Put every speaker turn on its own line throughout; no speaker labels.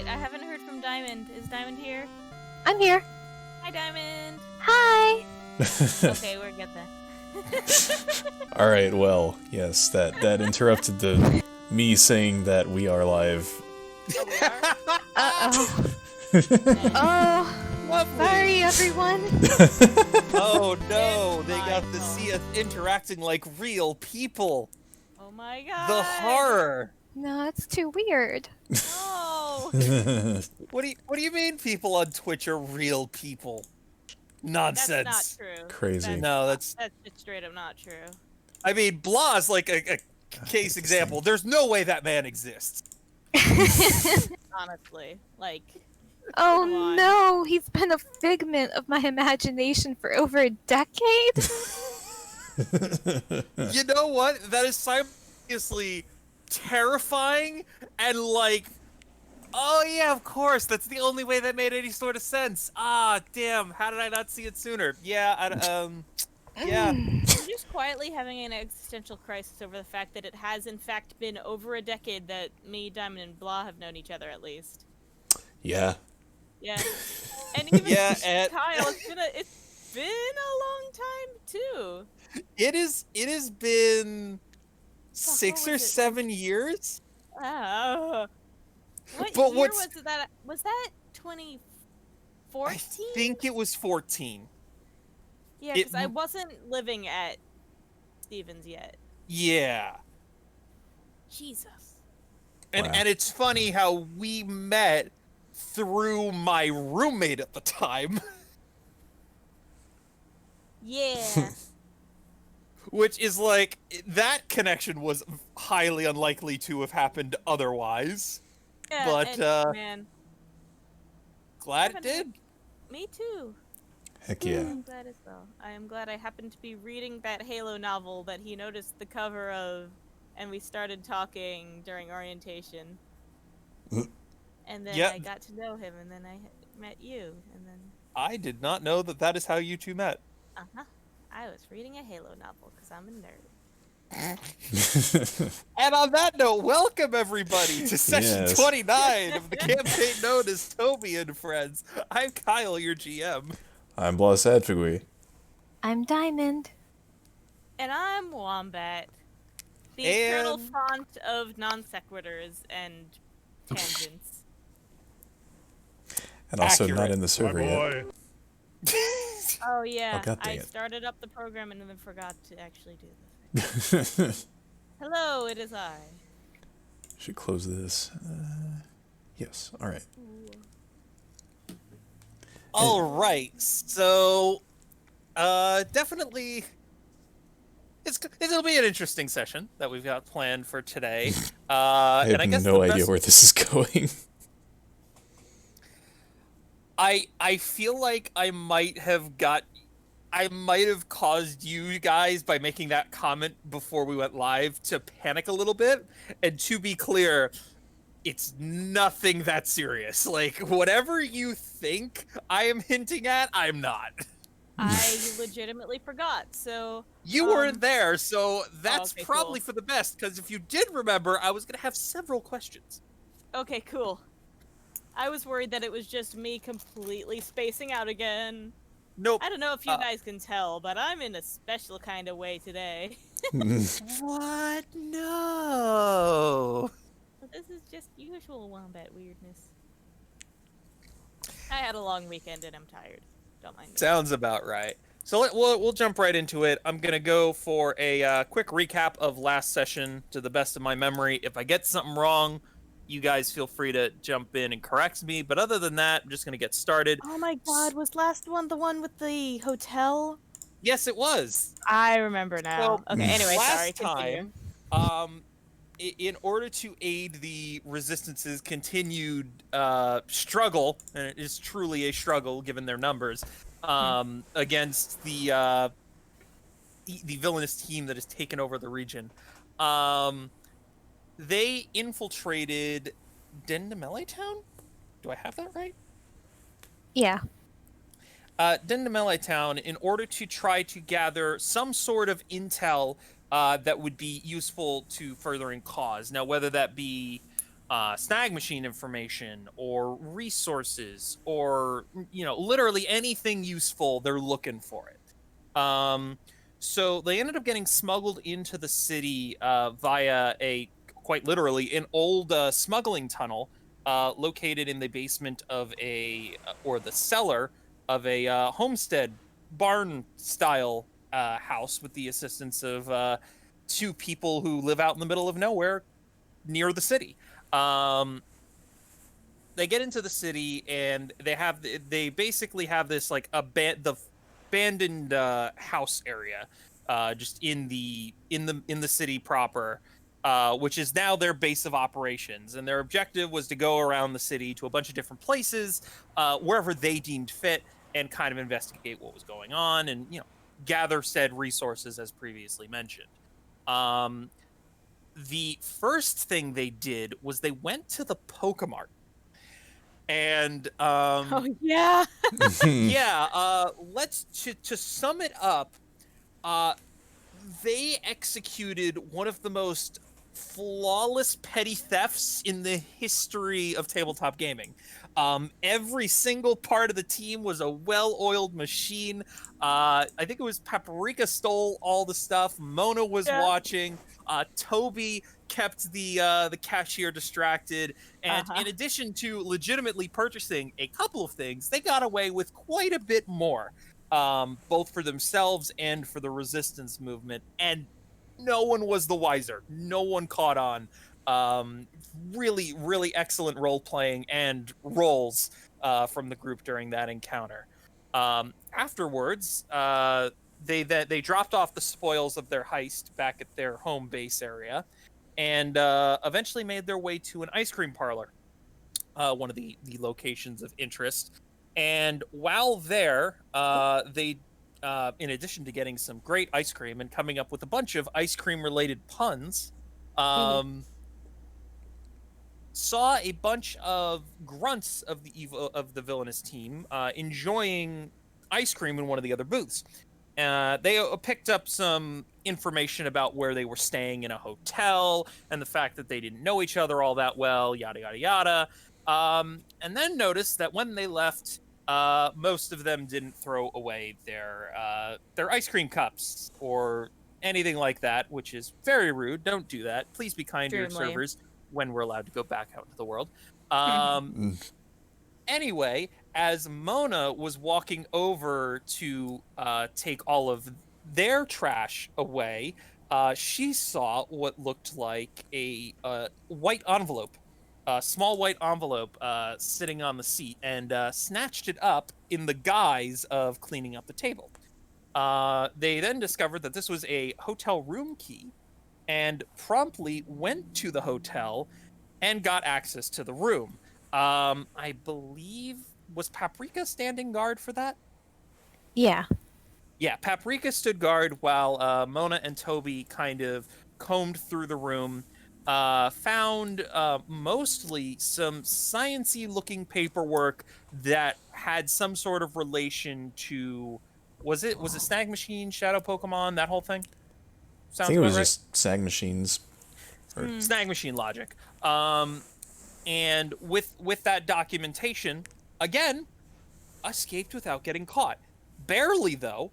wait, I haven't heard from Diamond. Is Diamond here?
I'm here.
Hi, Diamond.
Hi.
Okay, we're good then.
Alright, well, yes, that interrupted me saying that we are live.
Oh, we are?
Uh-oh.
Oh.
Oh, sorry, everyone.
Oh no, they got to see us interacting like real people.
Oh my god.
The horror.
No, it's too weird.
No.
What do you mean people on Twitch are real people? Nonsense.
That's not true.
Crazy.
That's
just straight up not true.
I mean, Blah's like a case example. There's no way that man exists.
Honestly, like.
Oh
Come on.
no, he's been a figment of my imagination for over a decade.
You know what? That is simultaneously terrifying and like, oh yeah, of course, that's the only way that made any sort of sense. Ah, damn, how did I not see it sooner? Yeah, yeah.
I'm just quietly having an existential crisis over the fact that it has in fact been over a decade that me, Diamond, and Blah have known each other at least.
Yeah.
Yeah. And even
Yeah,
Kyle, it's been a long time too.
It has been
Fuck,
6
what
or
was it?
7 years.
Oh. What
But
year
what's-
was that? Was that 2014?
I think it was 14.
Yeah,
it-
because I wasn't living at Stevens yet.
Yeah.
Jesus.
And
Wow.
and it's funny how we met through my roommate at the time,
Yeah.
which is like that connection was highly unlikely to have happened otherwise.
Yeah,
But,
and, man,
Glad it did.
me too.
Heck yeah.
I'm glad as well. I am glad I happened to be reading that Halo novel that he noticed the cover of, and we started talking during orientation. And then
Yep.
I got to know him, and then I met you, and then
I did not know that is how you two met.
I was reading a Halo novel because I'm a nerd.
And on that note, welcome everybody to session
Yes.
29 of the campaign known as Toby and Friends. I'm Kyle, your GM.
I'm Blas Adfigui.
I'm Diamond.
And I'm Wombat, the
And-
eternal font of non sequiturs and tangents.
And also
Accurate.
not in the server yet.
Oh yeah,
Oh, God dang
I
it.
started up the program and then forgot to actually do this. Hello, it is I.
Should close this. Yes, alright.
All right, so definitely it'll be an interesting session that we've got planned for today.
I
And I
have
guess
no
the
idea
best-
where this is going.
I feel like I might have caused you guys by making that comment before we went live to panic a little bit. And to be clear, it's nothing that serious. Like, whatever you think I am hinting at, I'm not.
I legitimately forgot, so
You weren't there, so that's
okay,
probably
cool.
for the best, because if you did remember, I was going to have several questions.
okay, cool. I was worried that it was just me completely spacing out again.
Nope.
I don't know if you guys can tell, but I'm in a special kind of way today.
What? No.
This is just usual Wombat weirdness. I had a long weekend and I'm tired. Don't mind me.
Sounds about right. So we'll jump right into it. I'm going to go for a quick recap of last session to the best of my memory. If I get something wrong, you guys feel free to jump in and correct me. But other than that, I'm just going to get started.
Oh my god, was last one the one with the hotel?
Yes, it was.
I remember now.
So,
okay, anyway,
last
sorry, continue.
time, in order to aid the Resistance's continued struggle, and it is truly a struggle given their numbers, against the villainous team that has taken over the region, they infiltrated Dendamele Town? Do I have that right?
Yeah.
Dendamele Town in order to try to gather some sort of intel that would be useful to furthering cause. Now, whether that be snag machine information or resources or literally anything useful. They're looking for it. So they ended up getting smuggled into the city via quite literally an old smuggling tunnel located in the basement of or the cellar of a homestead barn style house with the assistance of two people who live out in the middle of nowhere near the city. They get into the city and they basically have this like the abandoned house area just in the city proper, which is now their base of operations. And their objective was to go around the city to a bunch of different places, wherever they deemed fit, and kind of investigate what was going on and gather said resources as previously mentioned. The first thing they did was they went to the Pokemart. And
Oh yeah.
let's to sum it up, they executed one of the most flawless petty thefts in the history of tabletop gaming. Every single part of the team was a well-oiled machine. I think it was Paprika stole all the stuff. Mona was watching. Toby kept the cashier distracted, and in addition to legitimately purchasing a couple of things, they got away with quite a bit more, both for themselves and for the resistance movement, and no one was the wiser. No one caught on. Really, really excellent role-playing and roles from the group during that encounter. Afterwards, they dropped off the spoils of their heist back at their home base area, and eventually made their way to an ice cream parlor, one of the locations of interest. And while there, they, in addition to getting some great ice cream and coming up with a bunch of ice cream-related puns, saw a bunch of grunts of the villainous team enjoying ice cream in one of the other booths. They picked up some information about where they were staying in a hotel and the fact that they didn't know each other all that well, yada, yada, yada. And then noticed that when they left, most of them didn't throw away their ice cream cups or anything like that, which is very rude. Don't do that. Please be kind to your servers when we're allowed to go back out into the world. Anyway, as Mona was walking over to take all of their trash away, she saw what looked like a white envelope, a small white envelope sitting on the seat, and snatched it up in the guise of cleaning up the table. They then discovered that this was a hotel room key and promptly went to the hotel and got access to the room. I believe, was Paprika standing guard for that?
Yeah.
Yeah, Paprika stood guard while Mona and Toby kind of combed through the room, found mostly some sciencey looking paperwork that had some sort of relation to, was it Snag Machine, Shadow Pokemon, that whole thing?
I think it was just Snag Machines.
Snag Machine logic. And with that documentation, again, escaped without getting caught. Barely, though.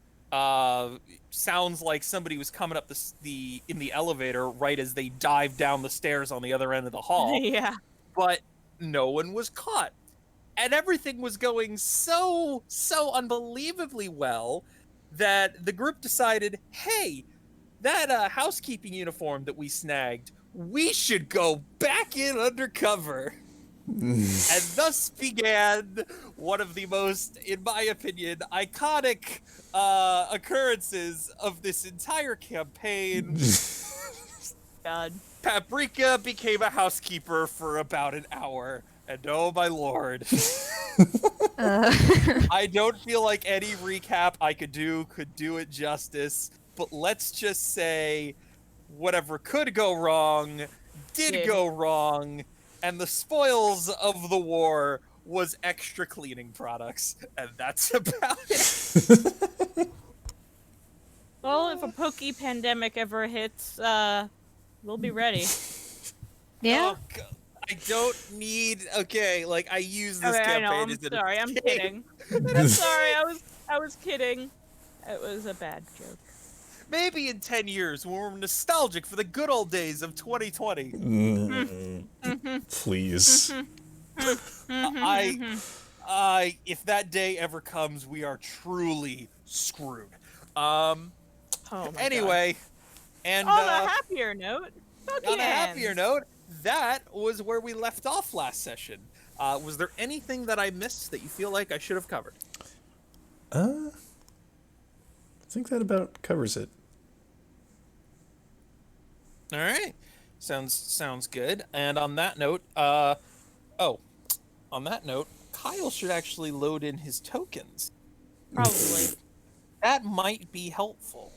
Sounds like somebody was coming up in the elevator right as they dived down the stairs on the other end of the hall.
Yeah.
But no one was caught. And everything was going so unbelievably well that the group decided, hey, that housekeeping uniform that we snagged, we should go back in undercover. And thus began one of the most, in my opinion, iconic occurrences of this entire campaign.
God.
Paprika became a housekeeper for about an hour, and oh my lord. I don't feel like any recap I could do it justice, but let's just say whatever could go wrong did go wrong, and the spoils of the war was extra cleaning products, and that's about it.
Well, if a Poke pandemic ever hits, we'll be ready.
Yeah.
Oh, I don't need. Okay, like I use this
Okay, I know.
campaign
I'm
as an
sorry. I'm
escape.
kidding. I'm sorry. I was kidding. It was a bad joke.
Maybe in 10 years when we're nostalgic for the good old days of 2020.
Please.
If that day ever comes, we are truly screwed.
Oh my
Anyway, and
God. On a happier note,
on a happier
Pokemon.
note, that was where we left off last session. Was there anything that I missed that you feel like I should have covered?
I think that about covers it.
All right, sounds good. And on that note, Kyle should actually load in his tokens.
Probably.
That might be helpful.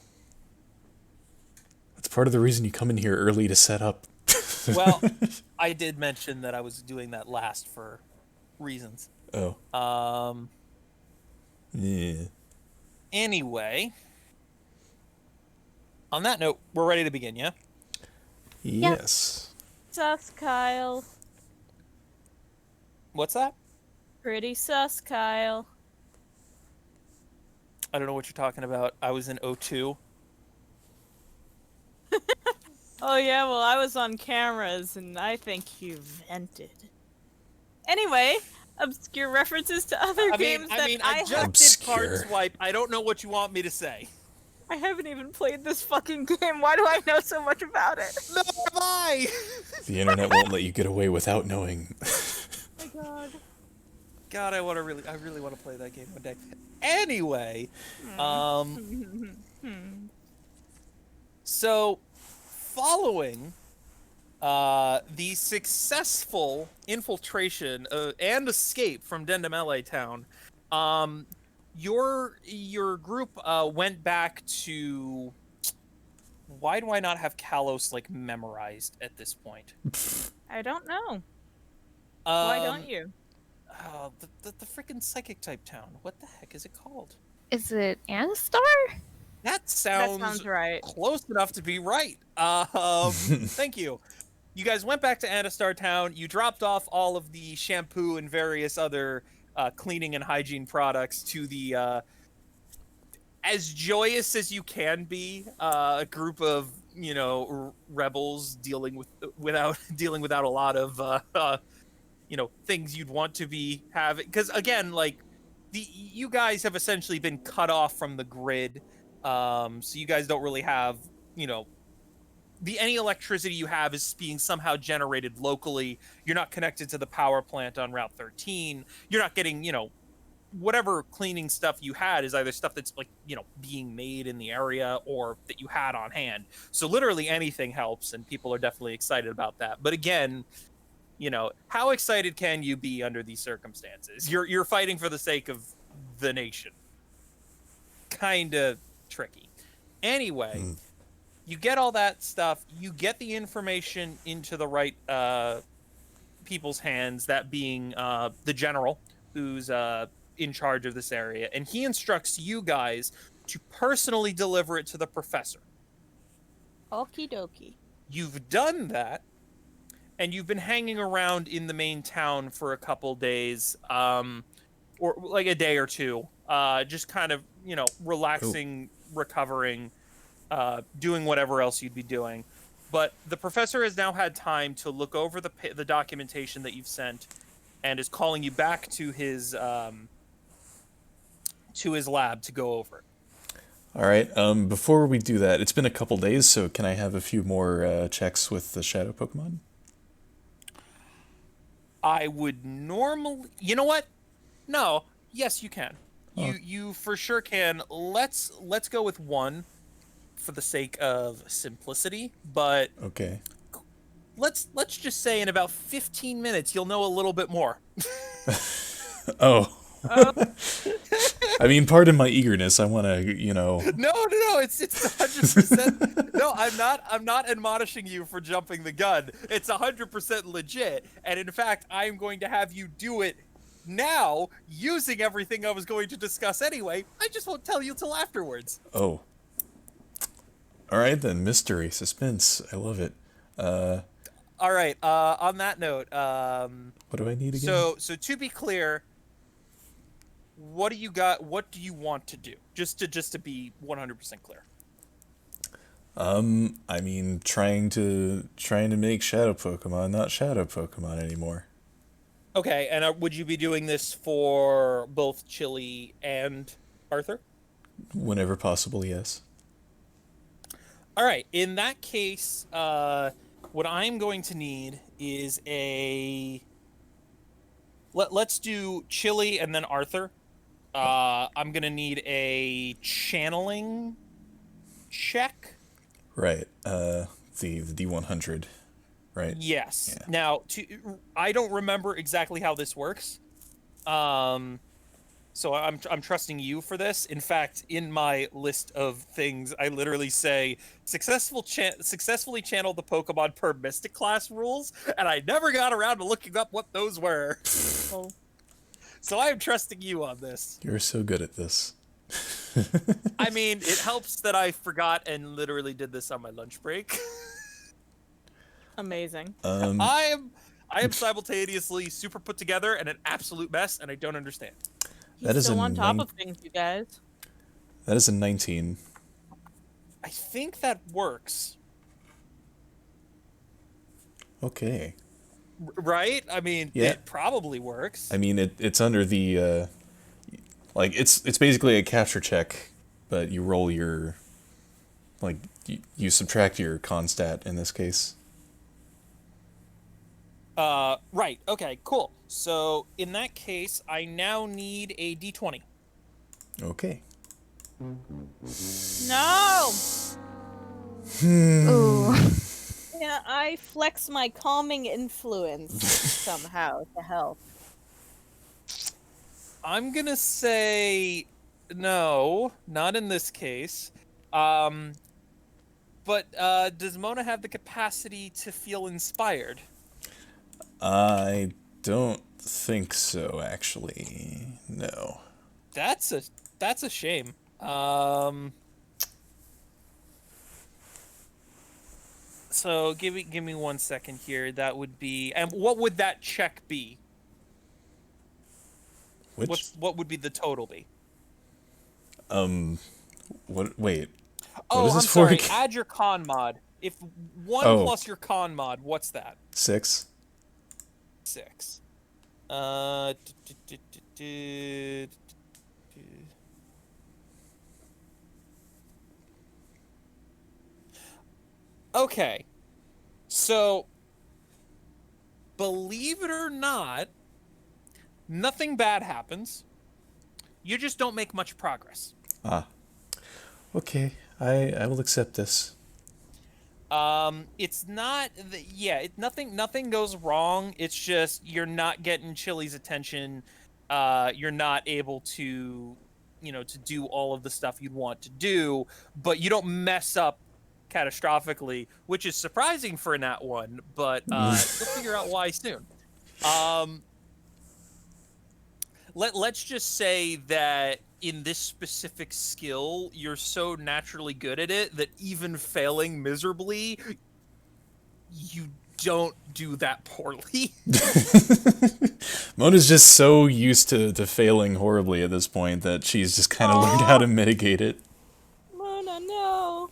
That's part of the reason you come in here early to set up.
Well, I did mention that I was doing that last for reasons.
Oh. Yeah.
Anyway, on that note, we're ready to begin, yeah?
Yes.
Sus, Kyle.
What's that?
Pretty sus, Kyle.
I don't know what you're talking about. I was in O2.
Oh yeah, well I was on cameras and I think you vented. Anyway, obscure references to other games
I
I
just
have.
did card
Obscure.
swipe. I don't know what you want me to say.
I haven't even played this fucking game. Why do I know so much about it?
No, have I?
The internet won't let you get away without knowing.
Oh my God.
God, I really want to play that game one day. Anyway, so following the successful infiltration and escape from Dendam LA Town, your group went back to. Why do I not have Kalos like memorized at this point?
I don't know. Why don't you?
The freaking psychic type town. What the heck is it called?
Is it Anastar?
That sounds
right.
close enough to be right. Thank you. You guys went back to Anastar Town. You dropped off all of the shampoo and various other cleaning and hygiene products to the as joyous as you can be, a group of rebels without a lot of things you'd want to be having. Because again, like you guys have essentially been cut off from the grid, so you guys don't really have any electricity you have is being somehow generated locally. You're not connected to the power plant on Route 13. You're not getting whatever cleaning stuff you had is either stuff that's being made in the area or that you had on hand. So literally anything helps, and people are definitely excited about that. But again, how excited can you be under these circumstances? You're fighting for the sake of the nation. Kind of tricky. Anyway, you get all that stuff. You get the information into the right people's hands, that being the general who's in charge of this area. And he instructs you guys to personally deliver it to the professor.
Okie dokie.
You've done that. And you've been hanging around in the main town for a couple days, or like a day or two, just kind of, relaxing, recovering, doing whatever else you'd be doing. But the professor has now had time to look over the documentation that you've sent, and is calling you back to his lab to go over it.
All right. Before we do that, it's been a couple days, so can I have a few more checks with the shadow Pokemon?
I would normally... You know what? No. Yes, you can.
Oh.
You for sure can. Let's go with one for the sake of simplicity, but
Okay.
let's just say in about 15 minutes you'll know a little bit more.
Oh. I mean, pardon my eagerness. I want to,
No, it's 100%. No, I'm not admonishing you for jumping the gun. It's 100% legit, and in fact, I'm going to have you do it now using everything I was going to discuss anyway. I just won't tell you till afterwards.
Oh. All right then, mystery, suspense. I love it.
All right. On that note,
What do I need again?
so to be clear, what do you got? What do you want to do? Just to be 100% clear.
I mean, trying to make shadow Pokemon not shadow Pokemon anymore.
Okay, and would you be doing this for both Chili and Arthur?
Whenever possible, yes.
All right. In that case, what I'm going to need is a. Let's do Chili and then Arthur. I'm gonna need a channeling check.
Right. The D100, right?
Yes.
Yeah.
Now, I don't remember exactly how this works. So I'm trusting you for this. In fact, in my list of things, I literally say successfully channeled the Pokemon per Mystic class rules, and I never got around to looking up what those were.
Oh.
So I am trusting you on this.
You're so good at this.
I mean, it helps that I forgot and literally did this on my lunch break.
Amazing.
I am simultaneously super put together and an absolute mess, and I don't understand.
He's
That is
still
a
on top of things, you guys.
That is a 19.
I think that works,
Okay.
right? I mean,
Yeah.
it probably works.
I mean, it's under the like it's basically a capture check, but you roll your like you subtract your con stat in this case.
Right. Okay. Cool. So in that case, I now need a D20.
Okay.
No!
Ooh.
Yeah, I flex my calming influence somehow to help.
I'm gonna say no, not in this case. But does Mona have the capacity to feel inspired?
I don't think so, actually. No.
That's a shame. So give me 1 second here. That would be, and what would that check be?
Which
What would be the total be?
what? Wait.
Oh,
What is
I'm
this for?
sorry. Add your con mod. If one
Oh.
plus your con mod, what's that?
6.
6. Uh. Okay. So, believe it or not, nothing bad happens. You just don't make much progress.
Ah. Okay. I will accept this.
It's not nothing goes wrong. It's just you're not getting Chili's attention. You're not able to, to do all of the stuff you'd want to do, but you don't mess up catastrophically, which is surprising for a Nat 1, but you'll figure out why soon. Let's just say that in this specific skill, you're so naturally good at it that even failing miserably, you don't do that poorly.
Mona's just so used to failing horribly at this point that she's just kind of learned how to mitigate it.
Mona, no.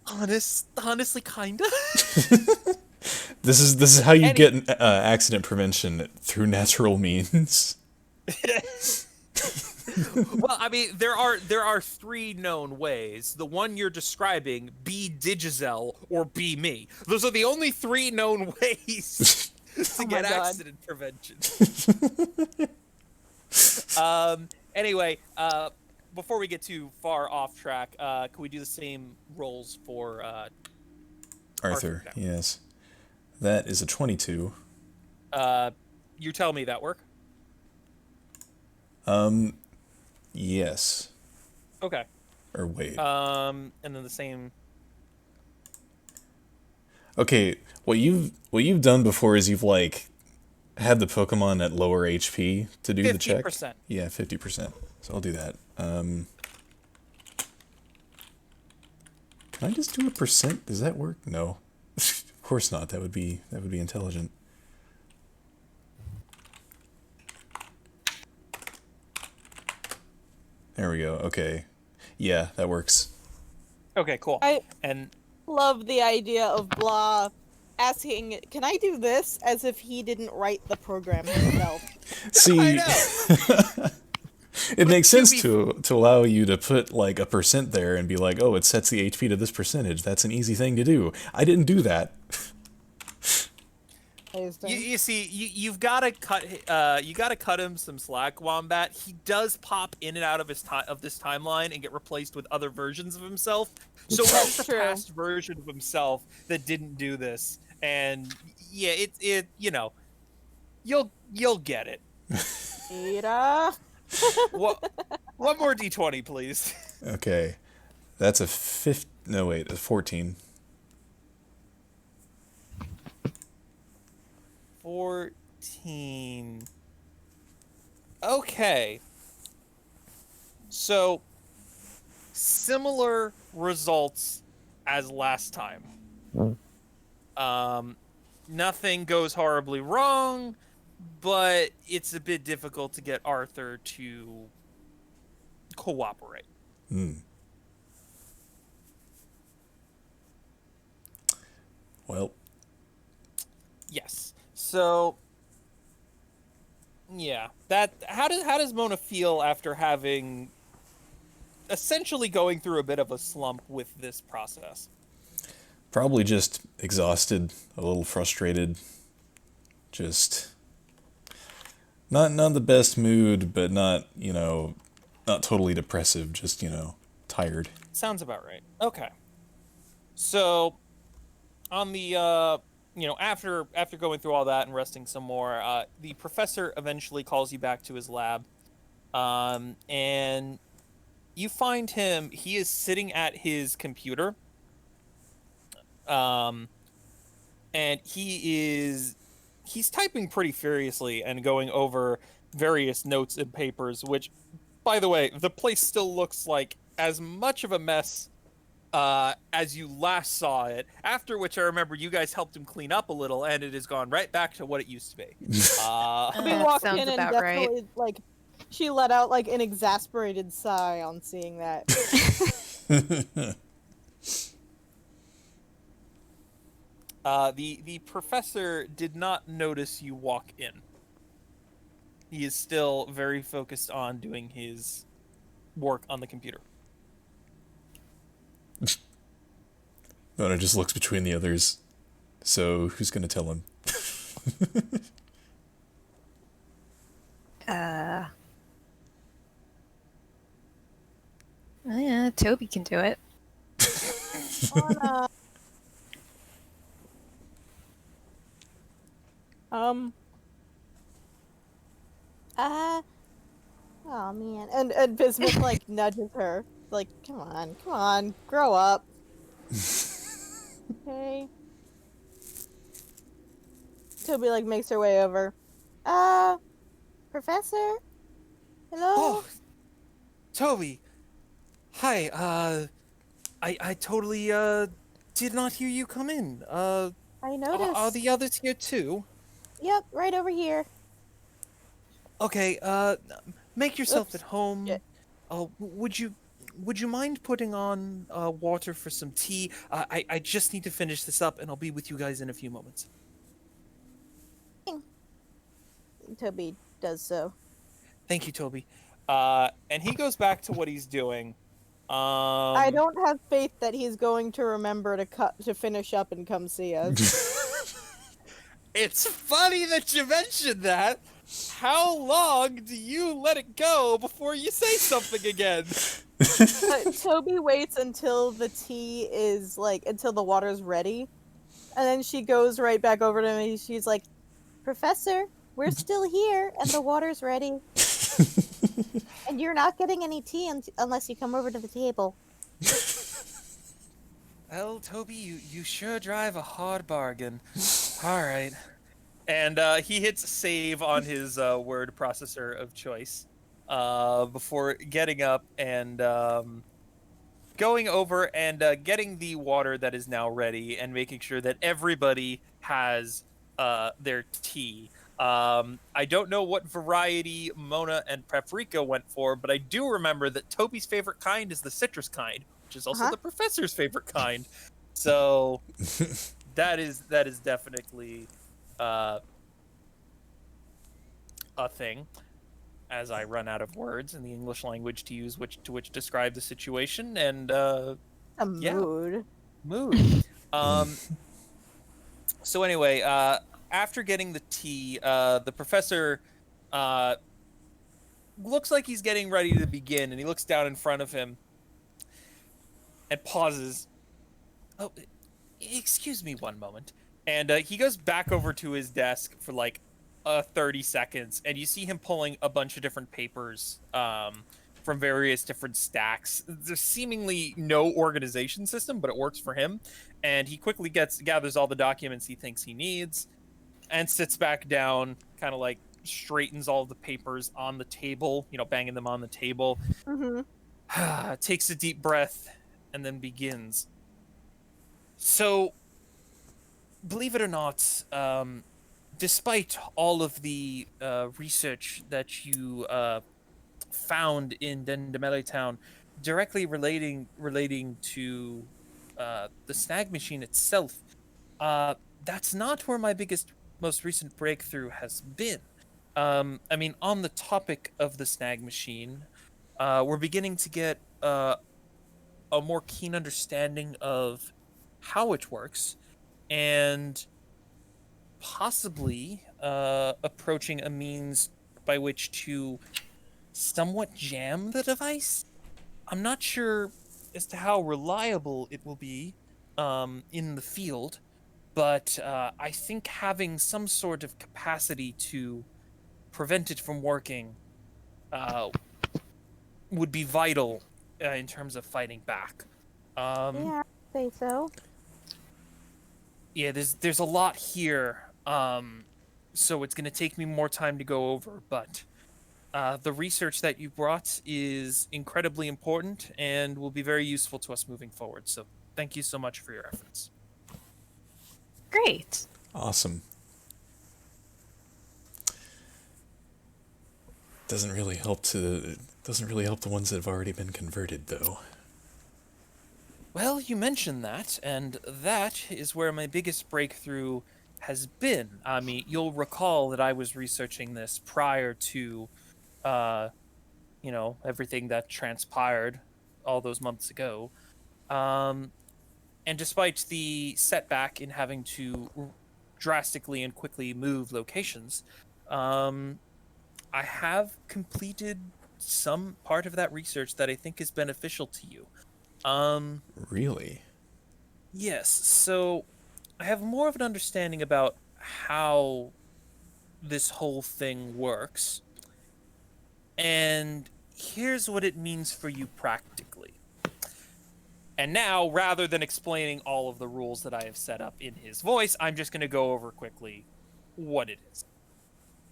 Honestly, kinda.
This is how you get accident prevention through natural means.
Well, I mean, there are 3 known ways. The one you're describing, be Digizel or be me. Those are the only 3 known ways to get accident prevention. Anyway, before we get too far off track, can we do the same rolls for
Arthur,
now?
yes. That is a 22.
You tell me that work?
Yes.
Okay.
Or wait.
And then the same.
Okay, what you've done before is you've had the Pokemon at lower HP to do the check.
50%.
Yeah, 50%. So I'll do that. Can I just do a percent? Does that work? No. course not. That would be intelligent. There we go. Okay. Yeah, that works.
Okay, cool.
I
And
love the idea of Blah asking, "Can I do this?" as if he didn't write the program himself.
See,
know.
it makes
to
sense
be-
to allow you to put like a percent there and be like, oh, it sets the HP to this percentage. That's an easy thing to do. I didn't do that.
you see, you've got to cut him some slack, Wombat. He does pop in and out of this timeline and get replaced with other versions of himself. So it's the
true.
past version of himself that didn't do this, and yeah, it you'll get it.
Ida.
One more d20, please.
Okay, that's a 14.
14. Okay. So, similar results as last time. Nothing goes horribly wrong, but it's a bit difficult to get Arthur to cooperate.
Well,
Yes. So, yeah, that how does Mona feel after having essentially going through a bit of a slump with this process?
probably just exhausted, a little frustrated, just not the best mood, but not not totally depressive. Just tired.
Sounds about right. Okay. So, on the after going through all that and resting some more, the professor eventually calls you back to his lab, and you find him. He is sitting at his computer, and he's typing pretty furiously and going over various notes and papers. Which, by the way, the place still looks like as much of a mess as you last saw it, after which I remember you guys helped him clean up a little, and it has gone right back to what it used to be.
We
That
walked
sounds
in and
about right.
definitely, like, she let out, like, an exasperated sigh on seeing that.
The professor did not notice you walk in. He is still very focused on doing his work on the computer.
Mona just looks between the others. So who's gonna tell him?
Yeah, Toby can do it.
Anna. Oh man. And Bismuth like nudges her. Like, come on, grow up. Okay. Toby like makes her way over. Professor? Hello?
Oh, Toby. Hi. I totally did not hear you come in.
I noticed.
Are the others here too?
Yep, right over here.
Okay, make yourself
Oops.
at home.
Shit.
Would you mind putting on water for some tea? I just need to finish this up, and I'll be with you guys in a few moments.
Toby does so.
Thank you, Toby. And he goes back to what he's doing.
I don't have faith that he's going to remember to finish up and come see us.
It's funny that you mentioned that. How long do you let it go before you say something again?
But Toby waits until the tea is until the water's ready, and then she goes right back over to him and she's like, "Professor, we're still here and the water's ready. And you're not getting any tea unless you come over to the table."
Well, Toby, you sure drive a hard bargain. All right. And he hits save on his word processor of choice before getting up and going over and getting the water that is now ready and making sure that everybody has their tea. I don't know what variety Mona and Paprika went for, but I do remember that Toby's favorite kind is the citrus kind, which is also
Uh-huh.
the professor's favorite kind. So that is definitely a thing. As I run out of words in the English language to use which describe the situation, and
A
yeah,
mood.
mood. So anyway, after getting the tea, the professor looks like he's getting ready to begin, and he looks down in front of him and pauses. Oh, excuse me one moment. And he goes back over to his desk for like 30 seconds, and you see him pulling a bunch of different papers from various different stacks. There's seemingly no organization system, but it works for him. And he quickly gathers all the documents he thinks he needs and sits back down, kind of like straightens all the papers on the table, banging them on the table.
Mm-hmm.
Takes a deep breath and then begins. So, believe it or not, despite all of the research that you found in Dendemele Town, directly relating to the snag machine itself, that's not where my most recent breakthrough has been. I mean, on the topic of the snag machine, we're beginning to get a more keen understanding of how it works, and possibly approaching a means by which to somewhat jam the device. I'm not sure as to how reliable it will be in the field, but I think having some sort of capacity to prevent it from working would be vital in terms of fighting back.
Yeah, I'd say so.
Yeah, there's a lot here, so it's gonna take me more time to go over, but the research that you brought is incredibly important and will be very useful to us moving forward. So thank you so much for your efforts.
Great.
Awesome. Doesn't really help the ones that have already been converted, though.
Well, you mentioned that, and that is where my biggest breakthrough has been. I mean, you'll recall that I was researching this prior to, everything that transpired all those months ago. And despite the setback in having to drastically and quickly move locations, I have completed some part of that research that I think is beneficial to you.
Really?
Yes, so I have more of an understanding about how this whole thing works. And here's what it means for you practically. And now, rather than explaining all of the rules that I have set up in his voice, I'm just going to go over quickly what it is.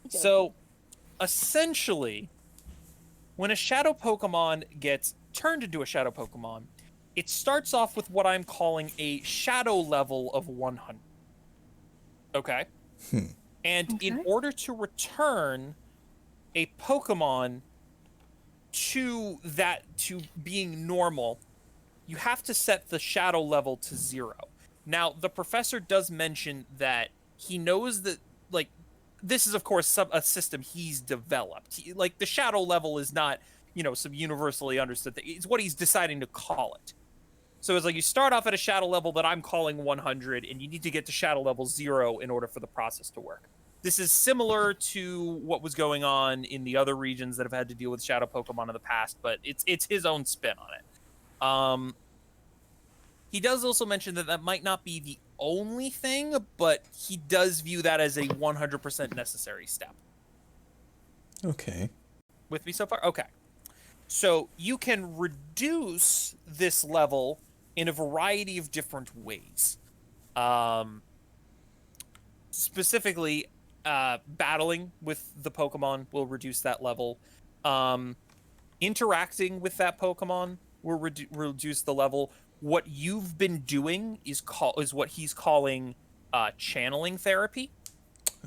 So, essentially, when a shadow Pokemon gets turned into a shadow Pokemon, it starts off with what I'm calling a shadow level of 100. Okay? And in order to return a Pokemon to being normal, you have to set the shadow level to 0. Now, the professor does mention that he knows that, like, this is, of course, a system he's developed. The shadow level is not, some universally understood thing. It's what he's deciding to call it. So it's like you start off at a shadow level that I'm calling 100, and you need to get to shadow level 0 in order for the process to work. This is similar to what was going on in the other regions that have had to deal with shadow Pokemon in the past, but it's his own spin on it. He does also mention that might not be the only thing, but he does view that as a 100% necessary step.
Okay.
With me so far? Okay. So you can reduce this level in a variety of different ways. Specifically, battling with the Pokemon will reduce that level. Interacting with that Pokemon will reduce the level. What you've been doing is what he's calling channeling therapy.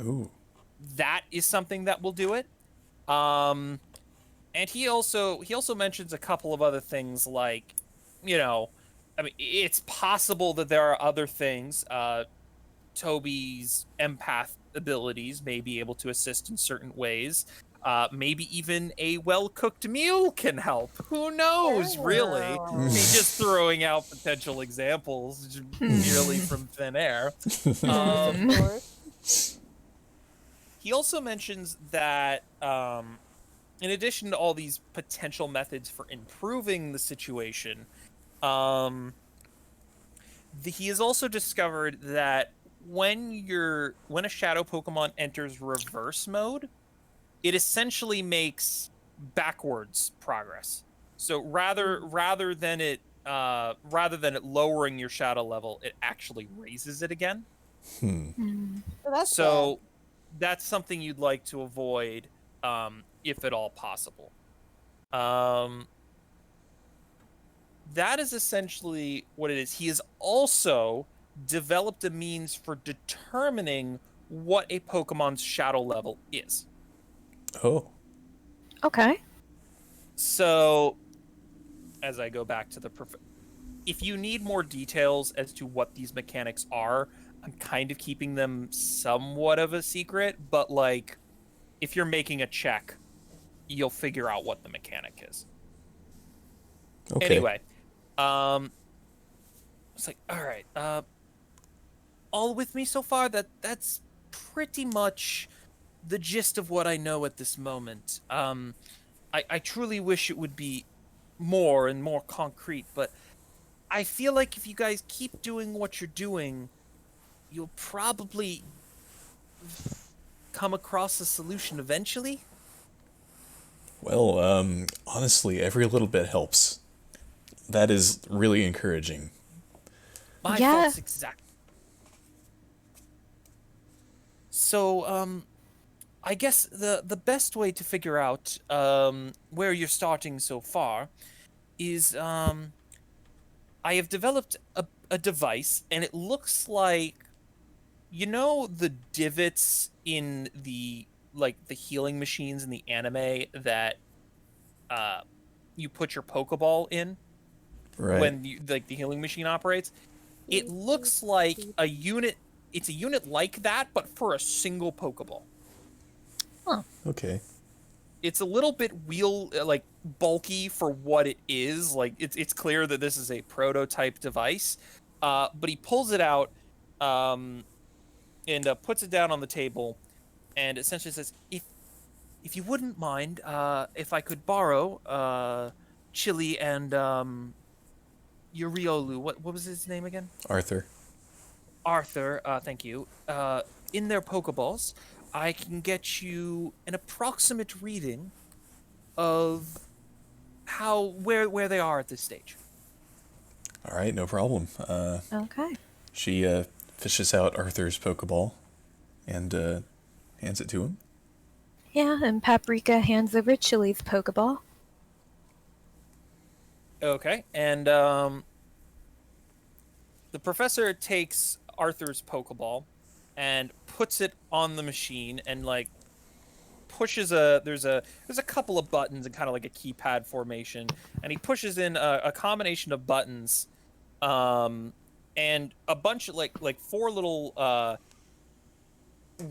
Ooh.
That is something that will do it. And he also mentions a couple of other things like, you know, I mean, it's possible that there are other things. Toby's empath abilities may be able to assist in certain ways. Maybe even a well-cooked meal can help. Who knows, really? He's just throwing out potential examples merely from thin air.
Of course.
He also mentions that in addition to all these potential methods for improving the situation, he has also discovered that when a shadow Pokemon enters reverse mode, it essentially makes backwards progress. So rather than it lowering your shadow level, it actually raises it again.
So that's
So that's something you'd like to avoid, if at all possible. That is essentially what it is. He has also developed a means for determining what a Pokemon's shadow level is.
Oh.
Okay.
So, as I go back to if you need more details as to what these mechanics are, I'm kind of keeping them somewhat of a secret, but like, if you're making a check, you'll figure out what the mechanic is.
Okay.
Anyway, it's like, all right, all with me so far? That's pretty much the gist of what I know at this moment. I truly wish it would be more and more concrete, but I feel like if you guys keep doing what you're doing, you'll probably come across a solution eventually.
Well, honestly, every little bit helps. That is really encouraging.
My
Yeah.
thoughts exactly. So, I guess the best way to figure out where you're starting so far is I have developed a device, and it looks like, you know, the divots in the healing machines in the anime that you put your Pokeball in
Right.
when the healing machine operates. It looks like a unit. It's a unit like that, but for a single Pokeball.
Okay.
It's a little bit bulky for what it is. Like, it's clear that this is a prototype device. But he pulls it out, and puts it down on the table, and essentially says, if you wouldn't mind, if I could borrow Chili and Uriolu. What was his name again?
Arthur.
Arthur, thank you. In their Pokeballs, I can get you an approximate reading of where they are at this stage.
All right, no problem.
Okay.
She fishes out Arthur's Pokeball and hands it to him.
Yeah, and Paprika hands over Chili's Pokeball.
Okay, and the professor takes Arthur's Pokeball and puts it on the machine and pushes there's a couple of buttons and kind of like a keypad formation, and he pushes in a combination of buttons, and a bunch of like four little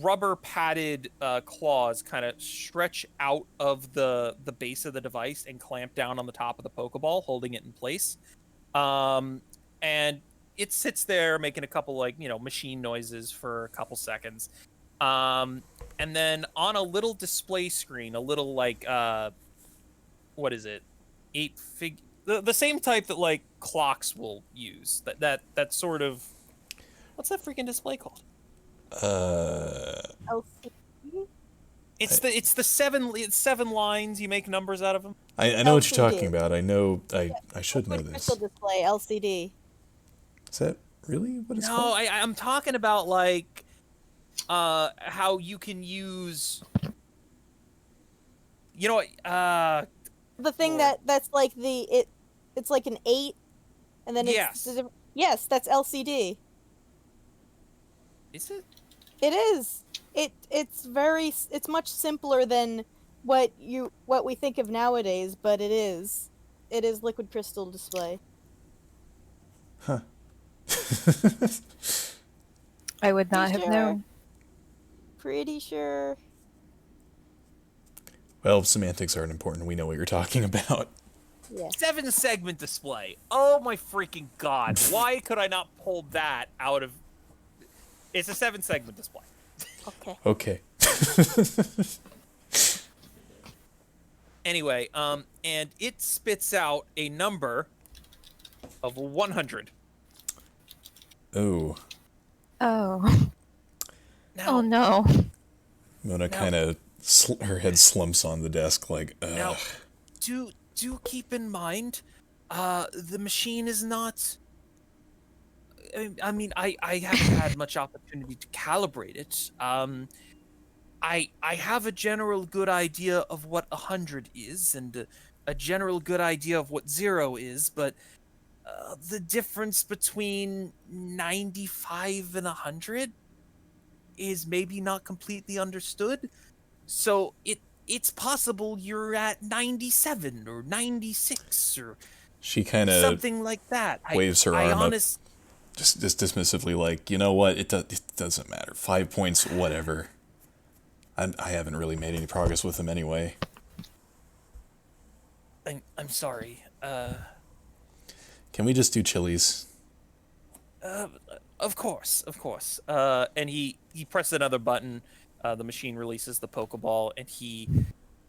rubber padded claws kind of stretch out of the base of the device and clamp down on the top of the Pokeball, holding it in place. And it sits there making a couple machine noises for a couple seconds. And then on a little display screen, a little what is it? The same type that clocks will use. That sort of, what's that freaking display called?
LCD?
It's the seven lines, you make numbers out of them.
I know what you're
LCD.
talking about. I know. I should know this.
Crystal display, LCD.
Is that really what it's
No,
called?
I'm talking about how you can use,
The thing
Lord.
that's like it's like an 8, and then
Yes.
yes, that's LCD.
Is it?
It is. It's much simpler than what we think of nowadays, but it is. It is liquid crystal display.
Huh.
I would not
Pretty
have
sure.
known.
Pretty sure.
Well, semantics aren't important. We know what you're talking about.
Yeah.
7-segment display. Oh my freaking god. Why could I not pull that out of... It's a 7-segment display.
Okay.
Okay.
Anyway, and it spits out a number of 100.
Oh.
Oh.
Now,
Oh no.
Mona
Now-
kind of her head slumps on the desk like,
now,
ugh.
do keep in mind, the machine is not... I mean, I haven't had much opportunity to calibrate it. I have a general good idea of what 100 is, and a general good idea of what 0 is, but the difference between 95 and 100 is maybe not completely understood. So it's possible you're at 97 or 96 or
She kind of
something like that.
waves her
I
arm up.
honest,
Just dismissively, like, you know what? It doesn't matter. 5 points, whatever. I haven't really made any progress with them anyway.
I'm sorry.
Can we just do Chili's?
Of course. And he presses another button. The machine releases the Pokeball, and he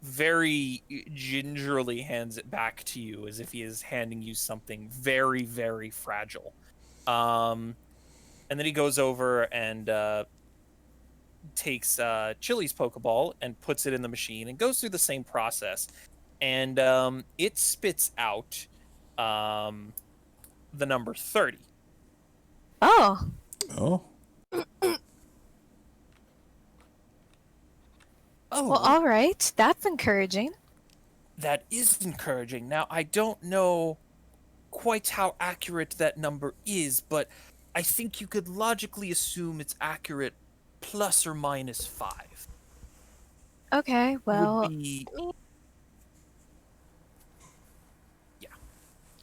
very gingerly hands it back to you as if he is handing you something very, very fragile. And then he goes over and takes Chili's Pokeball and puts it in the machine and goes through the same process. And it spits out the number 30.
Oh.
Oh,
Oh,
Well, all right. That's encouraging.
that is encouraging. Now, I don't know quite how accurate that number is, but I think you could logically assume it's accurate plus or minus 5.
Okay, well,
Would be...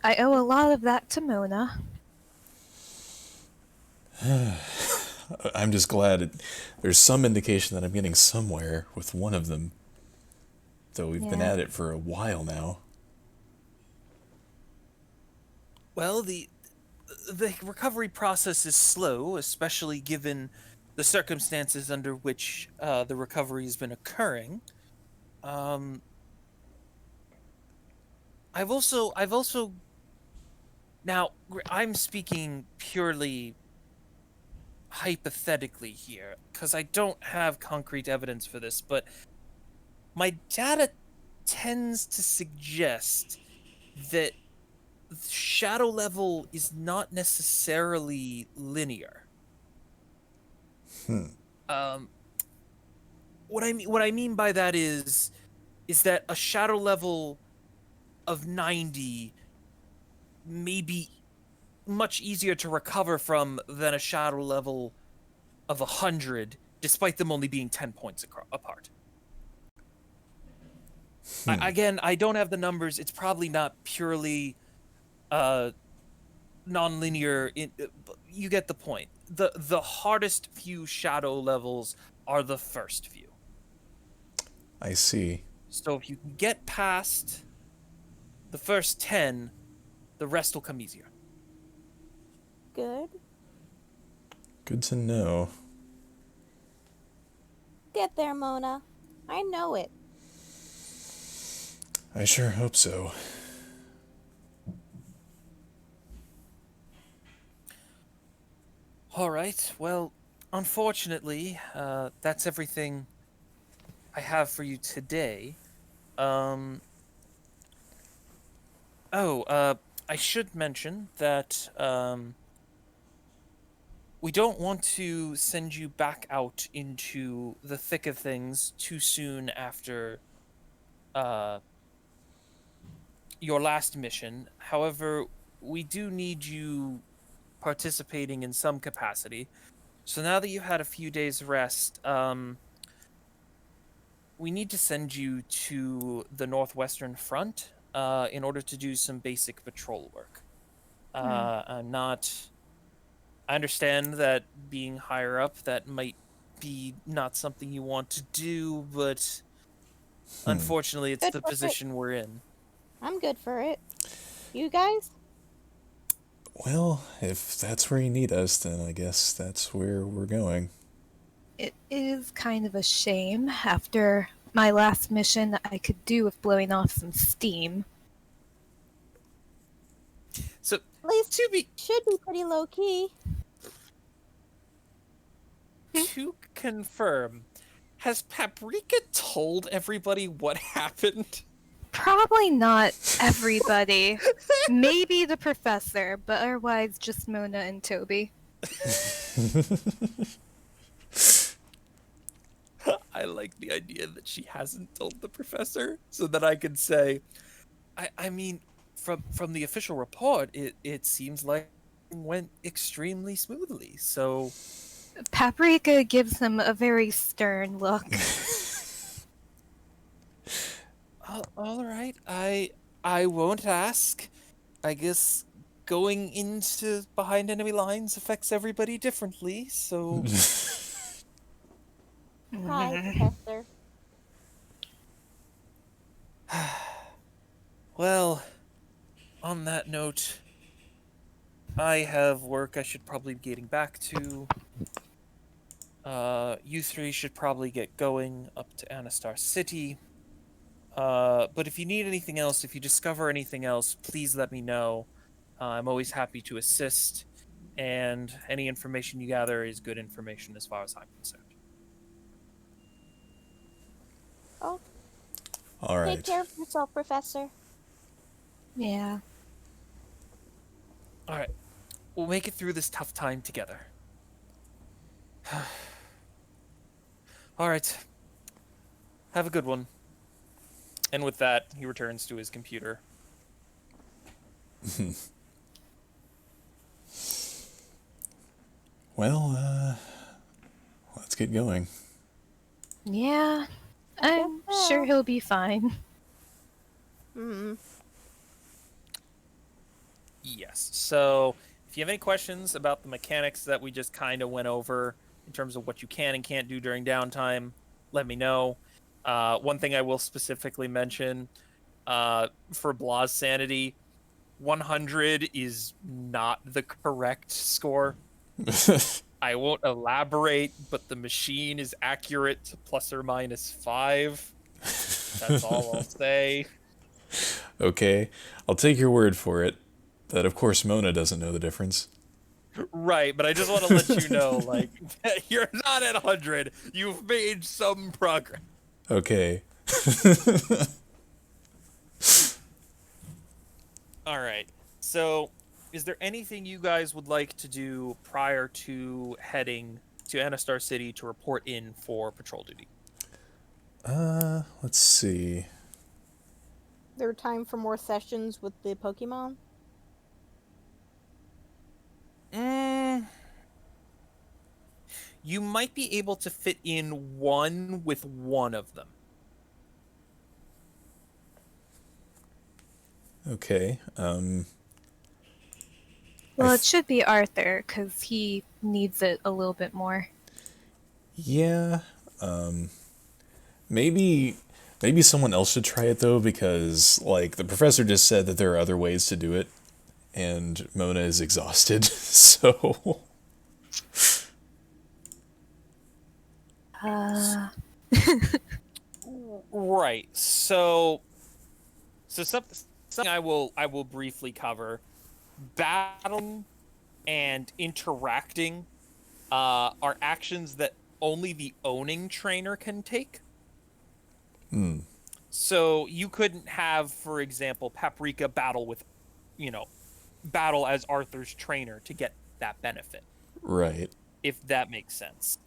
I owe a lot of that to Mona.
I'm just glad there's some indication that I'm getting somewhere with one of them. Though we've been
Yeah.
at it for a while now.
Well, the recovery process is slow, especially given the circumstances under which the recovery has been occurring. I've also now I'm speaking purely hypothetically here because I don't have concrete evidence for this, but my data tends to suggest that shadow level is not necessarily linear. What I mean by that is that a shadow level of 90 may be much easier to recover from than a shadow level of 100, despite them only being 10 points apart. Again, I don't have the numbers. It's probably not purely non-linear. You get the point. The hardest few shadow levels are the first few.
I see.
So if you can get past the first 10, the rest will come easier.
Good.
Good to know.
Get there, Mona. I know it.
I sure hope so.
All right. Well, unfortunately, that's everything I have for you today. I should mention that we don't want to send you back out into the thick of things too soon after your last mission. However, we do need you participating in some capacity. So now that you've had a few days rest, we need to send you to the Northwestern Front in order to do some basic patrol work. I'm not. I understand that being higher up, that might be not something you want to do, but unfortunately, it's
Good
the
for it.
position we're in.
I'm good for it. You guys?
Well, if that's where you need us, then I guess that's where we're going.
It is kind of a shame. After my last mission, I could do with blowing off some steam.
So,
At least
to be
should be pretty low key.
to confirm, has Paprika told everybody what happened?
Probably not everybody. Maybe the professor, but otherwise just Mona and Toby.
I like the idea that she hasn't told the professor, so that I could say, I mean, from the official report, it seems like it went extremely smoothly. So,
Paprika gives him a very stern look.
all right, I won't ask. I guess going into behind enemy lines affects everybody differently. So,
Hi, Professor.
well, on that note, I have work I should probably be getting back to. You three should probably get going up to Anastar City. But if you need anything else, if you discover anything else, please let me know. I'm always happy to assist, and any information you gather is good information as far as I'm concerned.
Oh,
All
take
right.
care of yourself, Professor.
Yeah.
All right, we'll make it through this tough time together. All right, have a good one. And with that, he returns to his computer.
Well, let's get going.
Yeah. I'm sure he'll be fine.
Hmm.
Yes. So, if you have any questions about the mechanics that we just kind of went over in terms of what you can and can't do during downtime, let me know. One thing I will specifically mention for Blah's sanity, 100 is not the correct score. I won't elaborate, but the machine is accurate to plus or minus 5. That's all I'll say.
Okay, I'll take your word for it. That, of course, Mona doesn't know the difference.
Right, but I just want to let you know, like, you're not at 100. You've made some progress.
Okay.
All right. So, is there anything you guys would like to do prior to heading to Anastar City to report in for patrol duty?
Let's see.
There time for more sessions with the Pokemon?
You might be able to fit in one with one of them.
Okay.
Well, it should be Arthur, because he needs it a little bit more.
Yeah. Maybe someone else should try it though, because like the professor just said that there are other ways to do it, and Mona is exhausted. So.
Right. So something I will briefly cover. Battling and interacting are actions that only the owning trainer can take. So you couldn't have, for example, Paprika battle as Arthur's trainer to get that benefit,
Right.
if that makes sense.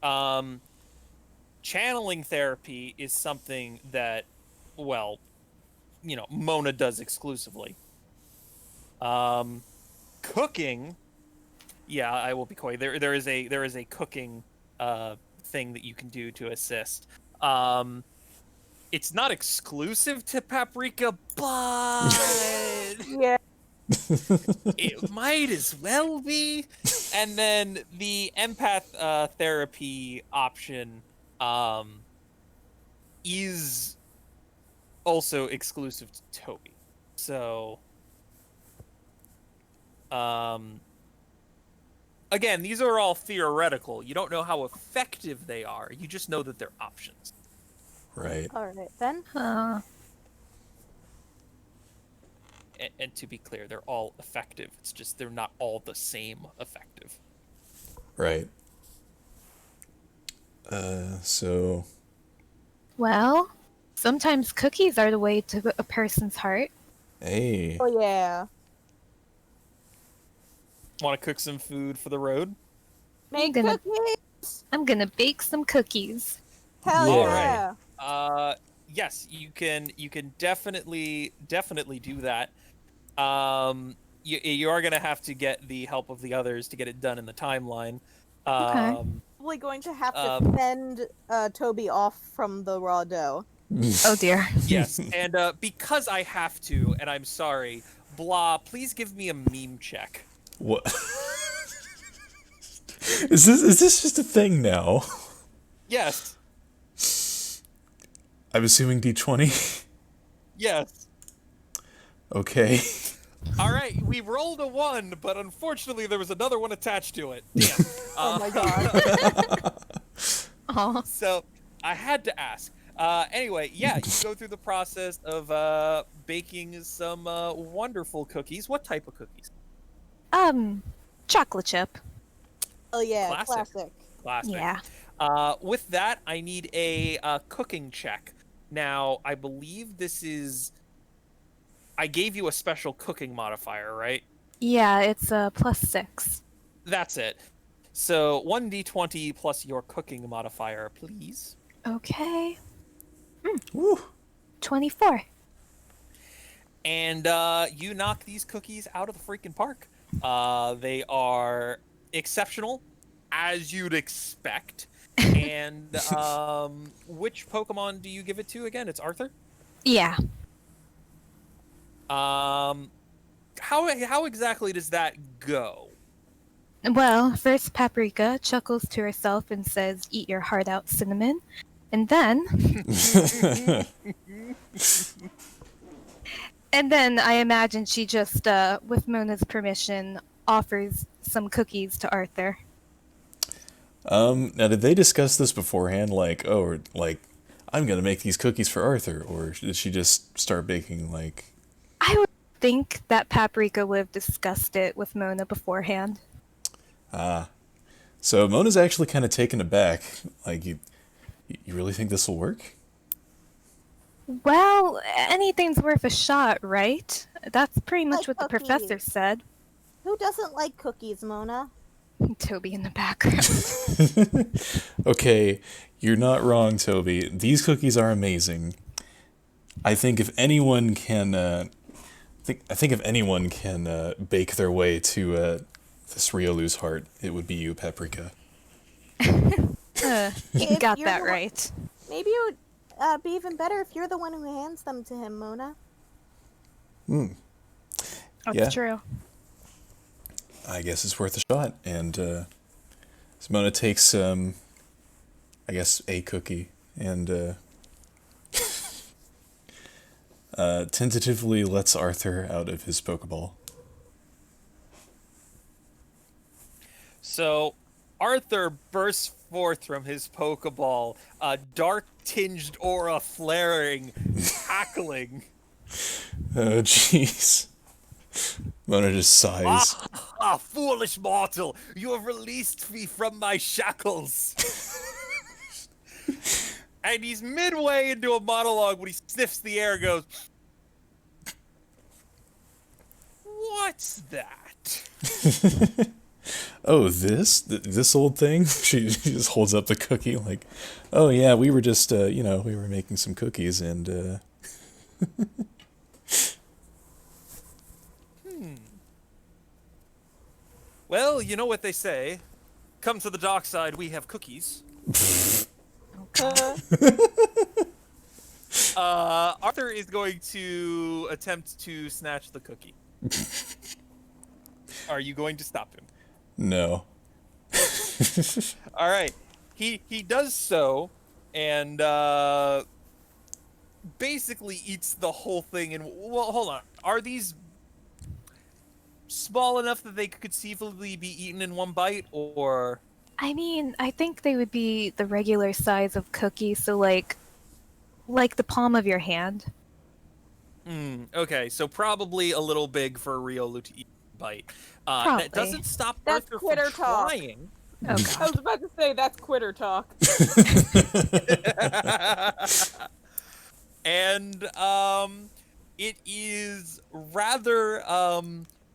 Channeling therapy is something that, well, Mona does exclusively. Cooking, yeah, I will be coy. There is a cooking thing that you can do to assist. It's not exclusive to Paprika, but
Yeah.
it might as well be. And then the empath therapy option is also exclusive to Toby. So, again, these are all theoretical. You don't know how effective they are. You just know that they're options.
Right.
All right then.
And to be clear, they're all effective. It's just they're not all the same effective.
Right. So
Well, sometimes cookies are the way to a person's heart.
hey.
Oh yeah.
Want to cook some food for the road?
Make
gonna-
cookies.
I'm gonna bake some cookies.
Hell
Yeah.
yeah.
Yes, you can definitely do that. You are gonna have to get the help of the others to get it done in the timeline.
Probably going to have to fend Toby off from the raw dough.
Oh dear.
Yes, and because I have to, and I'm sorry, blah, please give me a meme check.
What? Is this just a thing now?
Yes.
I'm assuming D20.
Yes.
Okay.
All right, we rolled a 1, but unfortunately there was another one attached to it. Damn.
Oh my god.
Oh.
So I had to ask. Anyway, yeah, you go through the process of baking some wonderful cookies. What type of cookies?
Chocolate chip.
Oh yeah,
Classic.
classic.
Yeah.
With that, I need a cooking check. Now, I believe this is... I gave you a special cooking modifier, right?
Yeah, it's +6.
That's it. So 1d20 plus your cooking modifier, please.
Okay.
Woo.
24.
And you knock these cookies out of the freaking park. They are exceptional, as you'd expect. And which Pokemon do you give it to again? It's Arthur?
Yeah.
How exactly does that go?
Well, first Paprika chuckles to herself and says, "Eat your heart out, Cinnamon." And then... and then I imagine she just, with Mona's permission, offers some cookies to Arthur.
Now, did they discuss this beforehand? Like, oh, or, like, I'm gonna make these cookies for Arthur, or did she just start baking, like...
I would think that Paprika would have discussed it with Mona beforehand.
So Mona's actually kind of taken aback. Like, you really think this will work?
Well, anything's worth a shot, right? That's pretty much
Like
what the professor
cookies.
said.
Who doesn't like cookies, Mona?
Toby in the background.
Okay, you're not wrong, Toby. These cookies are amazing. I think if anyone can, I think if anyone can bake their way to this Riolu's heart, it would be you, Paprika.
You
If
got
you're
that
the one-
right.
Maybe it would be even better if you're the one who hands them to him, Mona.
That's
Yeah.
true.
I guess it's worth a shot. And Mona takes, I guess, a cookie and tentatively lets Arthur out of his Pokeball.
So Arthur bursts forth from his Pokeball, a dark-tinged aura flaring, cackling.
Oh, jeez. Mona just sighs.
Foolish mortal! You have released me from my shackles! And he's midway into a monologue when he sniffs the air and goes, "What's that?"
Oh, this old thing? She just holds up the cookie like, oh yeah, we were just, we were making some cookies and,
Well, you know what they say. Come to the dark side, we have cookies. Arthur is going to attempt to snatch the cookie. Are you going to stop him?
No.
All right. He does so, and basically eats the whole thing. And well, hold on. Are these small enough that they could conceivably be eaten in one bite, or?
I mean, I think they would be the regular size of cookie, so like the palm of your hand.
Okay, so probably a little big for a Riolu to eat a bite.
Probably.
That doesn't stop
That's
Arthur
quitter
from
talk.
trying.
Oh
I
god.
was about to say that's quitter talk.
And it is rather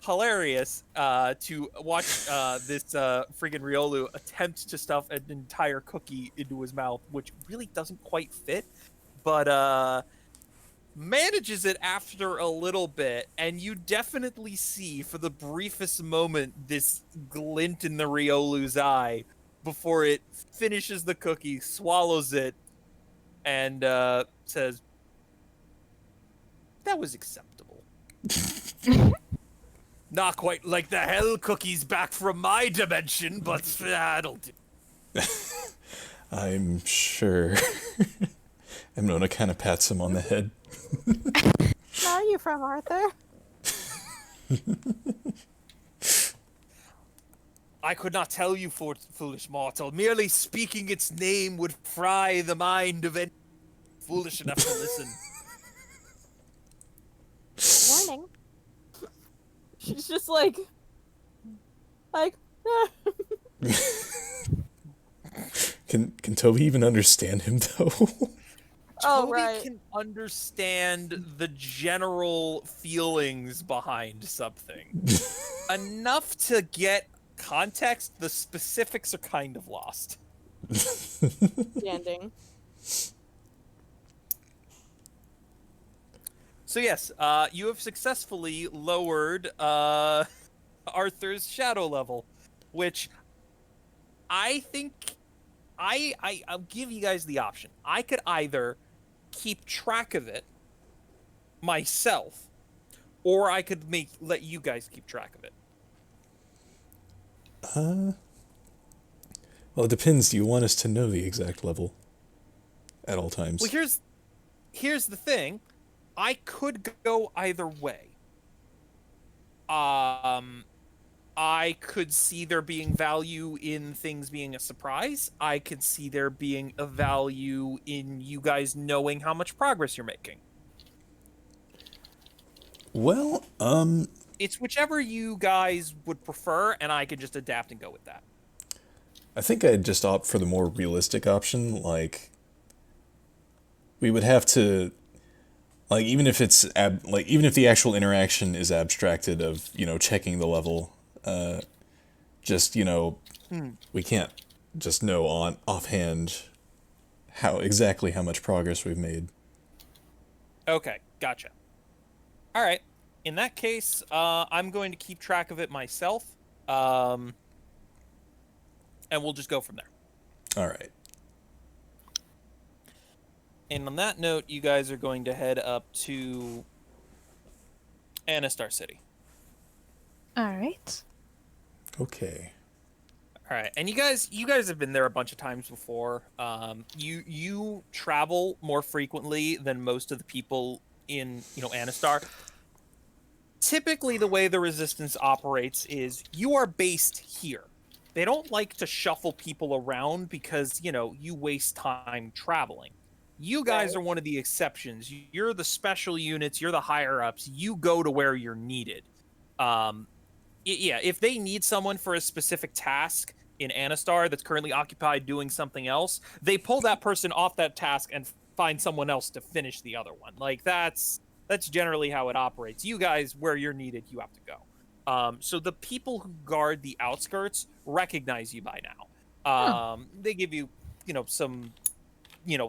hilarious to watch this friggin' Riolu attempt to stuff an entire cookie into his mouth, which really doesn't quite fit, but manages it after a little bit, and you definitely see for the briefest moment this glint in the Riolu's eye before it finishes the cookie, swallows it, and says, "That was acceptable." Not quite like the hell cookies back from my dimension, but that'll do.
I'm sure. And Mona kind of pats him on the head.
Where are you from, Arthur?
I could not tell you, foolish mortal. Merely speaking its name would fry the mind of any foolish enough to listen.
Warning. She's just like,
Can Toby even understand him though?
oh
Toby
right.
can understand the general feelings behind something. Enough to get context, the specifics are kind of lost.
Standing.
So yes, you have successfully lowered Arthur's shadow level, which I think I'll give you guys the option. I could either keep track of it myself, or I could let you guys keep track of it.
Well, it depends. Do you want us to know the exact level at all times?
Well, here's the thing. I could go either way. I could see there being value in things being a surprise. I could see there being a value in you guys knowing how much progress you're making.
Well,
It's whichever you guys would prefer, and I could just adapt and go with that.
I think I'd just opt for the more realistic option. Like, we would have to, like, even if it's even if the actual interaction is abstracted of, checking the level, just, we can't just know offhand exactly how much progress we've made.
Okay, gotcha. All right. In that case, I'm going to keep track of it myself, and we'll just go from there.
All right.
And on that note, you guys are going to head up to Anastar City.
All right.
Okay.
All right, and you guys have been there a bunch of times before. You travel more frequently than most of the people in Anastar. Typically, the way the Resistance operates is you are based here. They don't like to shuffle people around because you waste time traveling. You guys are one of the exceptions. You're the special units. You're the higher ups. You go to where you're needed. If they need someone for a specific task in Anastar that's currently occupied doing something else, they pull that person off that task and find someone else to finish the other one. Like that's generally how it operates. You guys, where you're needed, you have to go. So the people who guard the outskirts recognize you by now. They give you, some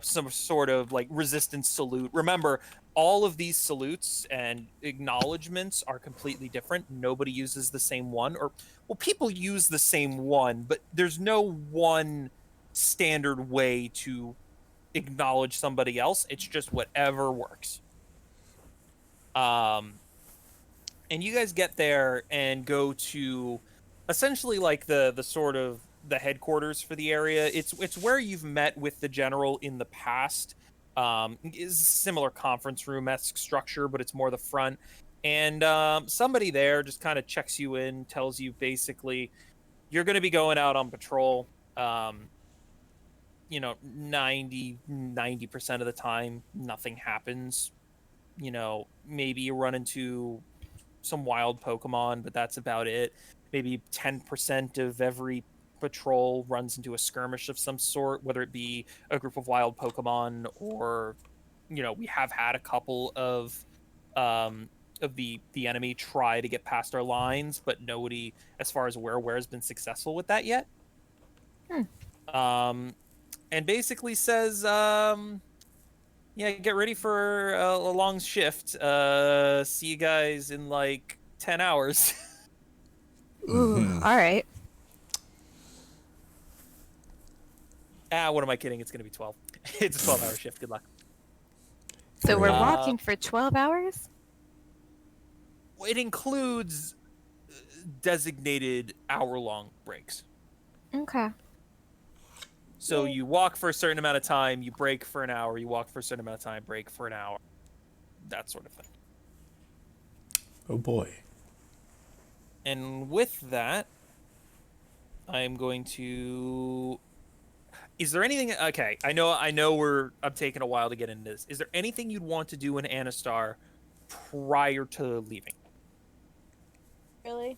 some sort of like resistance salute. Remember, all of these salutes and acknowledgments are completely different. Nobody uses the same one, or well, people use the same one, but there's no one standard way to acknowledge somebody else. It's just whatever works. And you guys get there and go to essentially like the sort of the headquarters for the area. It's where you've met with the general in the past. Is similar conference room-esque structure, but it's more the front. And somebody there just kind of checks you in, tells you basically you're going to be going out on patrol. 90% of the time, nothing happens. Maybe you run into some wild Pokemon, but that's about it. Maybe 10% of every patrol runs into a skirmish of some sort, whether it be a group of wild Pokemon or, we have had a couple of the enemy try to get past our lines, but nobody, as far as we're aware, has been successful with that yet. And basically says, yeah, get ready for a long shift. See you guys in like 10 hours.
Ooh, all right.
What am I kidding? It's going to be 12. It's a 12-hour shift. Good luck.
So we're
Great.
walking for 12 hours?
It includes designated hour-long breaks.
Okay.
So you walk for a certain amount of time, you break for an hour, you walk for a certain amount of time, break for an hour. That sort of thing.
Oh boy.
And with that, I'm going to... Is there anything... Okay, I know I'm taking a while to get into this. Is there anything you'd want to do in Anastar prior to leaving?
Really?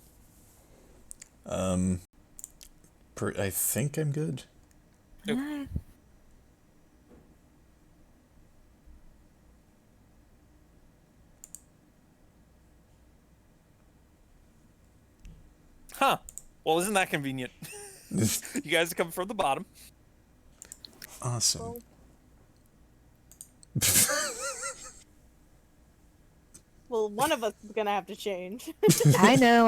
I think I'm good.
Uh,
Huh. Well, isn't that convenient? You guys come from the bottom.
Awesome.
Well, one of us is gonna have to change.
I know.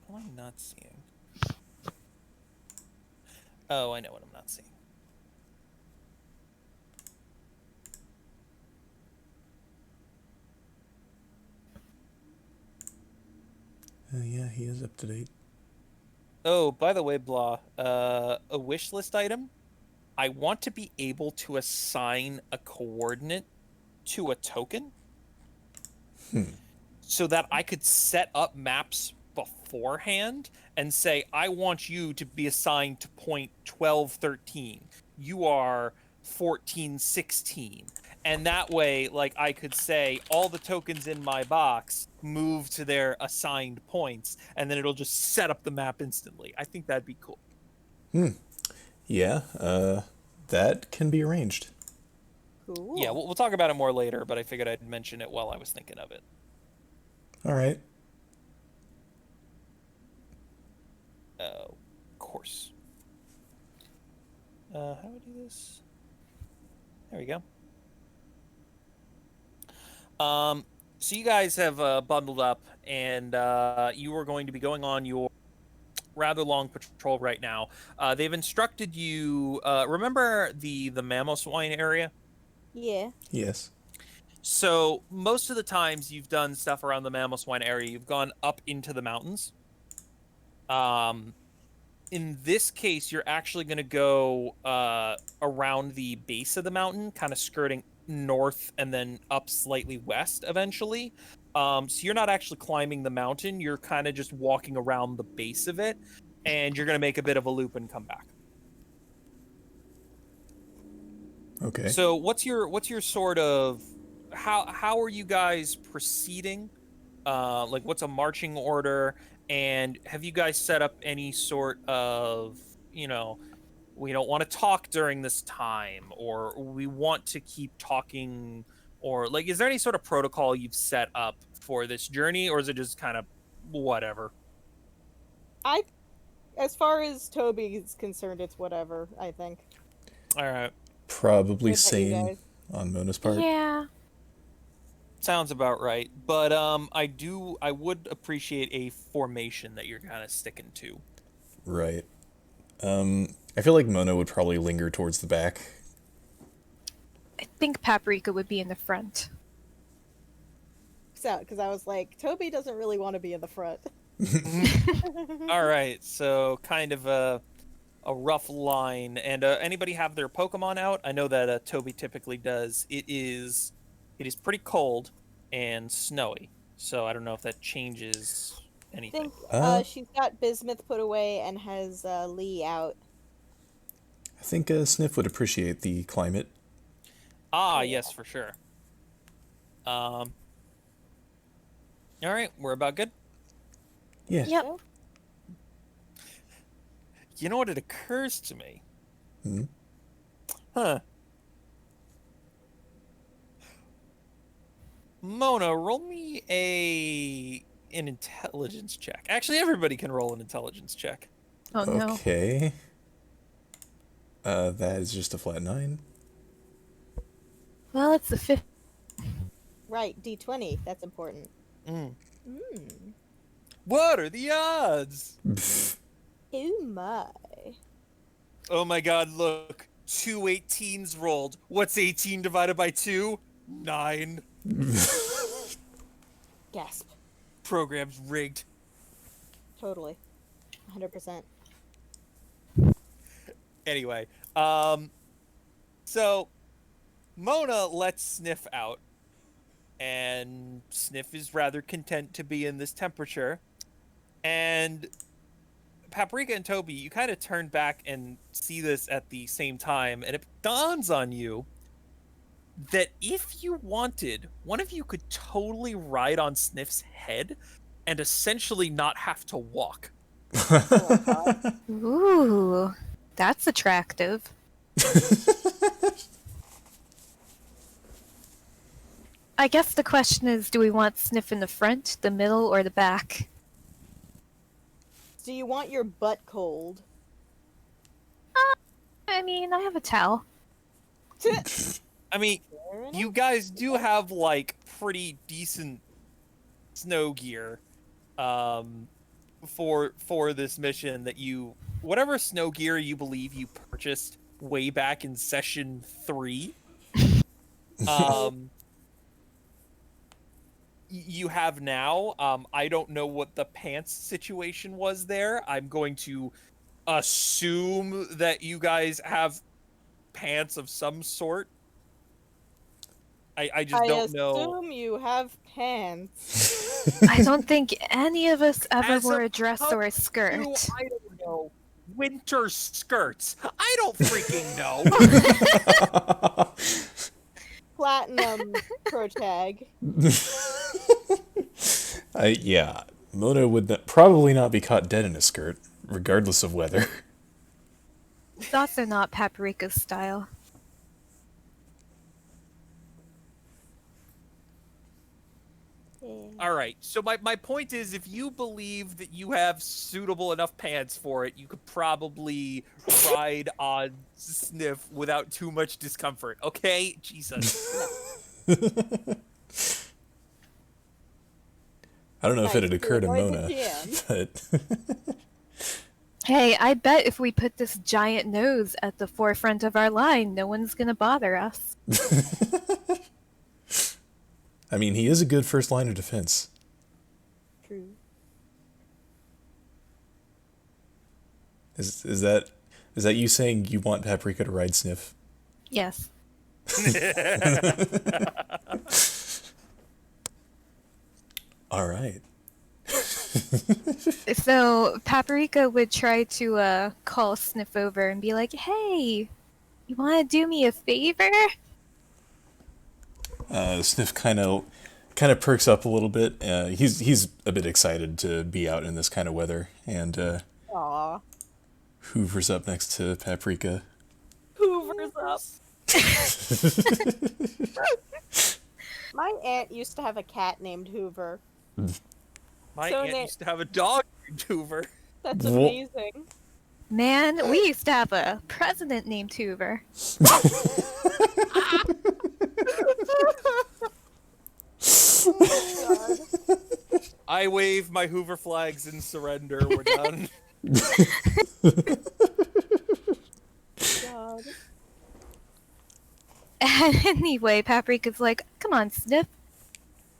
What am I not seeing? Oh, I know what I'm not seeing.
Yeah, he is up to date.
Oh, by the way, Blah, a wish list item. I want to be able to assign a coordinate to a token so that I could set up maps beforehand and say, I want you to be assigned to point 1213. You are 1416. And that way, like, I could say all the tokens in my box move to their assigned points, and then it'll just set up the map instantly. I think that'd be cool.
Yeah, that can be arranged.
Cool.
Yeah, we'll talk about it more later, but I figured I'd mention it while I was thinking of it.
All right.
Of course. How do I do this? There we go. So you guys have bundled up, and you are going to be going on your rather long patrol right now. They've instructed you. Remember the mammal swine area?
Yeah.
Yes.
So most of the times you've done stuff around the mammal swine area, you've gone up into the mountains. In this case, you're actually going to go around the base of the mountain, kind of skirting north and then up slightly west eventually. So you're not actually climbing the mountain. You're kind of just walking around the base of it, and you're going to make a bit of a loop and come back.
Okay.
So what's your sort of how are you guys proceeding? Like, what's a marching order? And have you guys set up any sort of, we don't want to talk during this time, or we want to keep talking or like, is there any sort of protocol you've set up for this journey, or is it just kind of whatever?
As far as Toby is concerned, it's whatever, I think.
All right,
Probably
What about you
sane
guys?
on Mona's part.
Yeah.
sounds about right. But I would appreciate a formation that you're kind of sticking to.
Right. I feel like Mona would probably linger towards the back.
I think Paprika would be in the front.
Because I was like, Toby doesn't really want to be in the front.
All right, so kind of a rough line. And anybody have their Pokemon out? I know that Toby typically does. It is pretty cold and snowy, so I don't know if that changes
I
anything.
think
Uh,
she's got Bismuth put away and has Lee out.
I think Sniff would appreciate the climate.
Ah, yes, for sure. All right, we're about good.
Yeah.
Yep.
So,
You know what? It occurs to me.
Hmm?
Huh. Mona, roll me an intelligence check. Actually, everybody can roll an intelligence check.
Oh no.
Okay. That is just a flat 9.
Well, it's the fifth.
right, D20. That's important.
Mm.
Mm.
What are the odds?
Oh my.
Oh my god, look. 2 18s rolled. What's 18 divided by 2? 9.
Gasp.
Program's rigged.
Totally. 100%.
Anyway, so Mona lets Sniff out, and Sniff is rather content to be in this temperature. And Paprika and Toby, you kind of turn back and see this at the same time, and it dawns on you that if you wanted, one of you could totally ride on Sniff's head and essentially not have to walk.
Oh, God.
Ooh, that's attractive. I guess the question is, do we want Sniff in the front, the middle, or the back?
Do you want your butt cold?
I mean, I have a towel.
I mean,
Fair enough.
you guys do have like pretty decent snow gear for this mission that you whatever snow gear you believe you purchased way back in session 3 you have now. I don't know what the pants situation was there. I'm going to assume that you guys have pants of some sort. I just don't know.
I assume you have pants.
I don't think any of us ever
As
wore a dress or a
opposed
skirt.
to, I don't know, winter skirts. I don't freaking know.
Platinum pro tag.
Yeah, Mona would probably not be caught dead in a skirt, regardless of weather.
Thoughts are not Paprika's style.
All right. So my point is, if you believe that you have suitable enough pants for it, you could probably ride on Sniff without too much discomfort. Okay? Jesus.
I don't know if it had
Nice.
occurred to
Avoid the
Mona,
jam.
but
Hey, I bet if we put this giant nose at the forefront of our line, no one's gonna bother us.
I mean, he is a good first line of defense.
True.
Is that you saying you want Paprika to ride Sniff?
Yes.
All right.
So Paprika would try to call Sniff over and be like, "Hey, you want to do me a favor?"
Sniff kind of perks up a little bit. He's a bit excited to be out in this kind of weather, and
Aw.
hoovers up next to Paprika.
Hoovers up. My aunt used to have a cat named Hoover.
My
So
aunt
na-
used to have a dog named Hoover.
That's
Wha-
amazing.
Man, we used to have a president named Hoover.
Oh, God.
I wave my Hoover flags in surrender. We're done.
God.
Anyway, Paprika's like, come on, Sniff.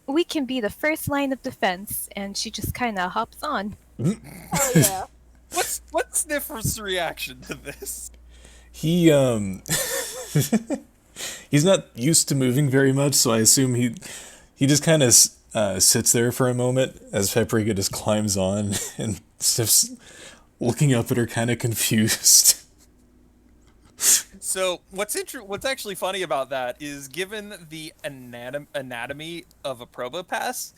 We can be the first line of defense. And she just kind of hops on.
Hell yeah.
What's Sniffer's reaction to this?
He he's not used to moving very much, so I assume he just kind of sits there for a moment as Paprika just climbs on, and Sniff's looking up at her, kind of confused.
So what's actually funny about that is, given the anatomy of a Probopass,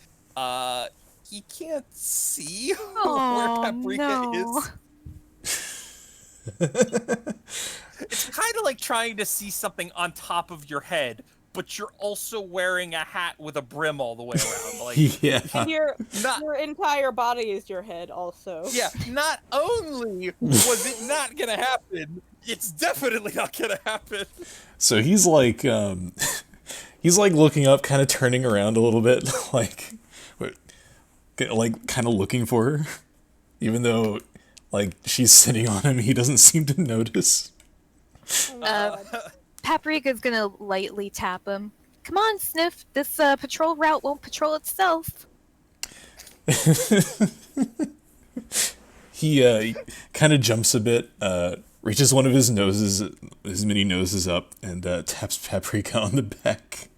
he can't see where Paprika
no.
is. It's kind of like trying to see something on top of your head, but you're also wearing a hat with a brim all the way around. Like,
Yeah.
And your
Not-
entire body is your head also.
yeah, not only was it not gonna happen, it's definitely not gonna happen.
So he's like looking up, kind of turning around a little bit, like kind of looking for her, even though like she's sitting on him. He doesn't seem to notice.
Oh my God.
Paprika's gonna lightly tap him. Come on, Sniff. This patrol route won't patrol itself.
He kind of jumps a bit, reaches one of his mini noses up, and taps Paprika on the back.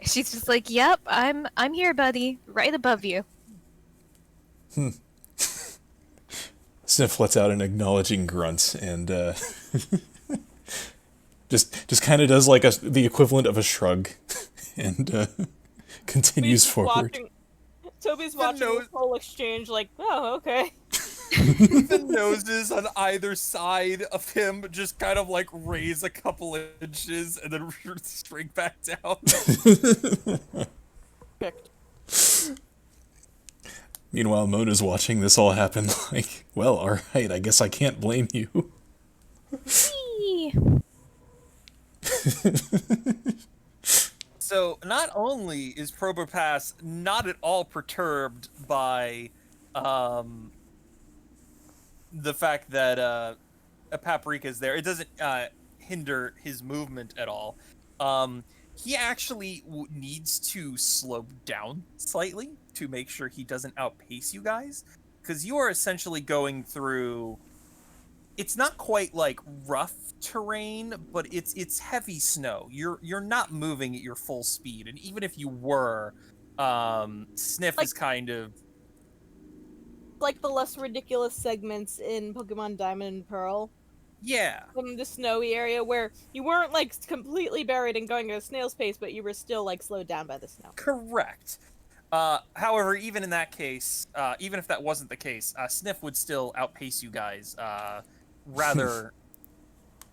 She's just like, "Yep, I'm here, buddy. Right above you."
Sniff lets out an acknowledging grunt and just kind of does like the equivalent of a shrug, and continues forward.
Toby's watching this whole exchange like, oh, okay.
The noses on either side of him just kind of like raise a couple inches and then shrink back down.
Picked.
Meanwhile, Mona's watching this all happen like, well, alright, I guess I can't blame you.
Whee!
So not only is Probopass not at all perturbed by the fact that a Paprika is there, it doesn't hinder his movement at all. He actually needs to slow down slightly to make sure he doesn't outpace you guys, because you are essentially going through. It's not quite like rough terrain, but it's heavy snow. You're not moving at your full speed, and even if you were, Sniff is kind of
Like the less ridiculous segments in Pokemon Diamond and Pearl.
yeah.
From the snowy area where you weren't like completely buried and going at a snail's pace, but you were still like slowed down by the snow.
Correct. However, even in that case, even if that wasn't the case, Sniff would still outpace you guys. Rather.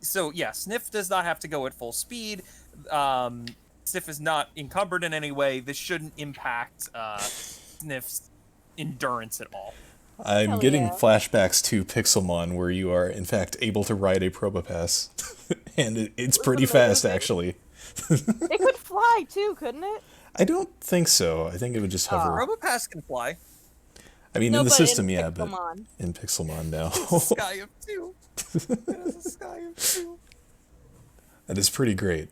So yeah, Sniff does not have to go at full speed. Sniff is not encumbered in any way. This shouldn't impact Sniff's endurance at all.
I'm
Hell
getting
yeah.
flashbacks to Pixelmon, where you are, in fact, able to ride a Probopass. And it's pretty fast, actually.
It could fly too, couldn't it?
I don't think so. I think it would just hover.
Probopass can fly.
I mean,
No,
in the
but
system,
in
yeah, but
Pixelmon.
in Pixelmon now.
Sky of 2. It is a sky of 2.
That is pretty great.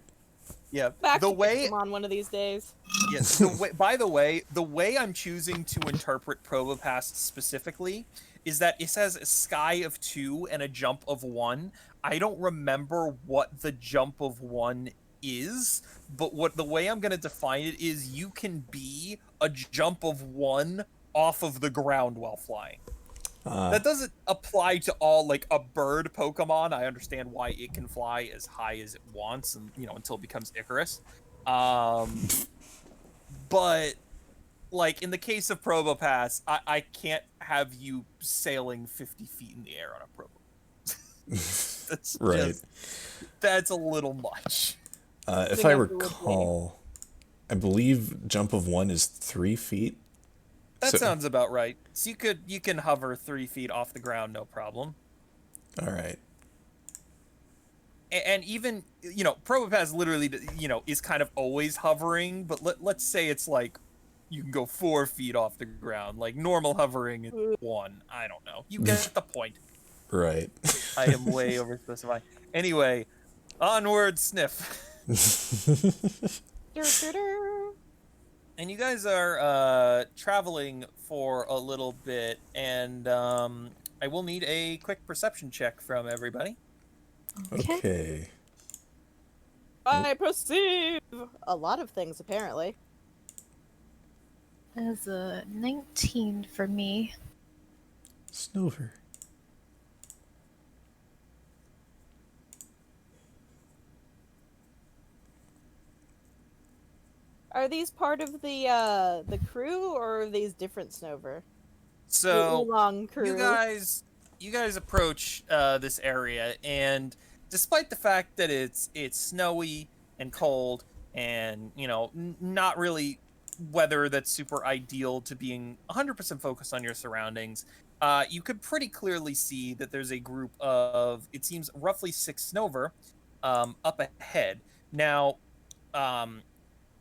Yeah.
Back
The
to
way
Pokemon one of these days.
Yes. By the way, the way I'm choosing to interpret Probopass specifically is that it says a sky of 2 and a jump of 1. I don't remember what the jump of 1 is, but the way I'm going to define it is you can be a jump of 1 off of the ground while flying. That doesn't apply to all, like, a bird Pokemon. I understand why it can fly as high as it wants, and until it becomes Icarus. But, like, in the case of Probopass, I can't have you sailing 50 feet in the air on a Probopass. That's
Right.
that's a little much.
If
Moving
I
up the wood way.
recall, I believe jump of 1 is 3 feet.
That
So-
sounds about right. So you can hover 3 feet off the ground, no problem.
All right.
And even Probopaz literally is kind of always hovering, but let's say it's like you can go 4 feet off the ground. Like normal hovering is 1. I don't know. You get the point.
Right.
I am way over specifying. Anyway, onward, Sniff.
Dur-dur-dur.
And you guys are traveling for a little bit, and I will need a quick perception check from everybody.
Okay.
I perceive a lot of things, apparently.
That's a 19 for me.
Snover.
Are these part of the crew, or are these different Snover? The
So
Oolong crew.
you guys approach this area, and despite the fact that it's snowy and cold, and not really weather that's super ideal to being 100% focused on your surroundings, you could pretty clearly see that there's a group of, it seems, roughly 6 Snover up ahead. Now,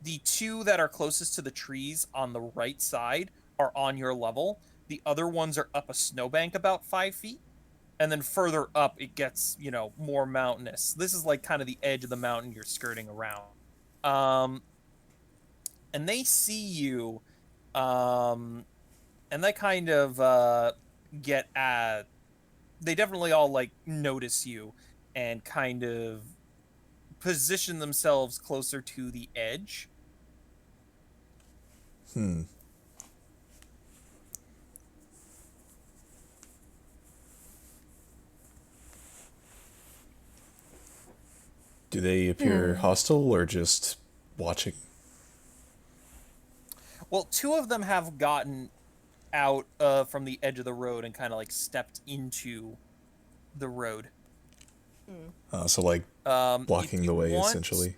the 2 that are closest to the trees on the right side are on your level. The other ones are up a snowbank about 5 feet. And then further up, it gets, more mountainous. This is like kind of the edge of the mountain you're skirting around. And they see you, and they kind of get at... They definitely all, like, notice you and kind of position themselves closer to the edge.
Do they appear hostile or just watching?
Well, 2 of them have gotten out from the edge of the road and kind of like stepped into the road.
So like blocking the way, essentially.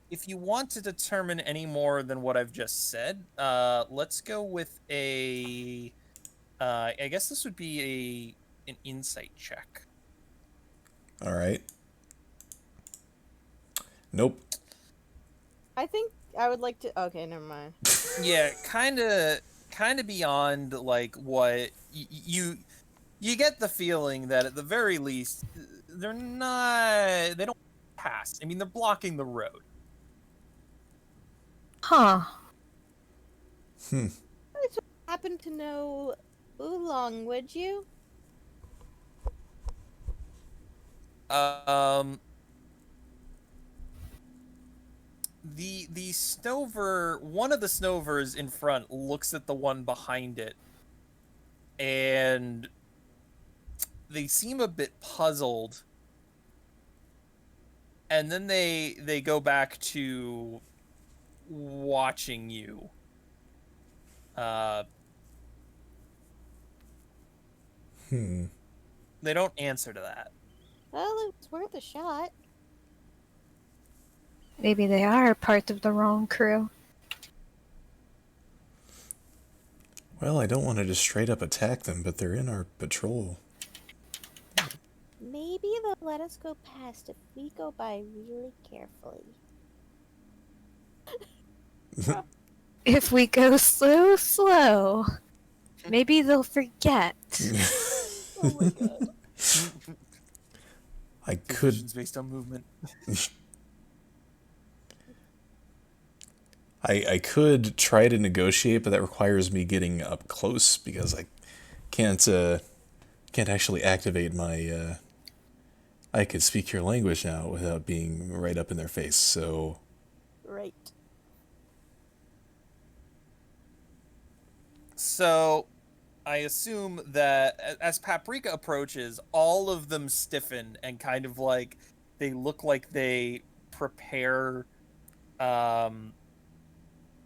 If you want to determine any more than what I've just said, let's go with a... I guess this would be an insight check.
All right. Nope.
I think I would like to. Okay, never mind.
Yeah, kind of beyond like what you get the feeling that at the very least they don't pass. I mean, they're blocking the road.
Huh.
Happen to know Oolong, would you?
The Snover, one of the Snovers in front looks at the one behind it, and they seem a bit puzzled. And then they go back to watching you. They don't answer to that.
Well, it's worth a shot.
Maybe they are part of the wrong crew.
Well, I don't want to just straight up attack them, but they're in our patrol.
Maybe they'll let us go past if we go by really carefully.
If we go slow, maybe they'll forget.
Oh my god.
I could
Decisions based on movement.
I could try to negotiate, but that requires me getting up close because I can't actually activate my I could speak your language now without being right up in their face. So
Right.
So I assume that as Paprika approaches, all of them stiffen and kind of like they look like they prepare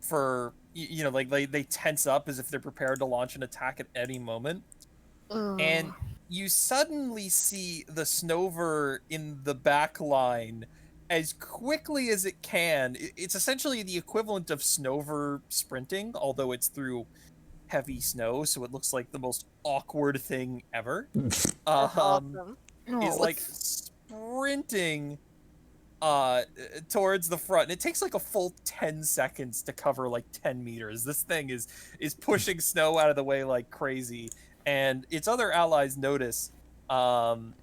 for like they tense up as if they're prepared to launch an attack at any moment. And you suddenly see the Snover in the back line, as quickly as it can. It's essentially the equivalent of Snover sprinting, although it's through heavy snow, so it looks like the most awkward thing ever.
That's
Um,
awesome.
is
Oh,
like
it's
sprinting towards the front. And it takes like a full 10 seconds to cover like 10 meters. This thing is pushing snow out of the way like crazy, and its other allies notice, and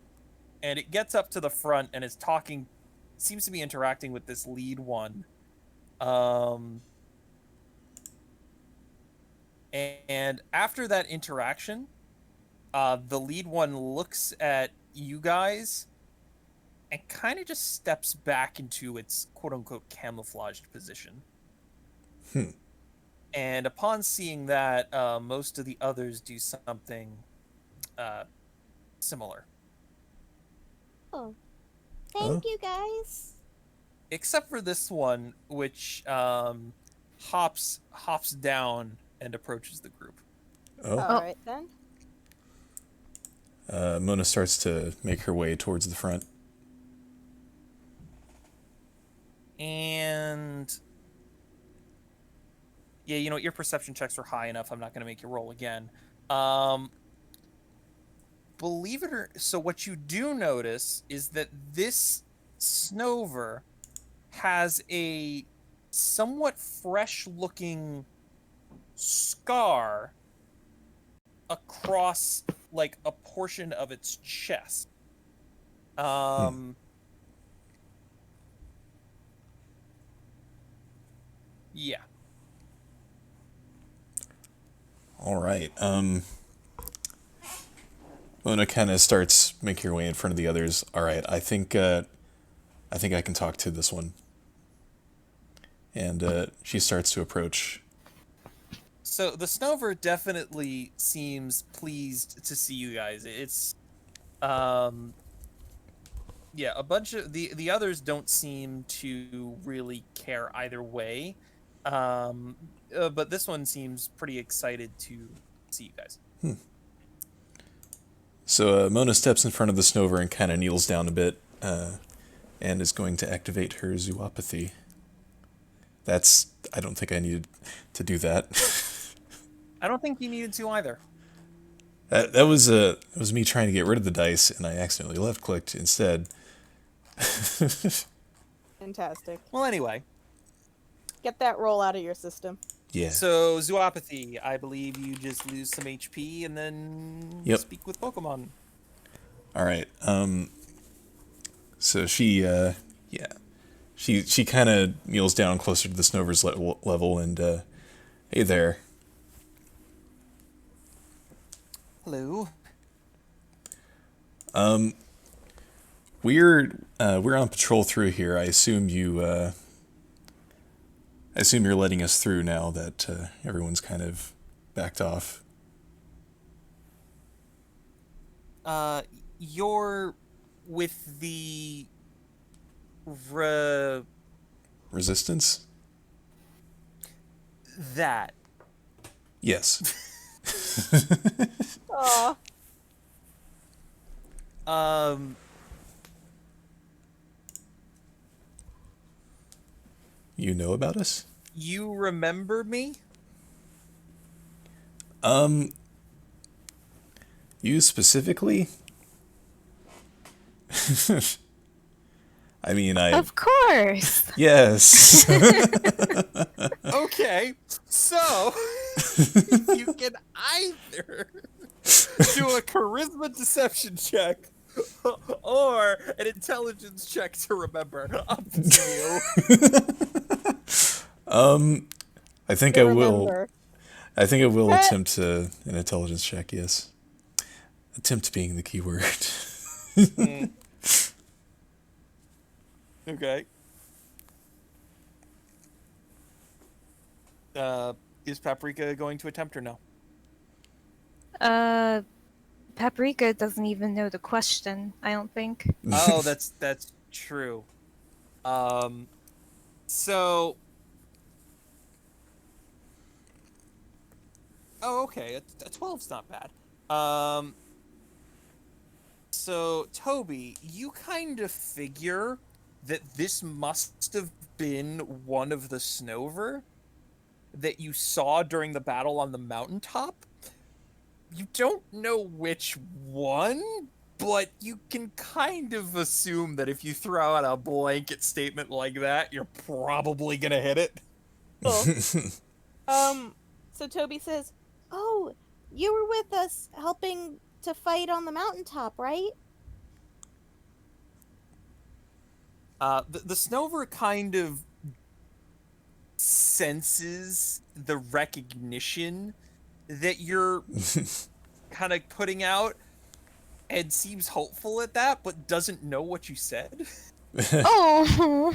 it gets up to the front and is talking, seems to be interacting with this lead one. And after that interaction, the lead one looks at you guys and kind of just steps back into its quote-unquote camouflaged position. And upon seeing that, most of the others do something similar.
Oh, thank you guys.
Except for this one, which hops down and approaches the group.
Oh.
All right then.
Mona starts to make her way towards the front.
And yeah, you know what? Your perception checks are high enough. I'm not going to make you roll again. Believe it or so, what you do notice is that this Snover has a somewhat fresh-looking scar across like a portion of its chest. Yeah.
All right. Mona kind of starts making her way in front of the others. All right, I think I can talk to this one. And she starts to approach.
So the Snover definitely seems pleased to see you guys. It's yeah, a bunch of the others don't seem to really care either way. But this one seems pretty excited to see you guys.
So Mona steps in front of the Snover and kind of kneels down a bit, and is going to activate her zoopathy. I don't think I needed to do that.
I don't think you needed to either.
That was me trying to get rid of the dice, and I accidentally left-clicked instead.
Fantastic.
Well, anyway.
Get that roll out of your system.
Yeah.
So zoopathy, I believe you just lose some HP and then speak with Pokemon.
All right. So she kind of kneels down closer to the Snover's level and hey there.
Hello.
We're on patrol through here. I assume you're letting us through now that everyone's kind of backed off.
You're with the
Resistance?
that.
Yes.
Aw.
You know about us?
You remember me?
You specifically? I mean,
Of course.
Yes.
Okay, so you can either do a charisma deception check or an intelligence check to remember. Up to you.
I think
To
I will.
remember.
I think I will attempt an intelligence check. Yes. Attempt being the key word.
Okay. Is Paprika going to attempt or no?
Paprika doesn't even know the question, I don't think.
Oh, that's true. So. Oh, okay. A 12's not bad. So Toby, you kind of figure that this must have been one of the Snover that you saw during the battle on the mountaintop. You don't know which one, but you can kind of assume that if you throw out a blanket statement like that, you're probably gonna hit it.
Cool. So Toby says, "Oh, you were with us helping to fight on the mountaintop, right?"
The Snover kind of senses the recognition that you're kind of putting out and seems hopeful at that, but doesn't know what you said.
Oh,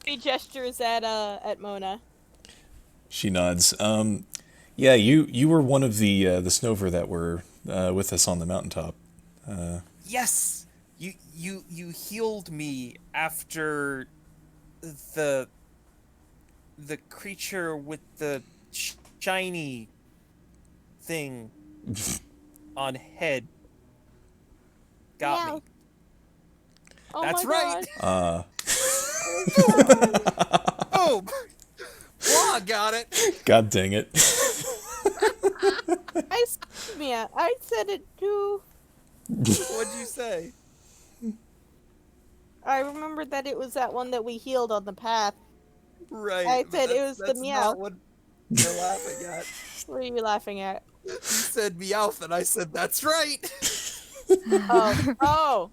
He gestures at Mona.
She nods. Yeah, you were one of the Snover that were with us on the mountaintop.
Yes, you healed me after the creature with the shiny thing on head got
Meow.
me.
Oh
That's
my
right.
God.
Boom. Blah, got it.
God dang it.
I said it too.
What'd you say?
I remembered that it was that one that we healed on the path.
Right.
I
but
said it was the
that's
meow.
not what you're laughing at.
What are you laughing at?
You said meowth, and I said that's right.
Oh!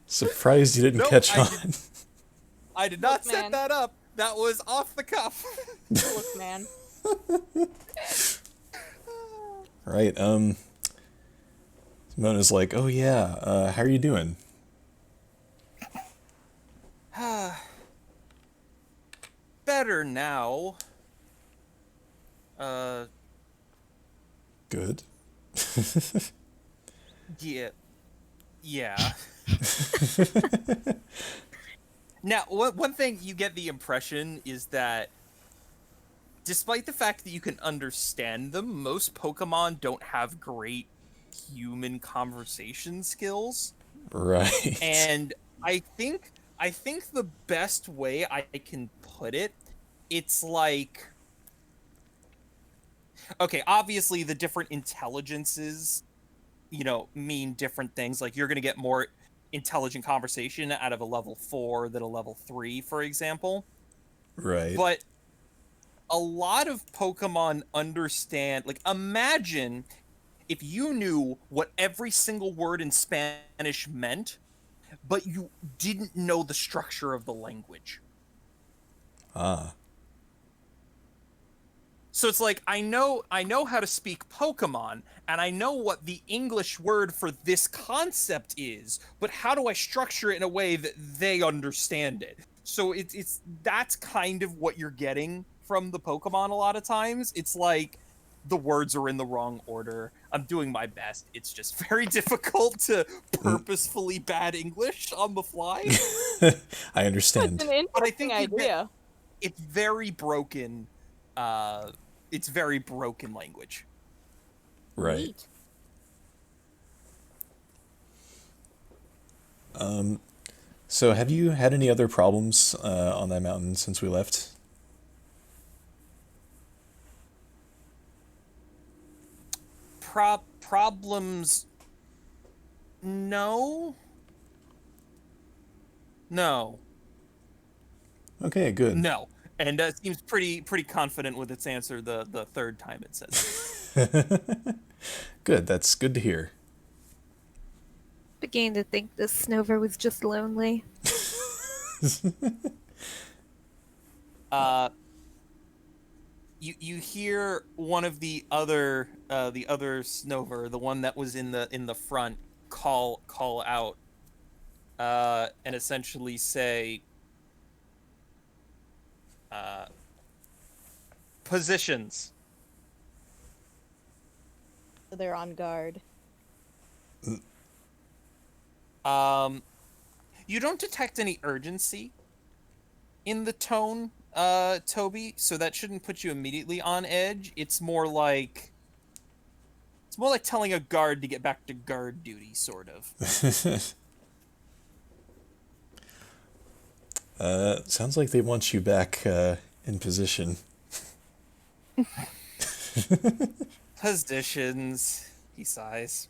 Surprised you didn't
Nope,
catch
I
on.
I did not
Look, man.
set that up. That was off the cuff.
Look, man.
Right. Mona's like, oh yeah. How are you doing?
Better now.
Good.
Yeah. Now, one thing you get the impression is that despite the fact that you can understand them, most Pokemon don't have great human conversation skills.
Right.
And I think the best way I can put it, it's like, okay, obviously the different intelligences, mean different things. Like you're going to get more intelligent conversation out of a level 4 than a level 3, for example.
Right.
But a lot of Pokemon understand, like imagine if you knew what every single word in Spanish meant, but you didn't know the structure of the language.
Ah.
So it's like I know how to speak Pokemon, and I know what the English word for this concept is, but how do I structure it in a way that they understand it? So it's that's kind of what you're getting from the Pokemon a lot of times. It's like the words are in the wrong order. I'm doing my best. It's just very difficult to purposefully bad English on the fly.
I understand.
That's an
But I
interesting
think you get-
idea.
It's very broken. It's very broken language.
Right.
Neat.
So have you had any other problems on that mountain since we left?
Problems? No.
Okay, good.
No. And it seems pretty confident with its answer the third time it says it.
Good, that's good to hear.
beginning to think this Snover was just lonely.
You hear one of the other Snover, the one that was in the front, call out, and essentially say, positions.
So they're on guard.
You don't detect any urgency in the tone, Toby, so that shouldn't put you immediately on edge. It's more like telling a guard to get back to guard duty, sort of.
Sounds like they want you back in position.
Positions. He sighs.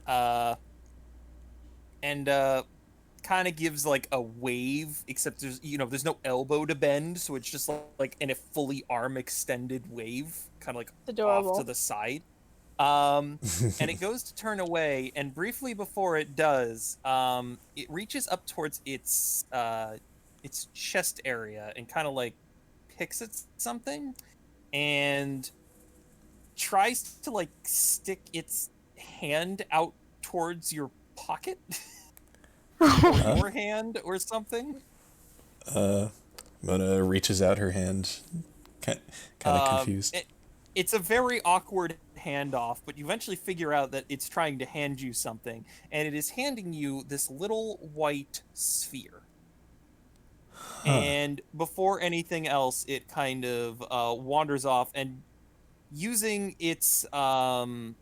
And kind of gives like a wave, except there's no elbow to bend, so it's just like in a fully arm extended wave, kind of like
Adorable.
off to the side. And it goes to turn away, and briefly before it does, it reaches up towards its chest area and kind of like picks at something and tries to like stick its hand out towards your pocket or your hand or something.
Mona reaches out her hand, kind of confused.
It's a very awkward handoff, but you eventually figure out that it's trying to hand you something, and it is handing you this little white sphere. And before anything else, it kind of wanders off, and using its does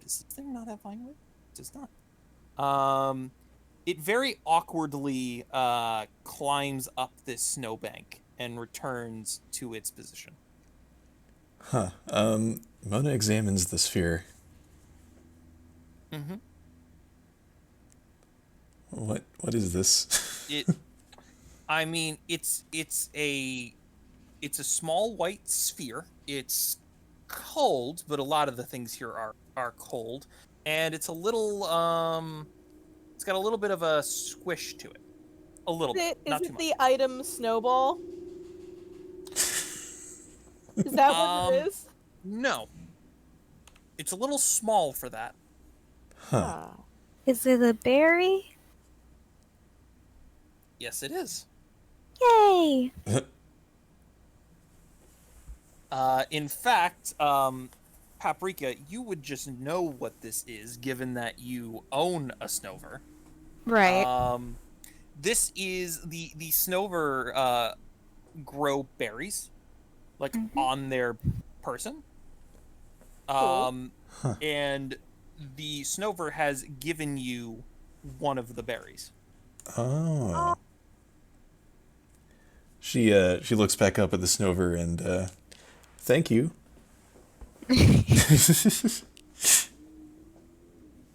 this thing not have language? It does not. It very awkwardly climbs up this snowbank and returns to its position.
Mona examines the sphere.
Mm-hmm.
What is this?
It's a small white sphere. It's cold, but a lot of the things here are cold, and it's a little it's got a little bit of a squish to it. A little bit, not
Is
too
it
much.
the item snowball? Is that what it is?
No. It's a little small for that.
Ah.
Is it a berry?
Yes, it is.
Yay!
In fact, Paprika, you would just know what this is, given that you own a Snover.
Right.
This is the Snover grow berries, like on their person.
Cool.
And the Snover has given you one of the berries.
Oh. She looks back up at the Snover and thank you.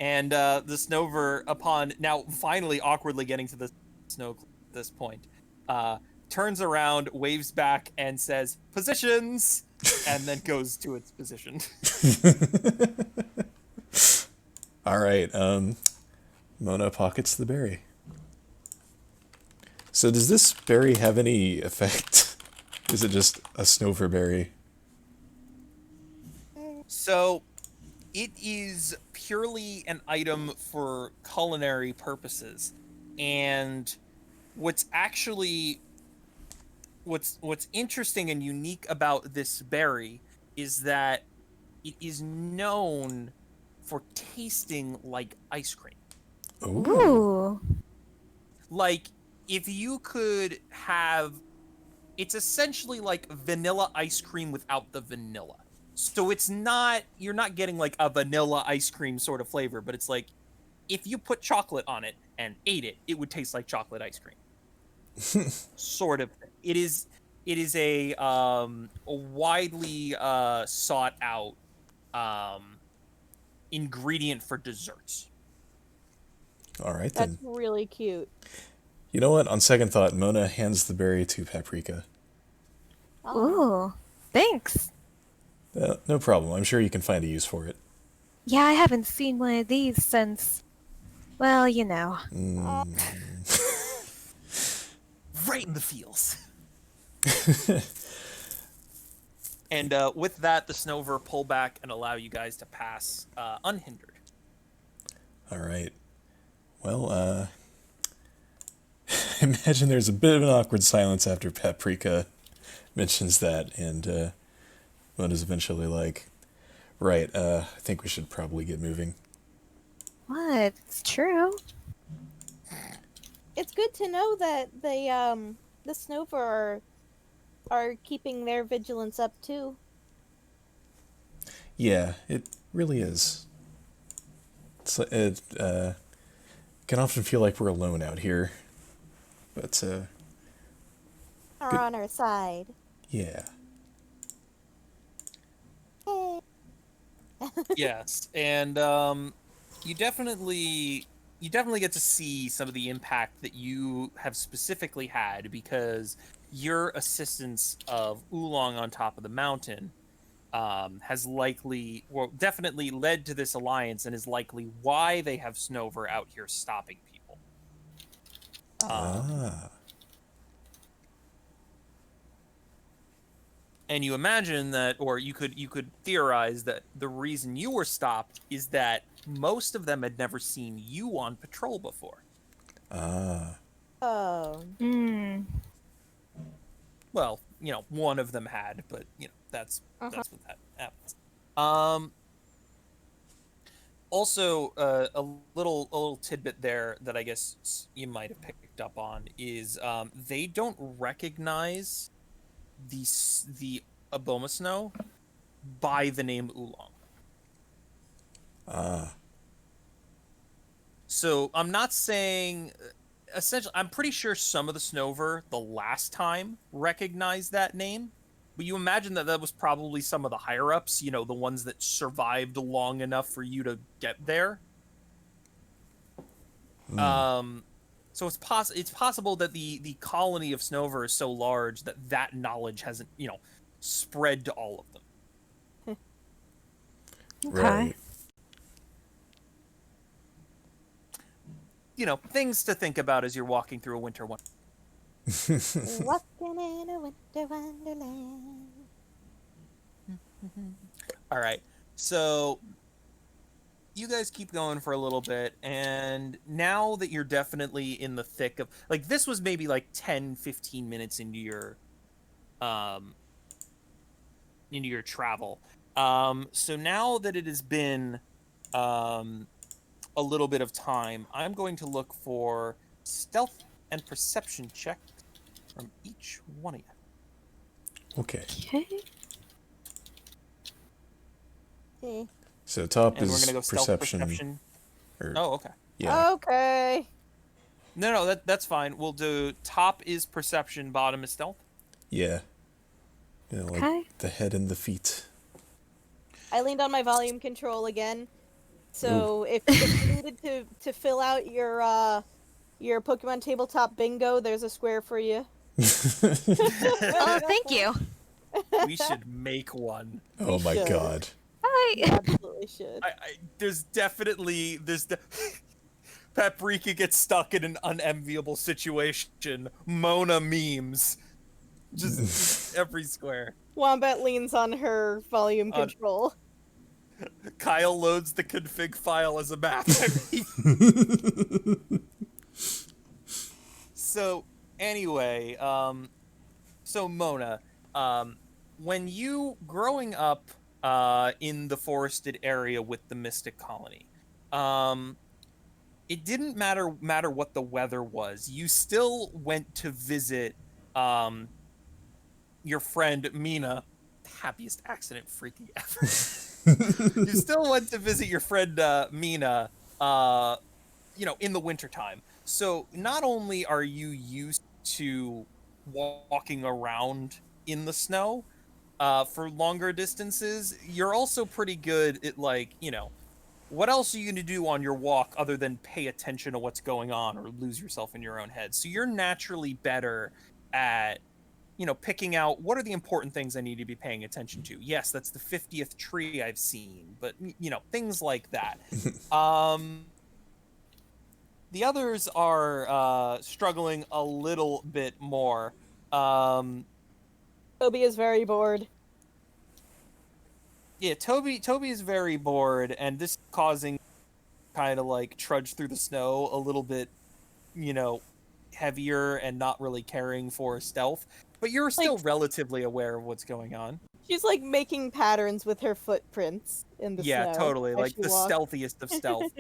And the Snover, upon now finally awkwardly getting to the snow at this point, turns around, waves back, and says, "Positions!" and then goes to its position.
All right. Mona pockets the berry. So does this berry have any effect? Is it just a Snover berry?
So, it is purely an item for culinary purposes, and what's interesting and unique about this berry is that it is known for tasting like ice cream.
Ooh.
Like, if you could have, it's essentially like vanilla ice cream without the vanilla. So you're not getting like a vanilla ice cream sort of flavor, but it's like if you put chocolate on it and ate it, it would taste like chocolate ice cream. Sort of thing. It is a widely sought out ingredient for desserts.
All right
That's
then.
really cute.
You know what? On second thought, Mona hands the berry to Paprika.
Ooh. Thanks.
No problem. I'm sure you can find a use for it.
Yeah, I haven't seen one of these since, well, you know.
Right in the feels. And with that, the Snover pull back and allow you guys to pass unhindered.
All right. Well, I imagine there's a bit of an awkward silence after Paprika mentions that, and Mona's eventually like, right, I think we should probably get moving.
What? It's true.
It's good to know that the Snover are keeping their vigilance up too.
Yeah, it really is. It can often feel like we're alone out here. But
Are on our side.
yeah.
Yes, and you definitely get to see some of the impact that you have specifically had because your assistance of Oolong on top of the mountain has likely, well, definitely led to this alliance and is likely why they have Snover out here stopping people.
Ah.
And you imagine that, or you could theorize that the reason you were stopped is that most of them had never seen you on patrol before.
Ah.
Oh.
Hmm.
Well, one of them had, but that's
Uh-huh.
what that happens. Also, a little tidbit there that I guess you might have picked up on is they don't recognize the Aboma Snow by the name Oolong.
Ah.
So I'm not saying. Essentially, I'm pretty sure some of the Snover the last time recognized that name, but you imagine that was probably some of the higher ups, the ones that survived long enough for you to get there. So it's possible that the colony of Snover is so large that knowledge hasn't spread to all of them.
Okay.
Right.
Things to think about as you're walking through a winter one.
Walking in a winter wonderland.
All right. So you guys keep going for a little bit, and now that you're definitely in the thick of, like, this was maybe like 10-15 minutes into your travel. So now that it has been a little bit of time, I'm going to look for stealth and perception checks from each one of you.
Okay.
Okay.
Eh.
So top
And we're
is
gonna go stealth perception.
Or,
Oh, okay.
yeah.
Okay.
No, that's fine. We'll do top is perception, bottom is stealth.
Yeah. Like
Okay.
the head and the feet.
I leaned on my volume control again. So if you needed to fill out your Pokemon Tabletop bingo, there's a square for you.
Oh, thank you.
We should make one.
Oh my
should.
god.
You absolutely should.
There's definitely Paprika gets stuck in an unenviable situation. Mona memes. Just every square.
Wombat leans on her volume control.
Kyle loads the config file as a map. So anyway, so Mona, when you growing up in the forested area with the Mystic Colony, it didn't matter what the weather was. You still went to visit your friend Mina. Happiest accident freaky ever. You still went to visit your friend Mina, in the wintertime. So not only are you used to walking around in the snow for longer distances, you're also pretty good at, what else are you going to do on your walk other than pay attention to what's going on or lose yourself in your own head? So you're naturally better at picking out what are the important things I need to be paying attention to. Yes, that's the 50th tree I've seen, but things like that. The others are struggling a little bit more.
Toby is very bored.
Yeah, Toby is very bored, and this is causing kind of trudge through the snow a little bit, heavier and not really caring for stealth. But you're still relatively aware of what's going on.
She's making patterns with her footprints in the snow.
Yeah, totally.
as she
The
walks.
stealthiest of stealth,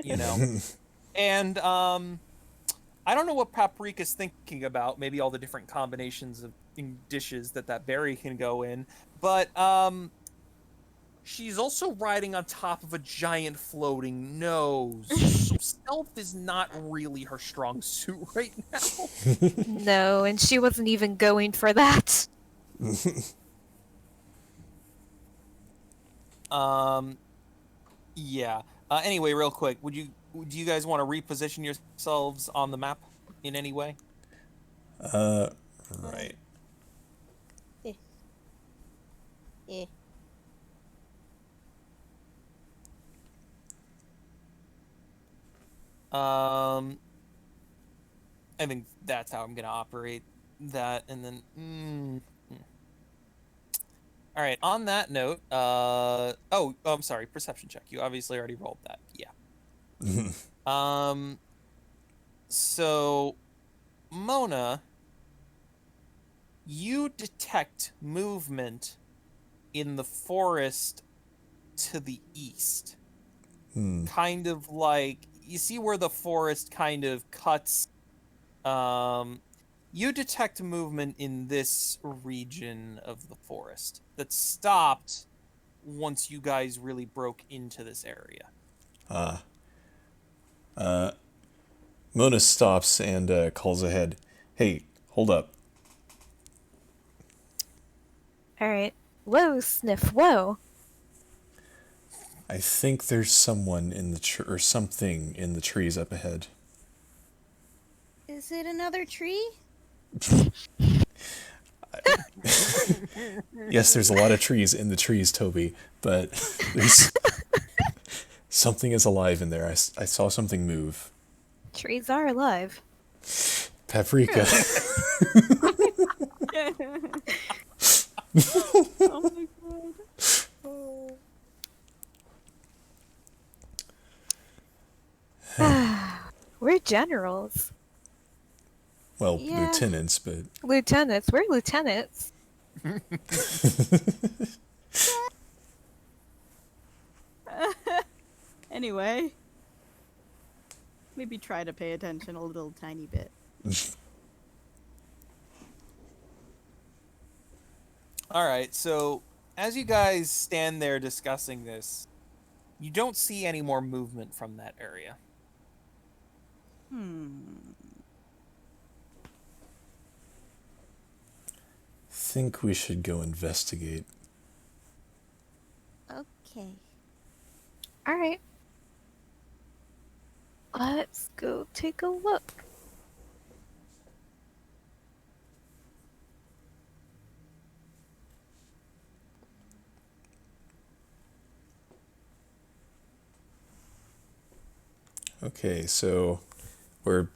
And I don't know what Paprika's thinking about. Maybe all the different combinations of dishes that berry can go in. But She's also riding on top of a giant floating nose. So stealth is not really her strong suit right now.
No, and she wasn't even going for that.
Yeah. Anyway, real quick, do you guys want to reposition yourselves on the map in any way?
Right.
Eh. Eh.
I think that's how I'm gonna operate that, and then. All right. On that note, I'm sorry. Perception check. You obviously already rolled that. Yeah. So, Mona, you detect movement in the forest to the east. Kind of like you see where the forest kind of cuts. You detect movement in this region of the forest that stopped once you guys really broke into this area.
Mona stops and calls ahead. Hey, hold up.
Alright. Whoa, Sniff, whoa.
I think there's someone in the or something in the trees up ahead.
Is it another tree?
Yes, there's a lot of trees in the trees, Toby, but there's something is alive in there. I saw something move.
Trees are alive.
Paprika.
Oh my god.
We're generals.
Well,
Yeah.
lieutenants, but
Lieutenants. We're lieutenants.
Anyway, maybe try to pay attention a little tiny bit.
All right, so as you guys stand there discussing this, you don't see any more movement from that area.
think we should go investigate.
Okay.
Alright. Let's go take a look.
Okay, so we're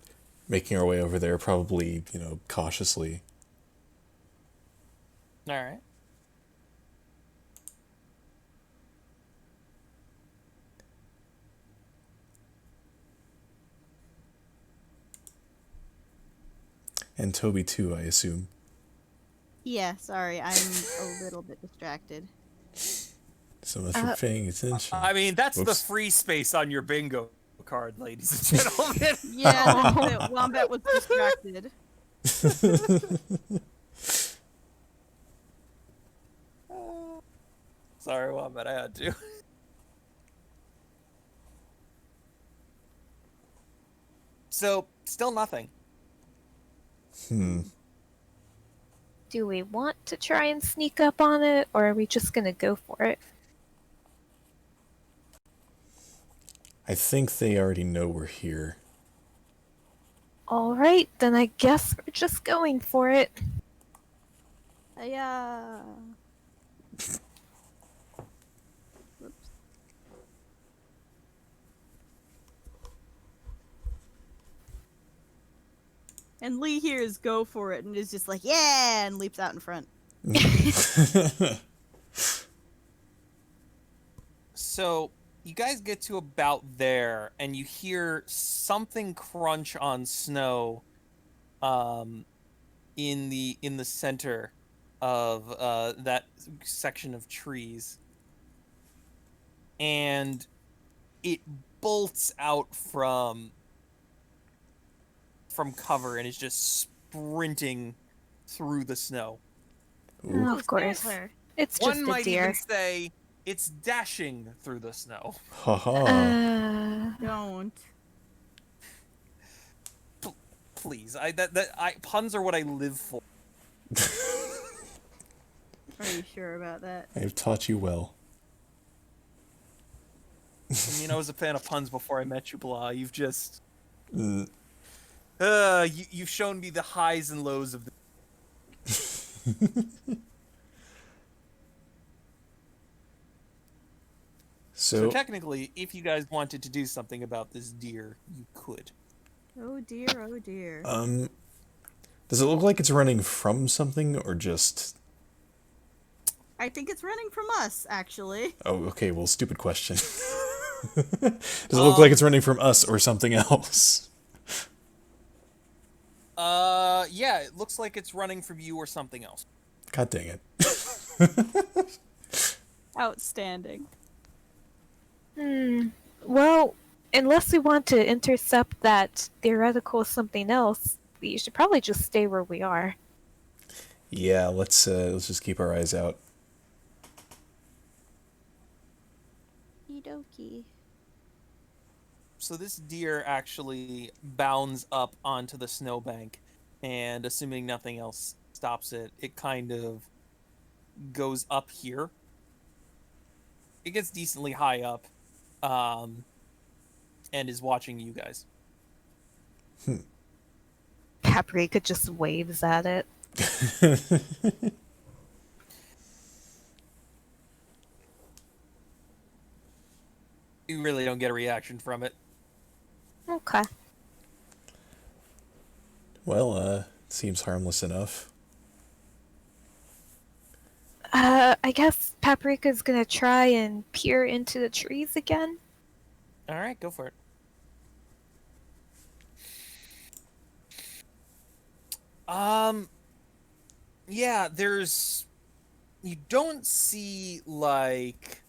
making our way over there, probably, cautiously.
All right.
And Toby too, I assume.
Yeah, sorry, I'm a little bit distracted.
So much for paying attention.
I mean, that's the
Whoops.
free space on your bingo card, ladies and gentlemen.
Yeah, that's it. Wombat was distracted.
Sorry, Wombat, I had to. So, still nothing.
Do we want to try and sneak up on it, or are we just gonna go for it?
I think they already know we're here.
Alright, then I guess we're just going for it.
Yeah. Whoops. And Lee hears "go for it" and is just like, "Yeah!" and leaps out in front.
So, you guys get to about there, and you hear something crunch on snow, in the center of that section of trees, and it bolts out from cover and is just sprinting through the snow.
Oh, of course.
Stantler.
It's
One
just a
might
deer.
even say It's dashing through the snow.
Haha.
Don't.
Please, puns are what I live for.
Are you sure about that?
I have taught you well.
I mean, I was a fan of puns before I met you, Blah. You've just
Mm,
you've shown me the highs and lows of the. So
So,
technically, if you guys wanted to do something about this deer, you could.
Oh dear, oh dear.
does it look like it's running from something or just...
I think it's running from us, actually.
Oh, okay, well, stupid question. Does it look like it's running from us or something else?
Yeah, it looks like it's running from you or something else.
God dang it.
Outstanding.
Well, unless we want to intercept that theoretical something else, we should probably just stay where we are.
Yeah, let's just keep our eyes out.
Okie
So this deer actually bounds up onto the snowbank, and assuming nothing else stops it, it kind of goes up here. It gets decently high up, and is watching you guys.
Paprika just waves at it.
You really don't get a reaction from it.
Okay.
Well, seems harmless enough.
I guess Paprika's gonna try and peer into the trees again.
All right, go for it. Yeah, you don't see like,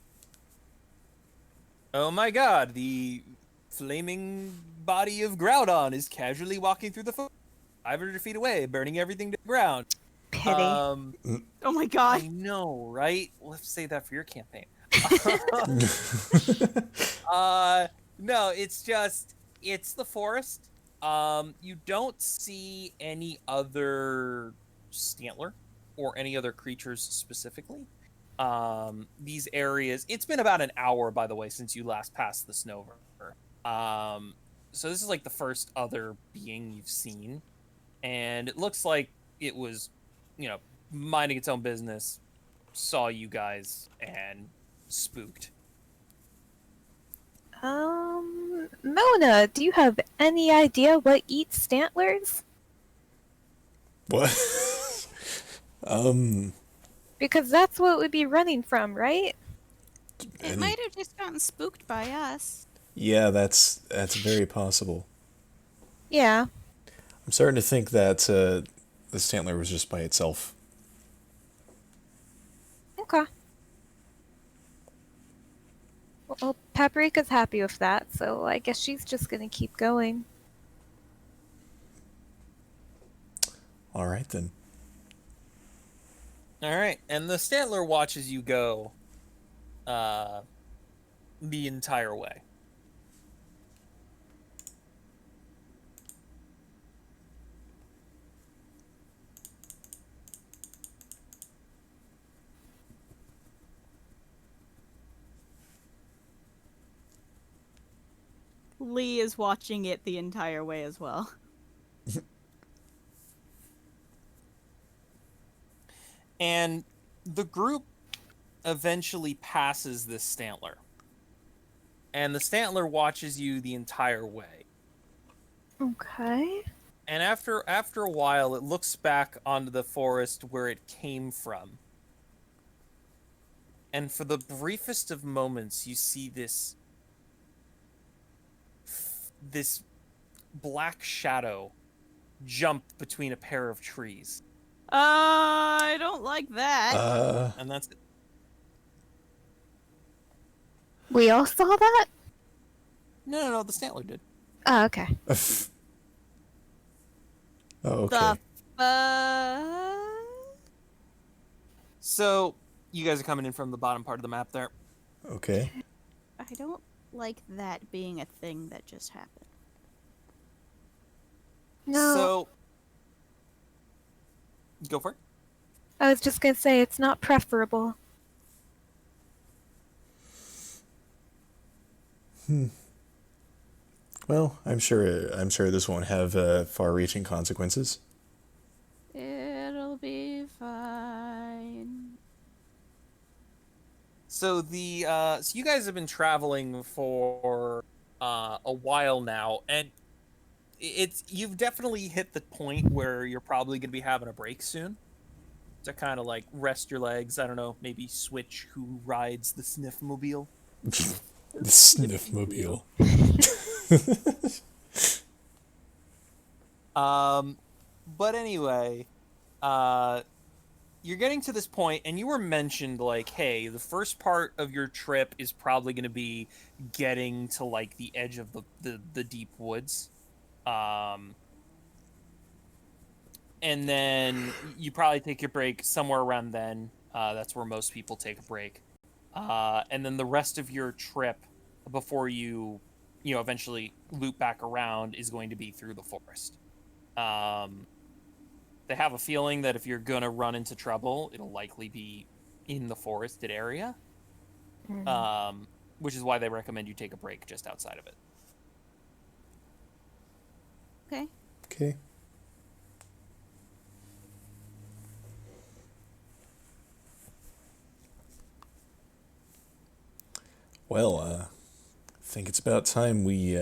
oh my god, the flaming body of Groudon is casually walking through the 500 feet away, burning everything to the ground.
Pity.
Oh my god.
I know, right? Let's say that for your campaign. No, it's the forest. You don't see any other Stantler or any other creatures specifically. These areas, it's been about an hour, by the way, since you last passed the snow river. So this is like the first other being you've seen. And it looks like it was, minding its own business, saw you guys, and spooked.
Mona, do you have any idea what eats Stantlers?
What?
Because that's what it would be running from, right?
It might have just gotten spooked by us.
Yeah, that's very possible.
Yeah.
I'm starting to think that the Stantler was just by itself.
Okay. Well, Paprika's happy with that, so I guess she's just gonna keep going.
All right, then.
All right, and the Stantler watches you go the entire way.
Lee is watching it the entire way as well.
And the group eventually passes this Stantler. And the Stantler watches you the entire way.
Okay.
And after a while, it looks back onto the forest where it came from. And for the briefest of moments, you see this black shadow jump between a pair of trees.
I don't like that.
And that's it.
We all saw that?
No, the Stantler did.
Oh, okay.
Oh, okay.
The
So, you guys are coming in from the bottom part of the map there.
Okay.
I don't like that being a thing that just happened.
No,
So, go for it.
I was just gonna say it's not preferable.
Well, I'm sure this won't have far-reaching consequences.
It'll be fine.
So so you guys have been traveling for a while now, and you've definitely hit the point where you're probably going to be having a break soon to kind of like rest your legs. I don't know, maybe switch who rides the sniffmobile.
The Sniffmobile.
But anyway, uh, you're getting to this point, and you were mentioned like, hey, the first part of your trip is probably going to be getting to like the edge of the deep woods. And then you probably take your break somewhere around then. That's where most people take a break. And then the rest of your trip before you eventually loop back around is going to be through the forest. They have a feeling that if you're gonna run into trouble, it'll likely be in the forested area. Which is why they recommend you take a break just outside of it.
Okay.
Okay. Well, I think it's about time we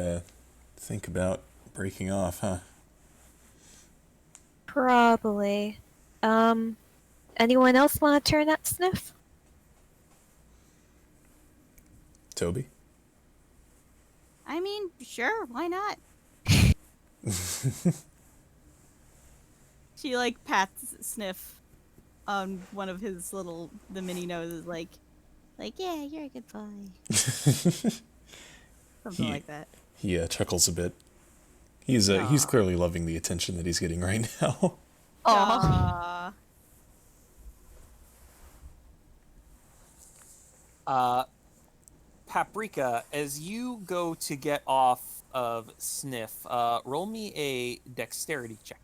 think about breaking off, huh?
Probably. Anyone else want to turn that sniff?
Toby?
I mean, sure, why not? She like pats Sniff on one of his the mini noses, like, yeah, you're a good boy. Something like that.
He chuckles a bit. He's
Aw.
clearly loving the attention that he's getting right now.
Aw.
Paprika, as you go to get off of Sniff, roll me a dexterity check.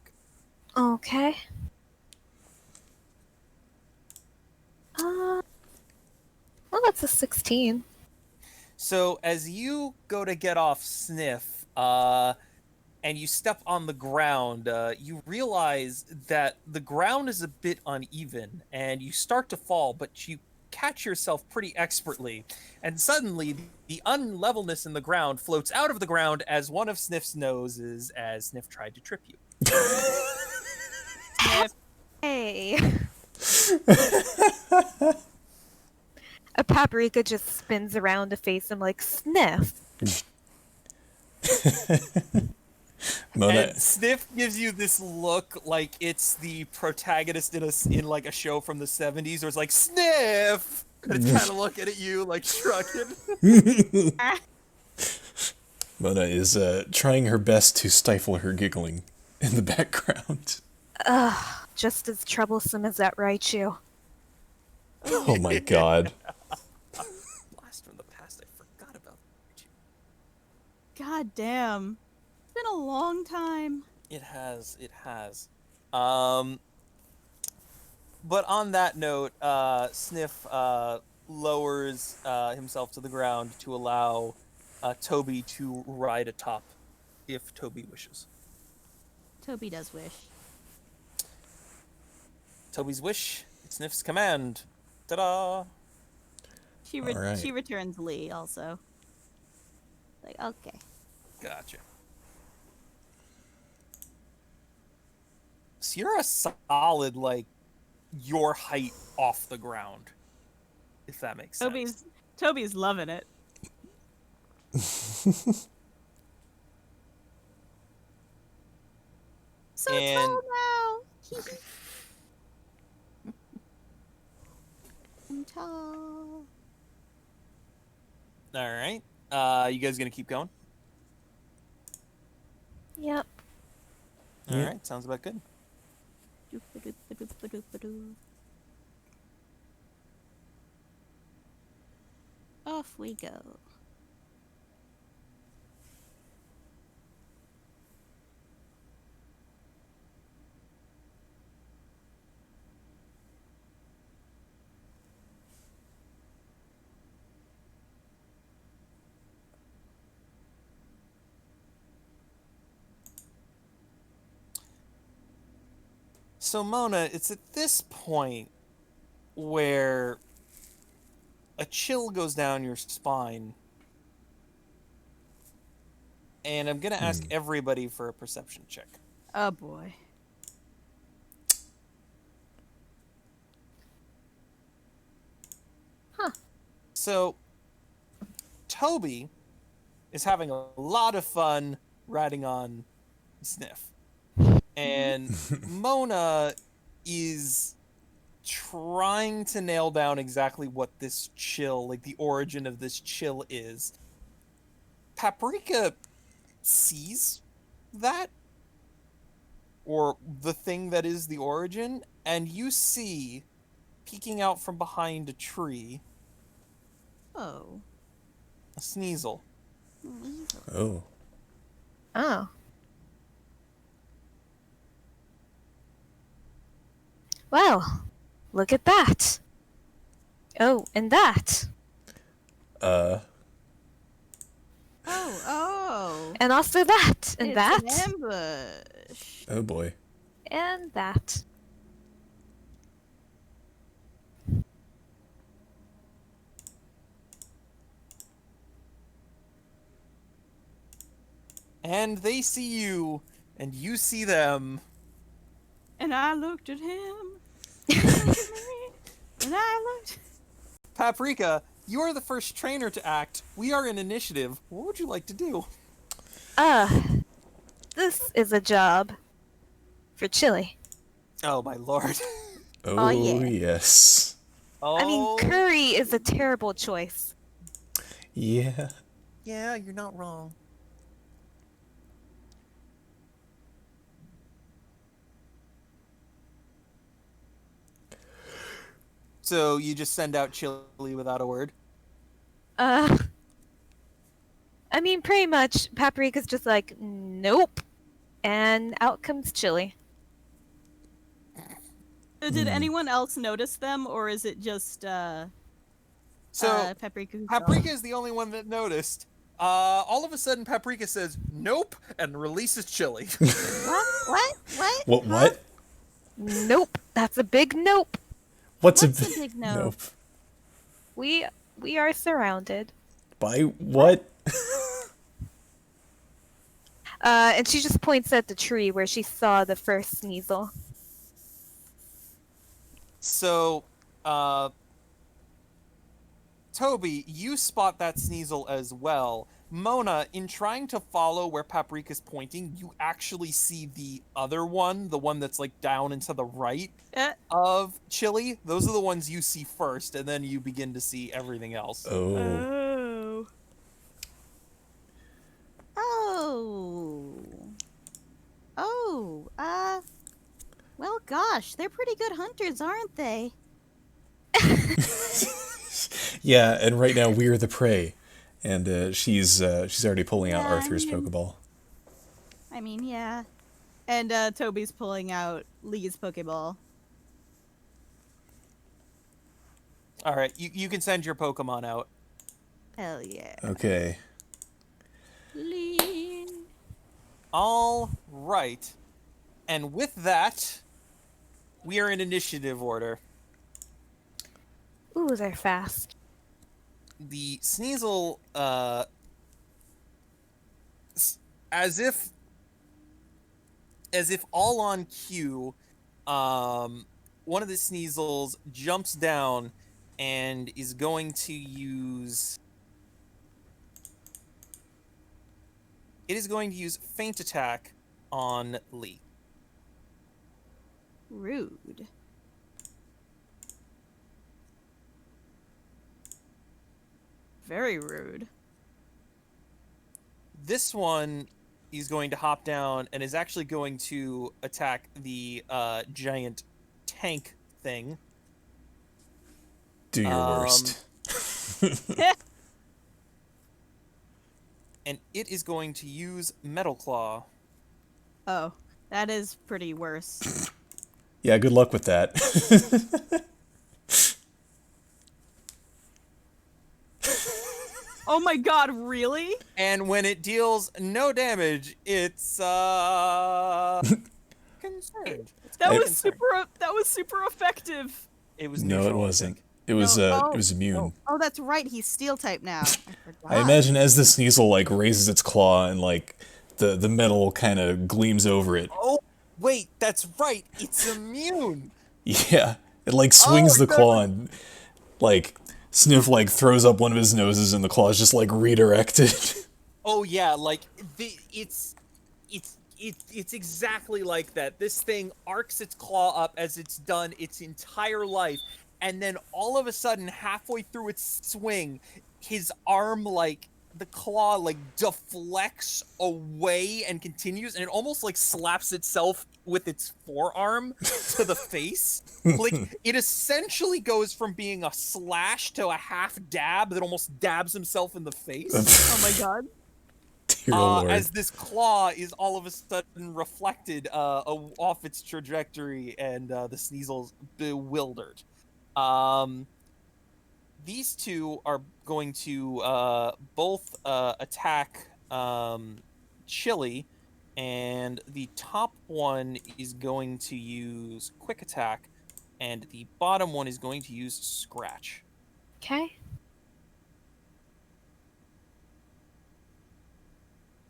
Okay. Well, that's a 16.
So as you go to get off Sniff, and you step on the ground, you realize that the ground is a bit uneven, and you start to fall, but you catch yourself pretty expertly, and suddenly the unlevelness in the ground floats out of the ground as one of Sniff's noses as Sniff tried to trip you.
Sniff.
Hey. A paprika just spins around to face him like, Sniff.
Mona,
And Sniff gives you this look like it's the protagonist in like a show from the 70s, where it's like, Sniff! And it's kind of looking at you, like, shrugging.
Mona is trying her best to stifle her giggling in the background.
Just as troublesome as that Raichu.
Oh my god.
Blast from the past, I forgot about that.
God damn. It's been a long time.
It has. But on that note, Sniff lowers himself to the ground to allow Toby to ride atop, if Toby wishes.
Toby does wish.
Toby's wish, Sniff's command. Ta-da!
She
Alright.
she returns Lee also. Like, okay.
Gotcha. So you're a solid, like, your height off the ground, if that makes sense.
Toby's loving it. So
And-
tall now. I'm tall.
All right. You guys gonna keep going?
Yep.
All
Yeah.
right. Sounds about good.
Doop-a-doop-a-doop-a-doop-a-doo.
Off we go.
So Mona, it's at this point where a chill goes down your spine. And I'm gonna ask everybody for a perception check.
Oh boy.
So, Toby is having a lot of fun riding on Sniff. And Mona is trying to nail down exactly what this chill, like the origin of this chill is. Paprika sees that, or the thing that is the origin, and you see, peeking out from behind a tree,
Oh.
a Sneasel.
Oh.
Oh. Well, look at that. Oh, and that.
Oh, oh.
And also that. And
It's
that.
an ambush.
Oh boy.
And that.
And they see you, and you see them.
And I looked at him. He looked at me, and I looked.
Paprika, you are the first trainer to act. We are in initiative. What would you like to do?
This is a job for Chili.
Oh, my lord.
Oh,
yeah.
yes.
Oh,
I mean, curry is a terrible choice.
Yeah.
yeah, you're not wrong. So you just send out Chili without a word?
I mean, pretty much, Paprika's just like, nope. And out comes Chili.
Did anyone else notice them, or is it just
So
Paprika? who saw
Paprika
them?
is the only one that noticed. All of a sudden, Paprika says nope and releases Chili.
What?
What?
Huh?
What?
Nope. That's a big nope.
What's
What's
a
a big no?
nope?
We are surrounded.
By what?
And she just points at the tree where she saw the first Sneasel.
So, Toby, you spot that Sneasel as well. Mona, in trying to follow where Paprika's pointing, you actually see the other one, the one that's like down and to the right of Chili. Those are the ones you see first, and then you begin to see everything else.
Oh.
Well, gosh, they're pretty good hunters, aren't they?
Yeah, and right now we're the prey, and she's already pulling out
Yeah,
Arthur's
I mean-
Pokeball.
I mean, yeah. And Toby's pulling out Lee's Pokeball.
All right, you can send your Pokemon out.
Hell yeah.
Okay.
Lee.
All right. And with that, we are in initiative order.
Ooh, they're fast.
The Sneasel, as if all on cue, one of the Sneasels jumps down and is going to use... It is going to use Feint Attack on Lee.
Rude. Very rude.
This one is going to hop down and is actually going to attack the giant tank thing.
Do your worst.
and it is going to use Metal Claw.
Oh, that is pretty worse.
Yeah, good luck with that.
Oh my god, really?
And when it deals no damage, it's concerned.
That
I-
was super effective.
It was
No,
neutral,
it
I
wasn't.
think.
It was
No,
it was immune.
Oh, that's right. He's steel type now. I forgot.
I imagine as the Sneasel like raises its claw and like the metal kind of gleams over it.
Oh, wait, that's right. It's immune.
Yeah, it like swings the claw and like Sniff like throws up one of his noses and the claw is just like redirected.
Oh yeah, like it's exactly like that. This thing arcs its claw up as it's done its entire life, and then all of a sudden, halfway through its swing, his arm like the claw like deflects away and continues, and it almost like slaps itself with its forearm to the face. Like it essentially goes from being a slash to a half dab that almost dabs himself in the face.
Oh my god.
Dear Lord.
As this claw is all of a sudden reflected off its trajectory, and the Sneasel's bewildered. These two are going to both attack Chili, and the top one is going to use Quick Attack, and the bottom one is going to use Scratch.
Okay.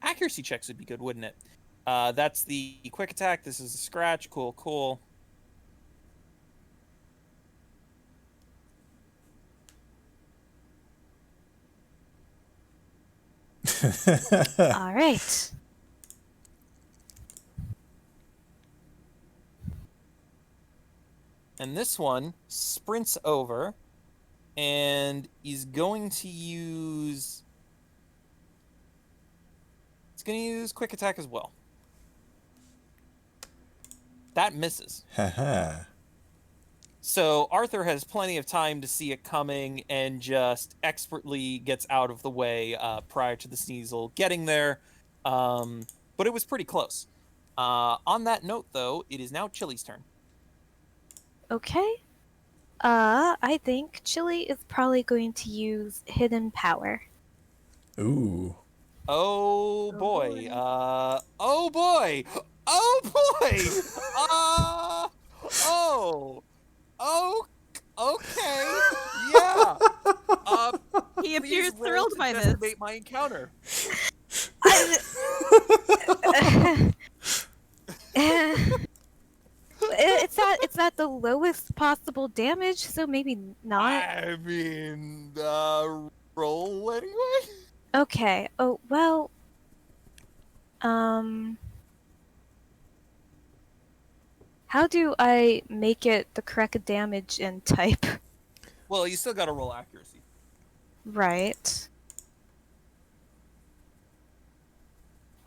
Accuracy checks would be good, wouldn't it? That's the Quick Attack. This is the Scratch. Cool, cool.
All right.
And this one sprints over and is going to use... It's going to use Quick Attack as well. That misses.
Haha.
So Arthur has plenty of time to see it coming and just expertly gets out of the way prior to the Sneasel getting there. But it was pretty close. On that note, though, it is now Chili's turn.
Okay. I think Chili is probably going to use Hidden Power.
Ooh.
Oh boy. Oh boy. Oh boy. Oh. Oh. Okay. Yeah.
He appears
Please roll
thrilled
to
by this.
investigate my encounter.
It's at the lowest possible damage, so maybe not.
I mean, roll anyway.
Okay. Oh well. How do I make it the correct damage and type?
Well, you still gotta roll accuracy.
Right.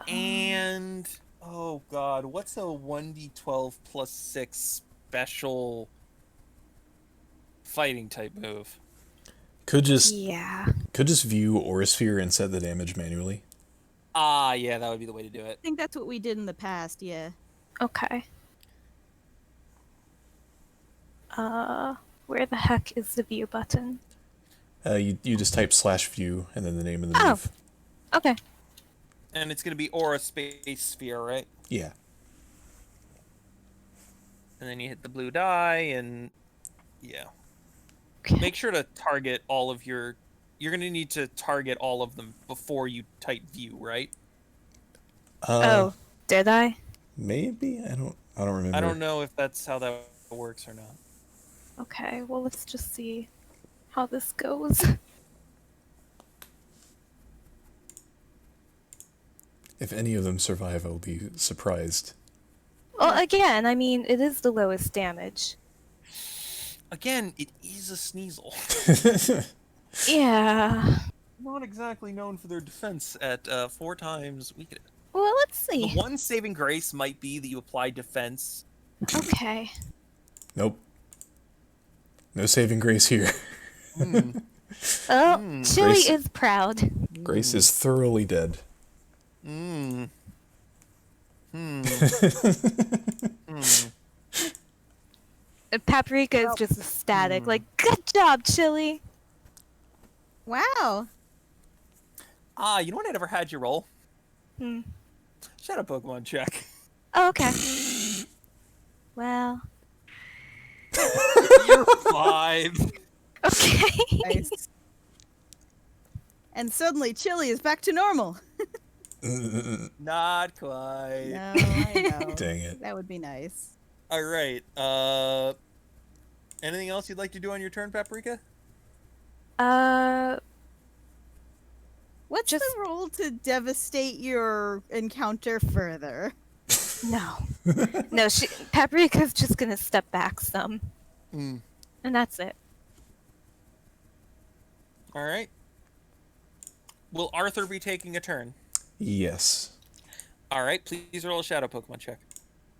And oh god, what's a 1d12 plus 6 special fighting type move?
Could just
Yeah.
view Aurasphere and set the damage manually.
Yeah, that would be the way to do it.
I think that's what we did in the past, yeah.
Okay. Where the heck is the view button?
You just type /view and then the name of the
Oh.
move.
Okay.
And it's gonna be Aura Space Sphere, right?
Yeah.
And then you hit the blue die, and yeah.
Okay.
Make sure to target all of your... You're gonna need to target all of them before you type view, right?
Oh, did I?
Maybe I don't remember.
I don't know if that's how that works or not.
Okay, well, let's just see how this goes.
If any of them survive, I'll be surprised.
Well, again, I mean, it is the lowest damage.
Again, it is a Sneasel.
Yeah.
Not exactly known for their defense at 4 times weakened.
Well, let's
The
see.
one saving grace might be that you apply defense.
Okay.
Nope. No saving grace here.
Oh, Chili
Grace-
is proud.
Grace is thoroughly dead.
Hmm.
Paprika is just ecstatic, like, good job, Chili.
Wow.
You know what I never had you roll?
Hmm.
Shadow Pokemon check.
Oh, okay. Well,
You're 5.
okay.
Nice. And suddenly, Chili is back to normal.
Not quite.
No, I know.
Dang it.
That would be nice.
All right. Anything else you'd like to do on your turn, Paprika?
What's
Just-
the roll to devastate your encounter further?
No. No, Paprika's just gonna step back some.
Mm.
And that's it.
All right. Will Arthur be taking a turn?
Yes.
All right. Please roll a Shadow Pokemon check.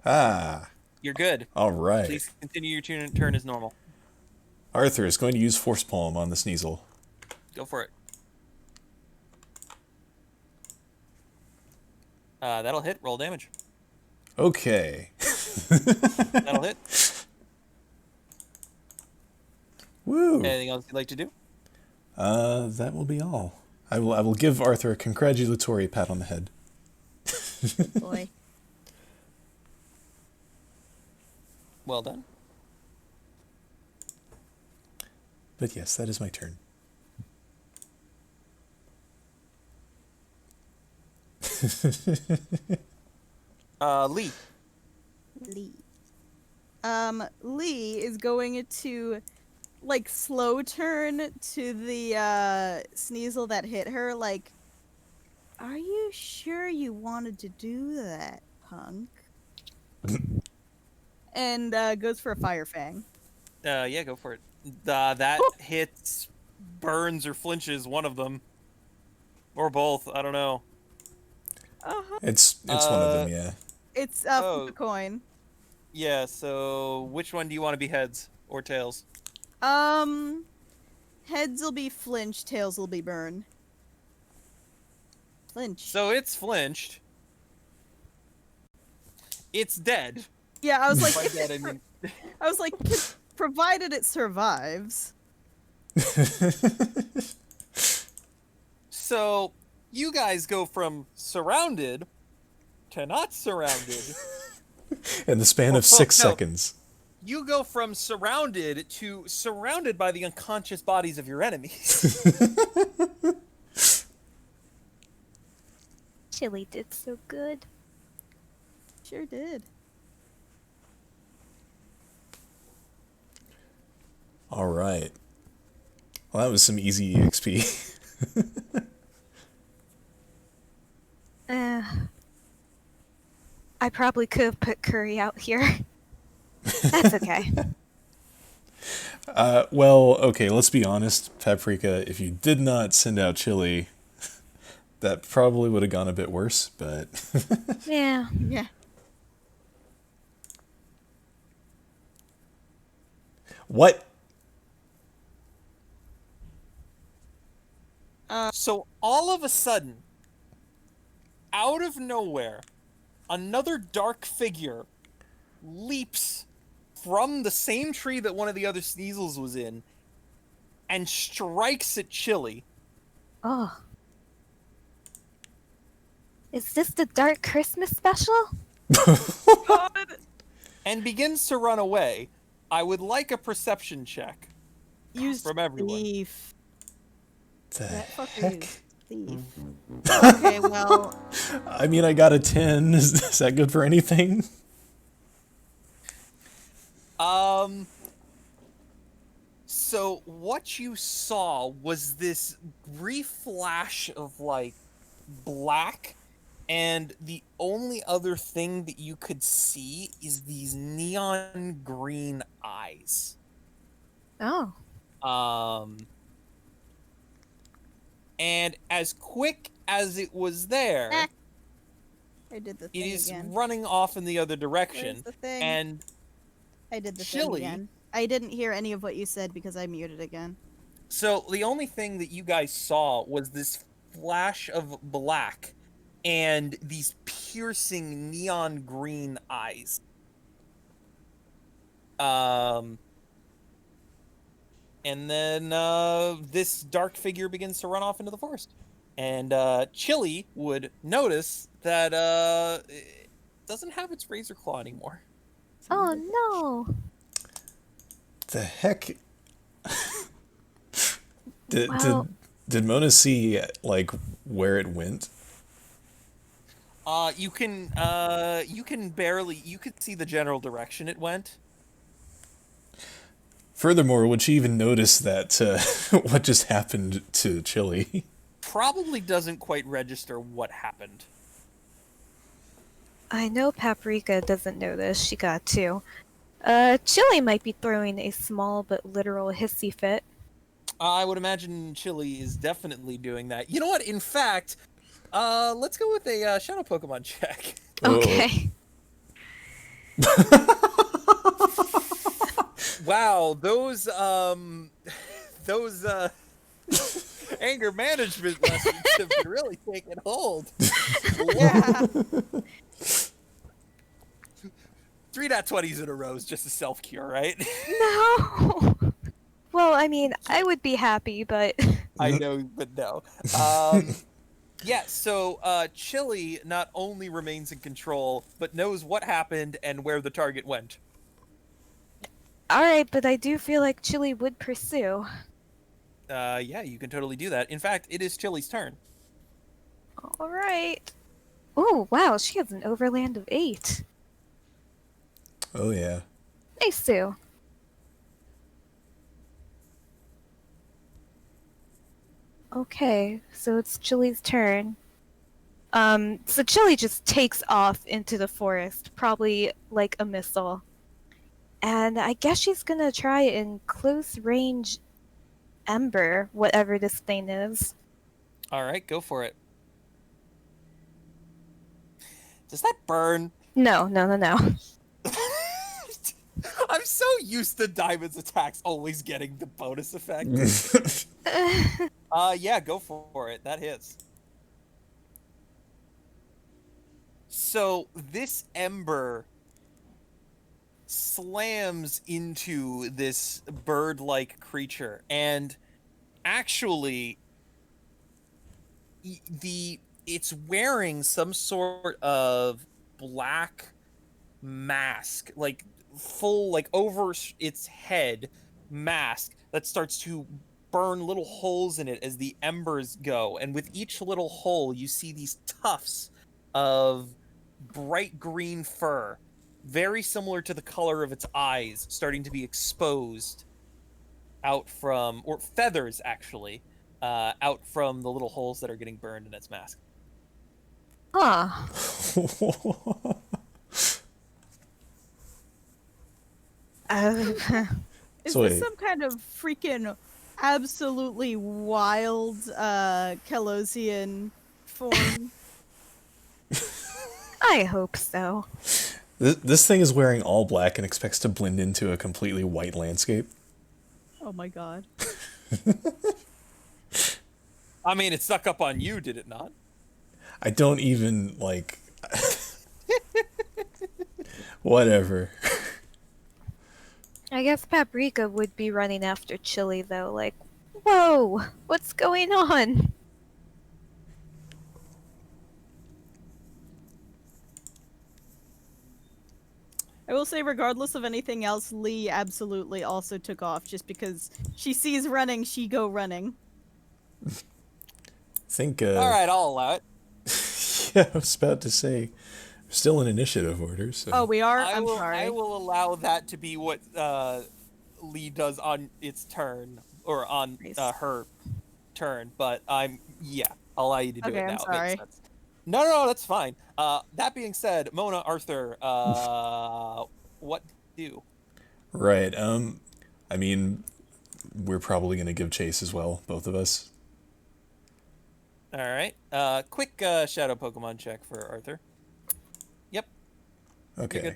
Ah.
You're good.
All right.
Please continue your turn as normal.
Arthur is going to use Force Palm on the Sneasel.
Go for it. That'll hit. Roll damage.
Okay.
That'll hit.
Woo.
Anything else you'd like to do?
That will be all. I will give Arthur a congratulatory pat on the head.
Boy.
Well done.
But yes, that is my turn.
Lee.
Lee is going to, like, slow turn to the, Sneasel that hit her, like, are you sure you wanted to do that, punk? And, goes for a Fire Fang.
Yeah, go for it. That hits, burns, or flinches one of them. Or both. I don't know.
Uh-huh.
It's one of them, yeah.
It's, flip
Oh.
a coin.
Yeah, so which one do you want to be heads or tails?
Heads will be flinch, tails will be burn. Flinch.
So it's flinched. It's dead.
Yeah, I was like,
By
if
dead,
it-
I mean...
I was like, provided it survives.
So, you guys go from surrounded to not surrounded.
In the span of 6
no.
seconds.
You go from surrounded to surrounded by the unconscious bodies of your enemies.
Chili did so good.
Sure did.
All right. Well, that was some easy EXP.
I probably could have put Curry out here. That's okay.
Well, okay, let's be honest, Paprika, if you did not send out Chili, that probably would have gone a bit worse, but...
Yeah.
Yeah.
What?
So all of a sudden, out of nowhere, another dark figure leaps from the same tree that one of the other Sneasels was in and strikes at Chili.
Oh. Is this the Dark Christmas special?
And begins to run away. I would like a perception check
Use
from everyone.
thief.
The
That fucker
heck?
used thief. Okay, well,
I mean, I got a 10. Is that good for anything?
So what you saw was this brief flash of, like, black, and the only other thing that you could see is these neon green eyes.
Oh.
And as quick as it was there,
Ah, I did the
it
thing
is
again.
running off in the other
Where's
direction.
the thing?
And
I did the
Chili-
thing again. I didn't hear any of what you said because I muted again.
so the only thing that you guys saw was this flash of black and these piercing neon green eyes. And then this dark figure begins to run off into the forest. And Chili would notice that it doesn't have its razor claw anymore.
Oh no!
The heck? did,
Wow.
did Mona see, like, where it went?
You can barely, you could see the general direction it went.
Furthermore, would she even notice that what just happened to Chili?
Probably doesn't quite register what happened.
I know Paprika doesn't know this. She got two. Chili might be throwing a small but literal hissy fit.
I would imagine Chili is definitely doing that. You know what? In fact, let's go with a Shadow Pokemon check.
Okay.
Wow, those anger management lessons have really taken hold.
Yeah.
3 nat 20s in a row is just a self-cure, right?
No! Well, I mean, I would be happy, but...
I know, but no. Yeah, so Chili not only remains in control, but knows what happened and where the target went.
Alright, but I do feel like Chili would pursue.
Yeah, you can totally do that. In fact, it is Chili's turn.
Alright. Oh, wow, she has an overland of 8.
Oh, yeah.
Nice, Sue. Okay, so it's Chili's turn. So Chili just takes off into the forest, probably like a missile. And I guess she's gonna try and close range Ember, whatever this thing is.
All right, go for it. Does that burn?
No.
I'm so used to Diamond's attacks always getting the bonus effect. Yeah, go for it. That hits. So this ember slams into this bird-like creature, and actually, it's wearing some sort of black mask, like full, like over its head mask that starts to burn little holes in it as the embers go, and with each little hole you see these tufts of bright green fur, very similar to the color of its eyes, starting to be exposed out from, or feathers actually, out from the little holes that are getting burned in its mask.
Huh.
Is
So
this
wait.
some kind of freaking absolutely wild Kalosian form?
I hope so.
This thing is wearing all black and expects to blend into a completely white landscape.
Oh my god.
I mean, it stuck up on you, did it not?
I don't even, like... Whatever.
I guess Paprika would be running after Chili, though, like, whoa, what's going on?
I will say, regardless of anything else, Lee absolutely also took off just because she sees running, she go running.
I think,
All right, I'll allow it.
yeah, I was about to say, we're still in initiative order, so...
Oh, we are?
I
I'm
will,
sorry.
I will allow that to be what Lee does on its turn, or on
Nice.
her turn, but I'll allow you to do
Okay,
it now.
I'm
It
sorry.
makes sense. No, that's fine. That being said, Mona, Arthur, what do?
Right, I mean, we're probably going to give chase as well, both of us.
All right. Quick shadow Pokemon check for Arthur. Yep.
Okay.
good.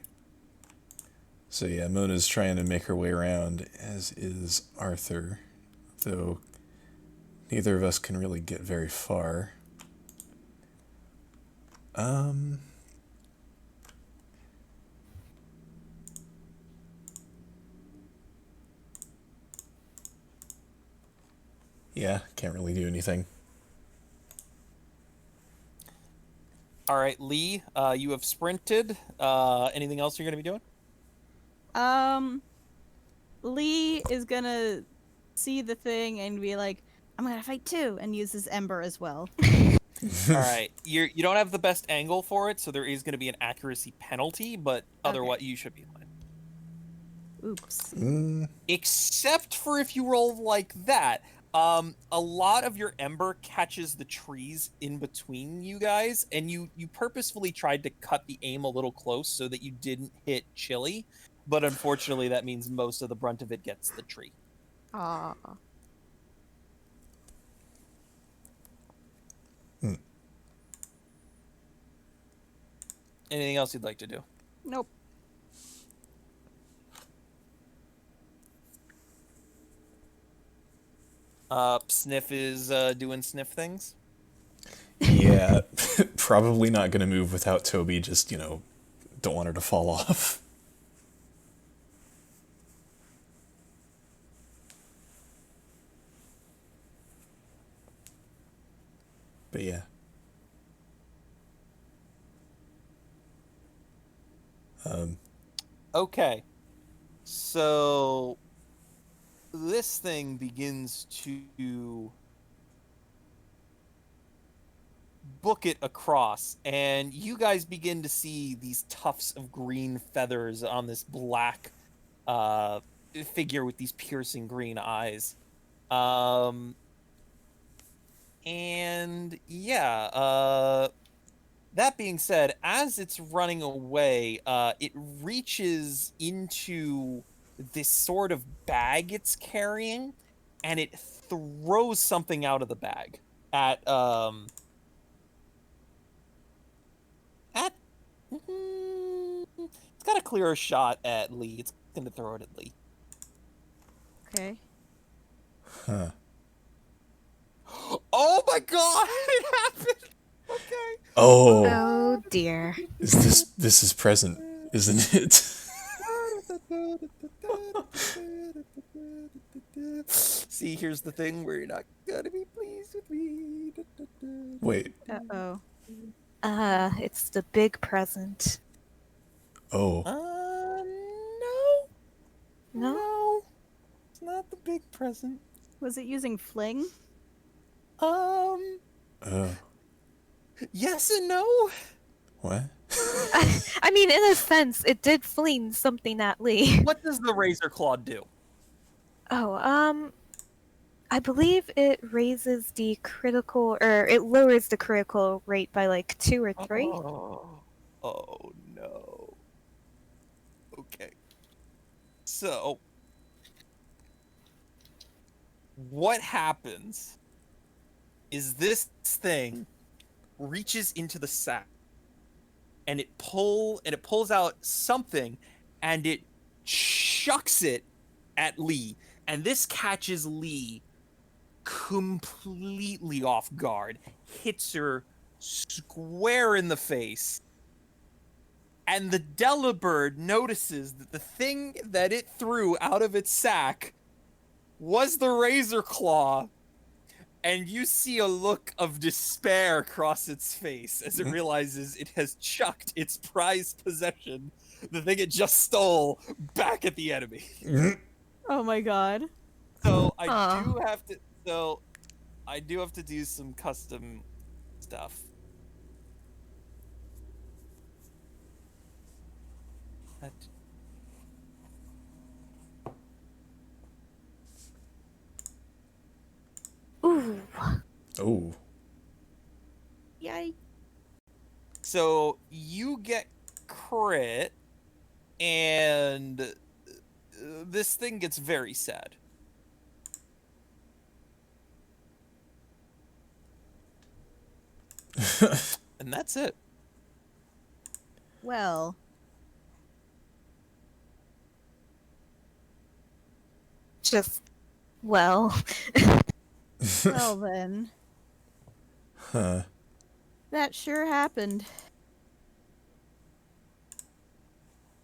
So yeah, Mona's trying to make her way around, as is Arthur. Though, neither of us can really get very far. Yeah, can't really do anything.
All right, Lee, you have sprinted. Anything else you're going to be doing?
Lee is gonna see the thing and be like, I'm gonna fight too, and use his ember as well.
All right, you don't have the best angle for it, so there is going to be an accuracy penalty, but otherwise you should be fine.
Oops.
Except for if you roll like that. A lot of your ember catches the trees in between you guys, and you purposefully tried to cut the aim a little close so that you didn't hit Chili, but unfortunately that means most of the brunt of it gets the tree.
Ah.
Anything else you'd like to do?
Nope.
Sniff is doing sniff things.
Yeah, probably not gonna move without Toby, just, don't want her to fall off. But yeah.
Okay. So this thing begins to book it across, and you guys begin to see these tufts of green feathers on this black figure with these piercing green eyes. And yeah, that being said, as it's running away, it reaches into this sort of bag it's carrying, and it throws something out of the bag at it's got a clearer shot at Lee. It's gonna throw it at Lee.
Okay.
Huh.
Oh my god! It happened. Okay.
Oh,
Oh dear.
this is present, isn't it?
See, here's the thing where you're not gonna be pleased with me.
Wait.
Uh-oh.
It's the big present.
Oh.
No.
No?
No. It's not the big present.
Was it using fling?
Oh.
Yes and no.
What?
I mean, in a sense, it did fling something at Lee.
What does the razor claw do?
Oh, I believe it raises the critical, or it lowers the critical rate by like 2 or 3.
Oh no. Okay. So, what happens is this thing reaches into the sack, and it pulls out something, and it chucks it at Lee, and this catches Lee completely off guard, hits her square in the face, and the Delibird notices that the thing that it threw out of its sack was the razor claw, and you see a look of despair cross its face as it realizes it has chucked its prized possession, the thing it just stole, back at the enemy.
Oh my god.
So I
Aw.
do have to do some custom stuff.
Ooh.
Oh.
Yikes.
So you get crit, and this thing gets very sad. And that's it.
Well,
Just, well.
Well then,
Huh.
that sure happened.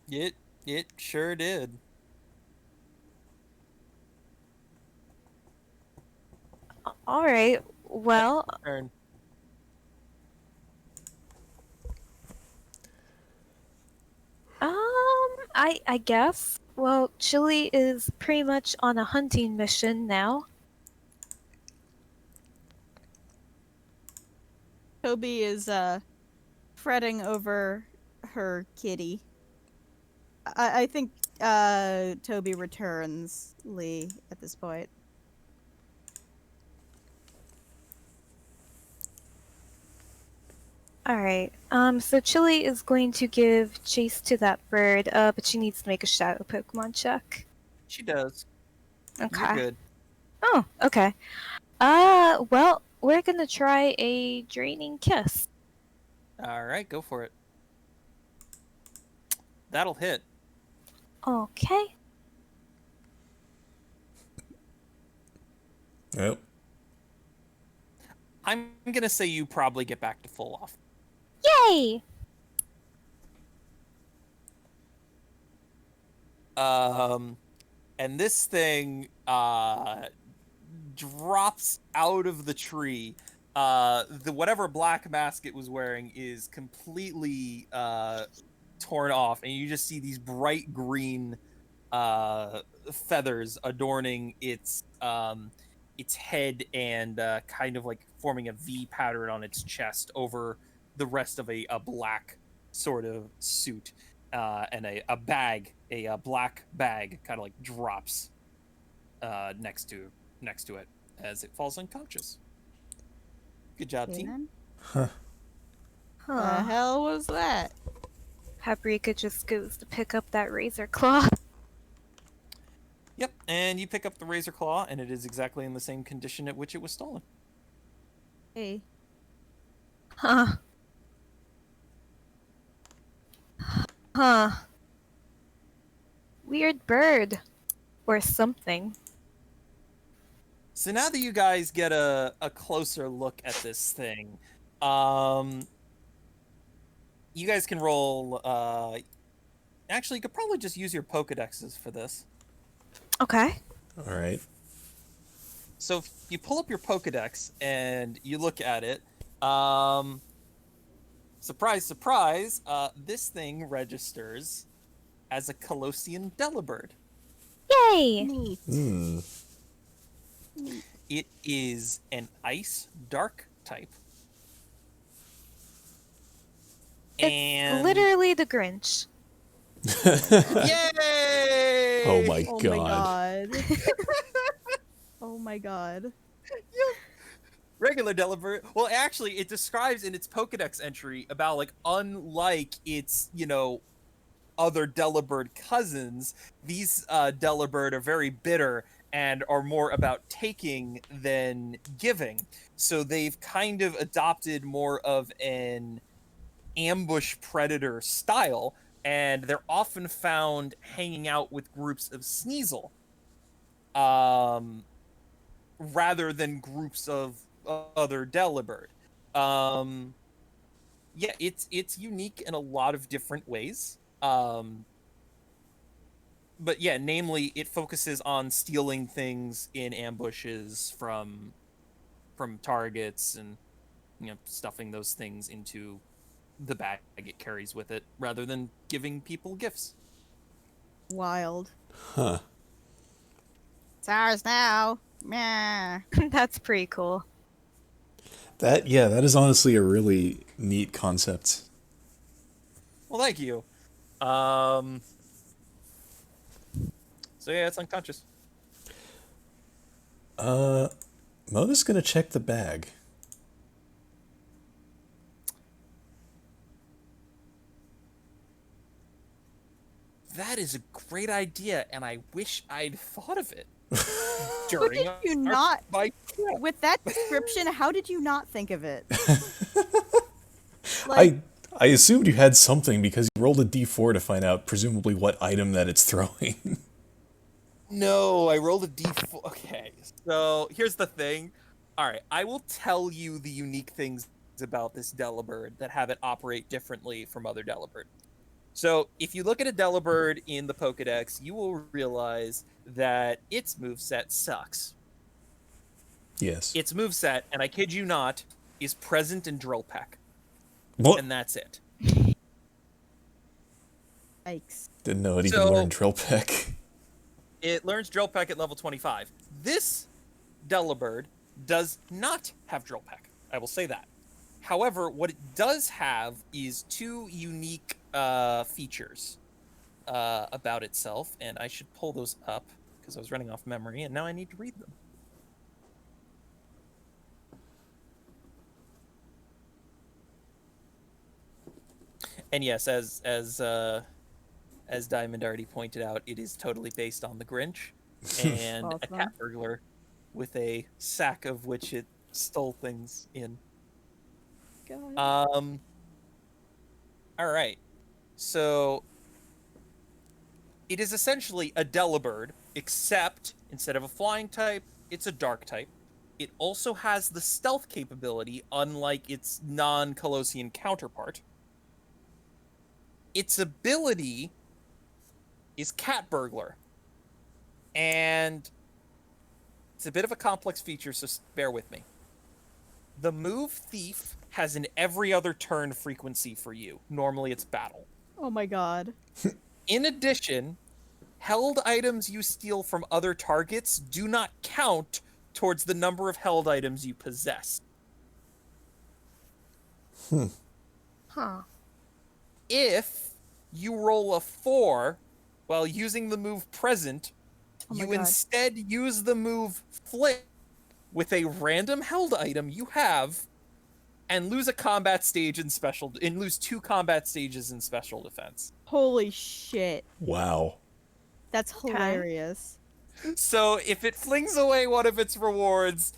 It sure did.
All right. Well,
Turn.
I guess. Well, Chili is pretty much on a hunting mission now.
Toby is fretting over her kitty. I think Toby returns Lee at this point.
All right. So Chili is going to give chase to that bird, but she needs to make a shadow Pokemon check.
She does.
Okay.
You're good.
Oh, okay. Well, we're gonna try a draining kiss.
All right, go for it. That'll hit.
Okay.
Yep.
I'm gonna say you probably get back to full off.
Yay!
And this thing drops out of the tree. The whatever black mask it was wearing is completely torn off, and you just see these bright green feathers adorning its head and kind of like forming a V pattern on its chest over the rest of a black sort of suit. And a bag, a black bag, kind of like drops next to it as it falls unconscious. Good job,
Okay,
team.
then.
Huh.
The
Huh.
hell was that?
Paprika just goes to pick up that razor claw.
Yep, and you pick up the razor claw, and it is exactly in the same condition at which it was stolen.
Hey.
Huh. Huh. Weird bird. Or something.
So now that you guys get a closer look at this thing, you guys can roll. Actually, you could probably just use your Pokedexes for this.
Okay.
All right.
So if you pull up your Pokedex and you look at it, surprise, surprise, this thing registers as a Colossian Delibird.
Yay!
Neat.
Hmm.
It is an ice dark type.
It's literally the Grinch.
Yay!
Oh my
Oh
god.
my god. Oh my god.
Regular Delibird. Well, actually, it describes in its Pokedex entry about like unlike its other Delibird cousins, these Delibird are very bitter and are more about taking than giving. So they've kind of adopted more of an ambush predator style, and they're often found hanging out with groups of Sneasel, rather than groups of other Delibird. Yeah, it's unique in a lot of different ways. But yeah, namely, it focuses on stealing things in ambushes from targets and stuffing those things into the bag it carries with it, rather than giving people gifts.
Wild.
Huh.
It's ours now. Meh.
That's pretty cool.
That is honestly a really neat concept.
Well, thank you. So yeah, it's unconscious.
Mona's gonna check the bag.
That is a great idea, and I wish I'd thought of it.
How
During
did you not?
my
With that description, how did you not think of it? Like,
I assumed you had something because you rolled a d4 to find out presumably what item that it's throwing.
No, I rolled a d4. Okay, so here's the thing. All right, I will tell you the unique things about this Delibird that have it operate differently from other Delibird. So, if you look at a Delibird in the Pokedex, you will realize that its moveset sucks.
Yes.
Its moveset, and I kid you not, is present in Drill Peck.
What?
And that's it.
Yikes.
Didn't know it even
So-
learned Drill Peck.
It learns Drill Peck at level 25. This Delibird does not have Drill Peck. I will say that. However, what it does have is two unique features about itself, and I should pull those up because I was running off memory, and now I need to read them. And yes, as Diamond already pointed out, it is totally based on the Grinch and a
Awesome.
cat burglar with a sack of which it stole things in.
God.
All right. So it is essentially a Delibird, except instead of a flying type, it's a dark type. It also has the stealth capability, unlike its non-Colossian counterpart. Its ability is Cat Burglar. And it's a bit of a complex feature, so bear with me. The move Thief has an every other turn frequency for you. Normally it's battle.
Oh my god.
In addition, held items you steal from other targets do not count towards the number of held items you possess.
Huh.
If you roll a 4 while using the move Present,
Oh my
you
God.
instead use the move Flip with a random held item you have and lose a combat stage in special and lose 2 combat stages in special defense.
Holy shit.
Wow.
That's hilarious.
So if it flings away one of its rewards,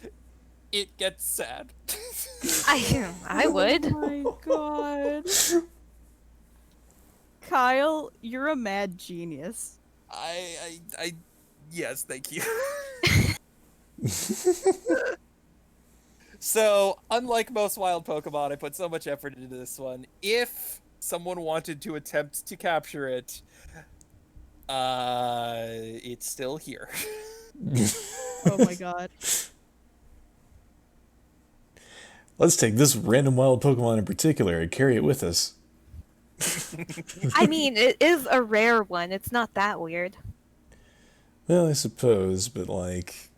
it gets sad.
I would.
Oh my god. Kyle, you're a mad genius.
I yes, thank you. So, unlike most wild Pokemon, I put so much effort into this one. If someone wanted to attempt to capture it, it's still here.
Oh my god.
Let's take this random wild Pokemon in particular and carry it with us.
I mean, it is a rare one. It's not that weird.
Well, I suppose, but like...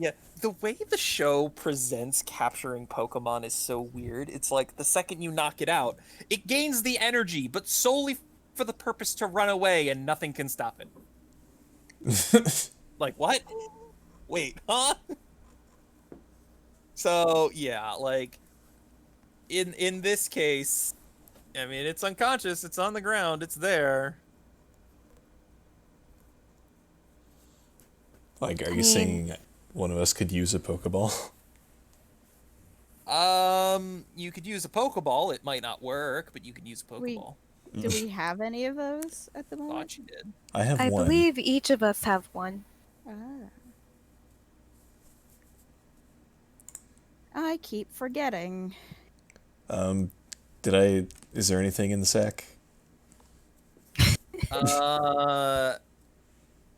Yeah, the way the show presents capturing Pokemon is so weird. It's like the second you knock it out, it gains the energy, but solely for the purpose to run away and nothing can stop it. Like, what? Wait, huh? So, yeah, like, in this case, I mean, it's unconscious, it's on the ground, it's there.
Like, are you
mean-
saying one of us could use a Pokeball?
You could use a Pokeball, it might not work, but you could use a
We-
Pokeball.
Do we have any of those at the moment?
Thought you did.
I have
I
one.
believe each of us have one.
Ah. I keep forgetting.
Is there anything in the sack?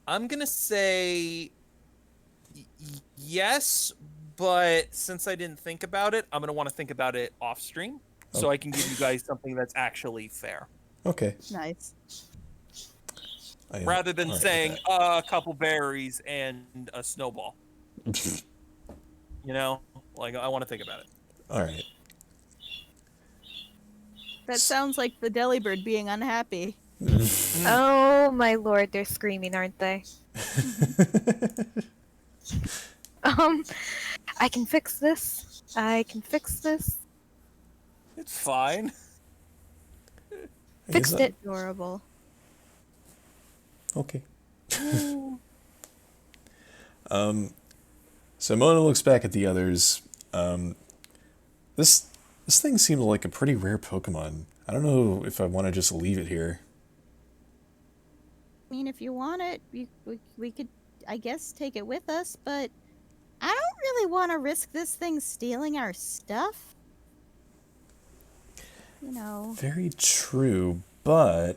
I'm gonna say yes, but since I didn't think about it, I'm gonna want to think about it off stream, so I can give you guys something that's actually fair,
Okay.
Nice.
I am
rather than
alright with
saying
that.
a couple berries and a snowball. You know, like I want to think about it.
Alright.
That sounds like the Delibird being unhappy.
Oh my lord, they're screaming, aren't they? I can fix this. I can fix this.
It's fine.
Fixed
Is
it.
Adorable.
Okay. So Mona looks back at the others. This thing seems like a pretty rare Pokemon. I don't know if I want to just leave it here.
I mean, if you want it, we could I guess take it with us, but I don't really want to risk this thing stealing our stuff. You know.
Very true, but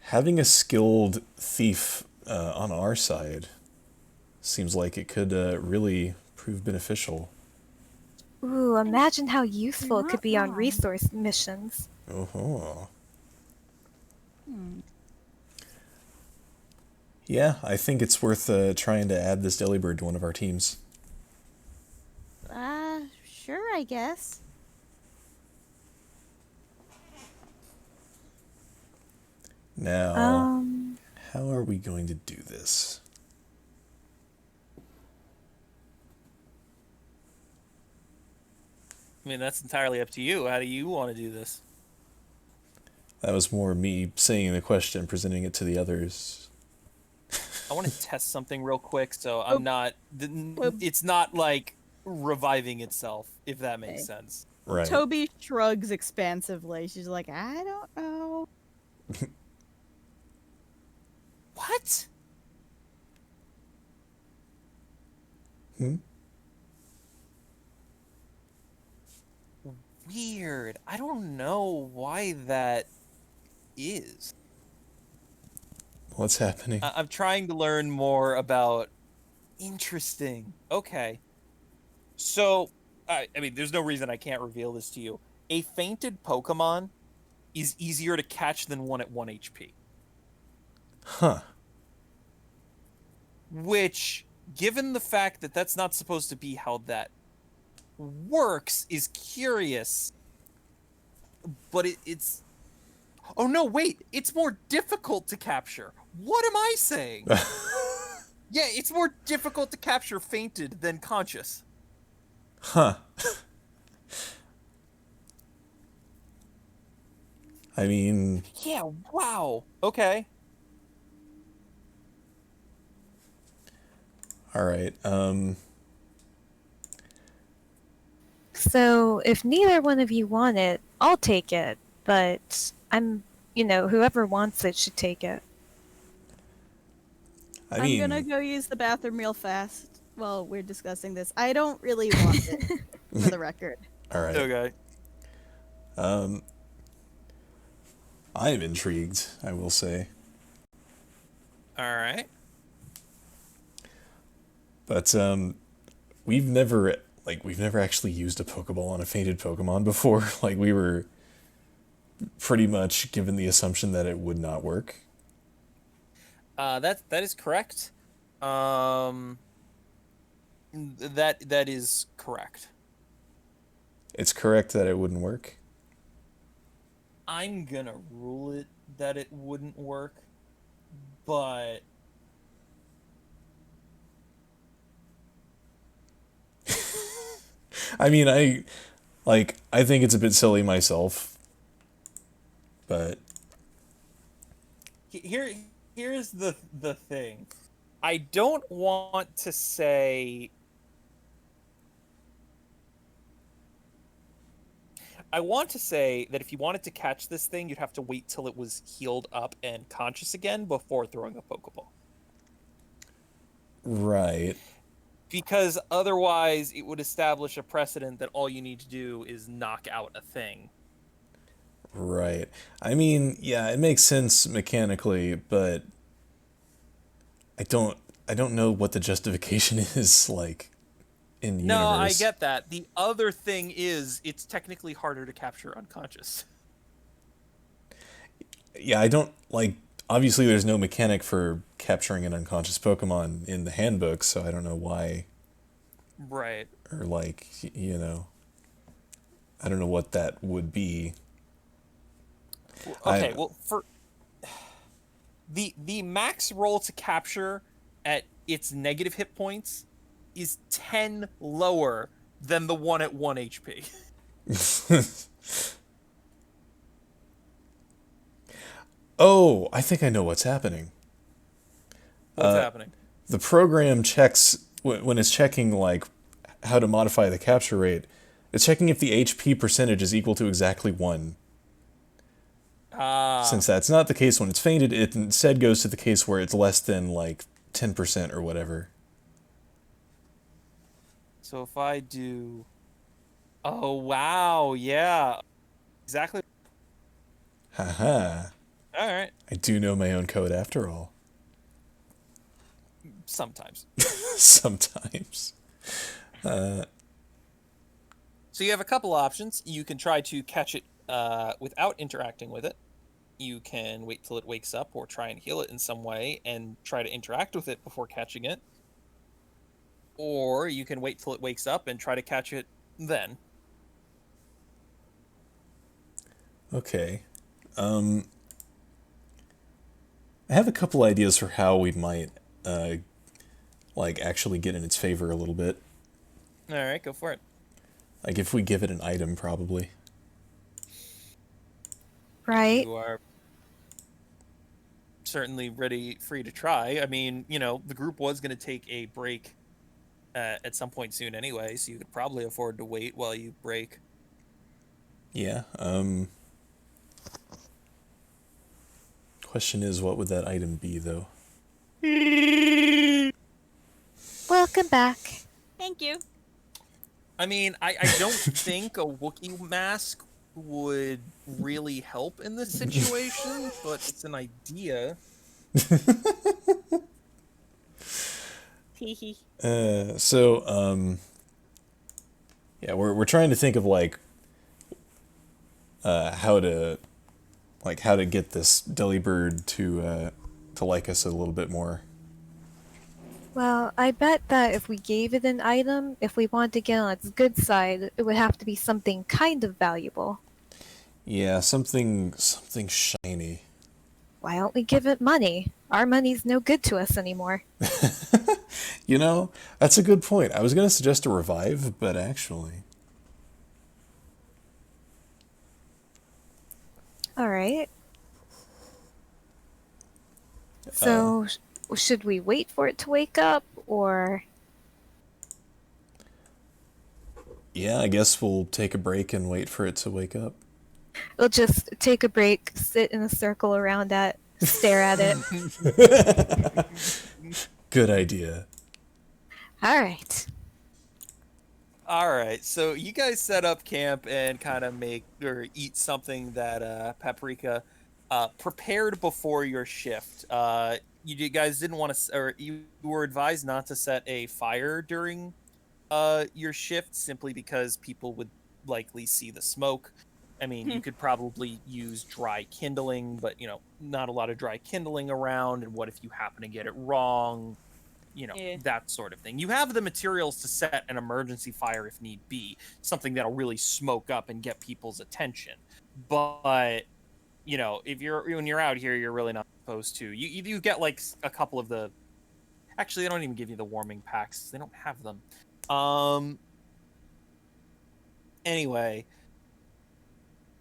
having a skilled thief on our side seems like it could really prove beneficial.
Ooh, imagine how useful it
not
could be on
wrong.
resource missions.
Oh.
Hmm.
Yeah, I think it's worth trying to add this Delibird to one of our teams.
Sure, I guess.
Now,
Um,
how are we going to do this?
I mean, that's entirely up to you. How do you want to do this?
That was more me saying the question, presenting it to the others.
I want to test something real quick, so I'm not.
Whoop.
It's not like reviving itself, if that makes
Okay.
sense.
Right.
Toby shrugs expansively. She's like, I don't know.
What?
Hmm?
Weird. I don't know why that is.
What's happening?
I'm trying to learn more about. Interesting. Okay. So, I mean, there's no reason I can't reveal this to you. A fainted Pokemon is easier to catch than one at 1 HP.
Huh.
Which, given the fact that that's not supposed to be how that works, is curious. But it's... Oh no, wait! It's more difficult to capture! What am I saying? Yeah, it's more difficult to capture fainted than conscious.
Huh. I mean,
Yeah, wow. Okay.
all right.
so if neither one of you want it, I'll take it. But whoever wants it should take it.
I
I'm
mean,
gonna go use the bathroom real fast while we're discussing this. I don't really want it, for the record.
all right.
Okay.
I am intrigued, I will say.
Alright.
But we've never actually used a Pokeball on a fainted Pokemon before. Like, we were pretty much given the assumption that it would not work.
That is correct. That is correct.
It's correct that it wouldn't work.
I'm gonna rule it that it wouldn't work, but
I mean, I think it's a bit silly myself. But
here's the thing. I don't want to say. I want to say that if you wanted to catch this thing, you'd have to wait till it was healed up and conscious again before throwing a Pokeball.
right.
Because otherwise, it would establish a precedent that all you need to do is knock out a thing.
Right. I mean, yeah, it makes sense mechanically, but I don't know what the justification is like in
No, I
universe.
get that. The other thing is, it's technically harder to capture unconscious.
Yeah, I don't like obviously there's no mechanic for capturing an unconscious Pokemon in the handbook, so I don't know why
Right.
or like, I don't know what that would be.
Okay, well, for the max roll to capture at its negative hit points is 10 lower than the one at 1 HP.
Oh, I think I know what's happening.
What's happening?
The program checks when it's checking like how to modify the capture rate. It's checking if the HP percentage is equal to exactly 1. Since that's not the case when it's fainted, it instead goes to the case where it's less than like 10% or whatever.
So if I do... Oh, wow, yeah. Exactly.
Haha.
All right.
I do know my own code after all.
Sometimes.
Sometimes.
So you have a couple options. You can try to catch it without interacting with it. You can wait till it wakes up or try and heal it in some way and try to interact with it before catching it. Or you can wait till it wakes up and try to catch it then.
Okay. I have a couple ideas for how we might, actually get in its favor a little bit.
All right, go for it.
Like, if we give it an item, probably.
Right?
You are certainly free to try. I mean, the group was going to take a break at some point soon anyway, so you could probably afford to wait while you break.
Yeah, Question is, what would that item be, though?
Welcome back.
Thank you.
I mean, I don't think a Wookiee mask would really help in this situation, but it's an idea.
Teehee.
Yeah, we're trying to think of, how to get this Delibird to like us a little bit more.
Well, I bet that if we gave it an item, if we wanted to get on its good side, it would have to be something kind of valuable.
Yeah, something shiny.
Why don't we give it money? Our money's no good to us anymore.
That's a good point. I was going to suggest a revive, but actually...
Alright. So, should we wait for it to wake up, or...
Yeah, I guess we'll take a break and wait for it to wake up.
We'll just take a break, sit in a circle around it, stare at it.
Good idea.
Alright.
All right, so you guys set up camp and kind of make or eat something that Paprika prepared before your shift. You guys didn't want to, or you were advised not to set a fire during your shift simply because people would likely see the smoke. I mean, you could probably use dry kindling, but not a lot of dry kindling around. And what if you happen to get it wrong?
Yeah.
That sort of thing. You have the materials to set an emergency fire if need be, something that'll really smoke up and get people's attention. But, if when you're out here, you're really not supposed to. You get like a couple of the... Actually, they don't even give you the warming packs. They don't have them. Anyway,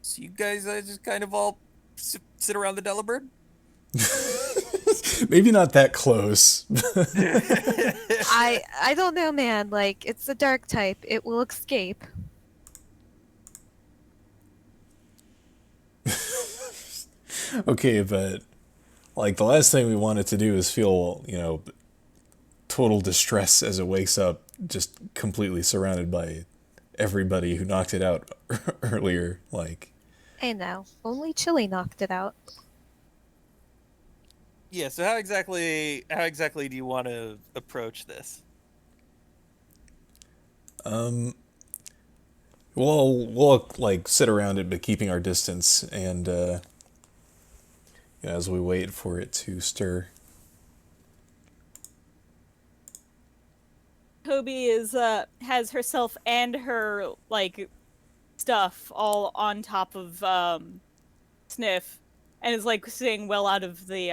so you guys just kind of all sit around the Delibird?
Maybe not that close.
I don't know, man. Like, it's a dark type. It will escape.
Okay, but the last thing we want it to do is feel, total distress as it wakes up, just completely surrounded by everybody who knocked it out earlier.
I know. Only Chili knocked it out.
Yeah, so how exactly do you want to approach this?
We'll sit around it, but keeping our distance, and as we wait for it to stir.
Toby has herself and her stuff all on top of Sniff, and is staying well out of the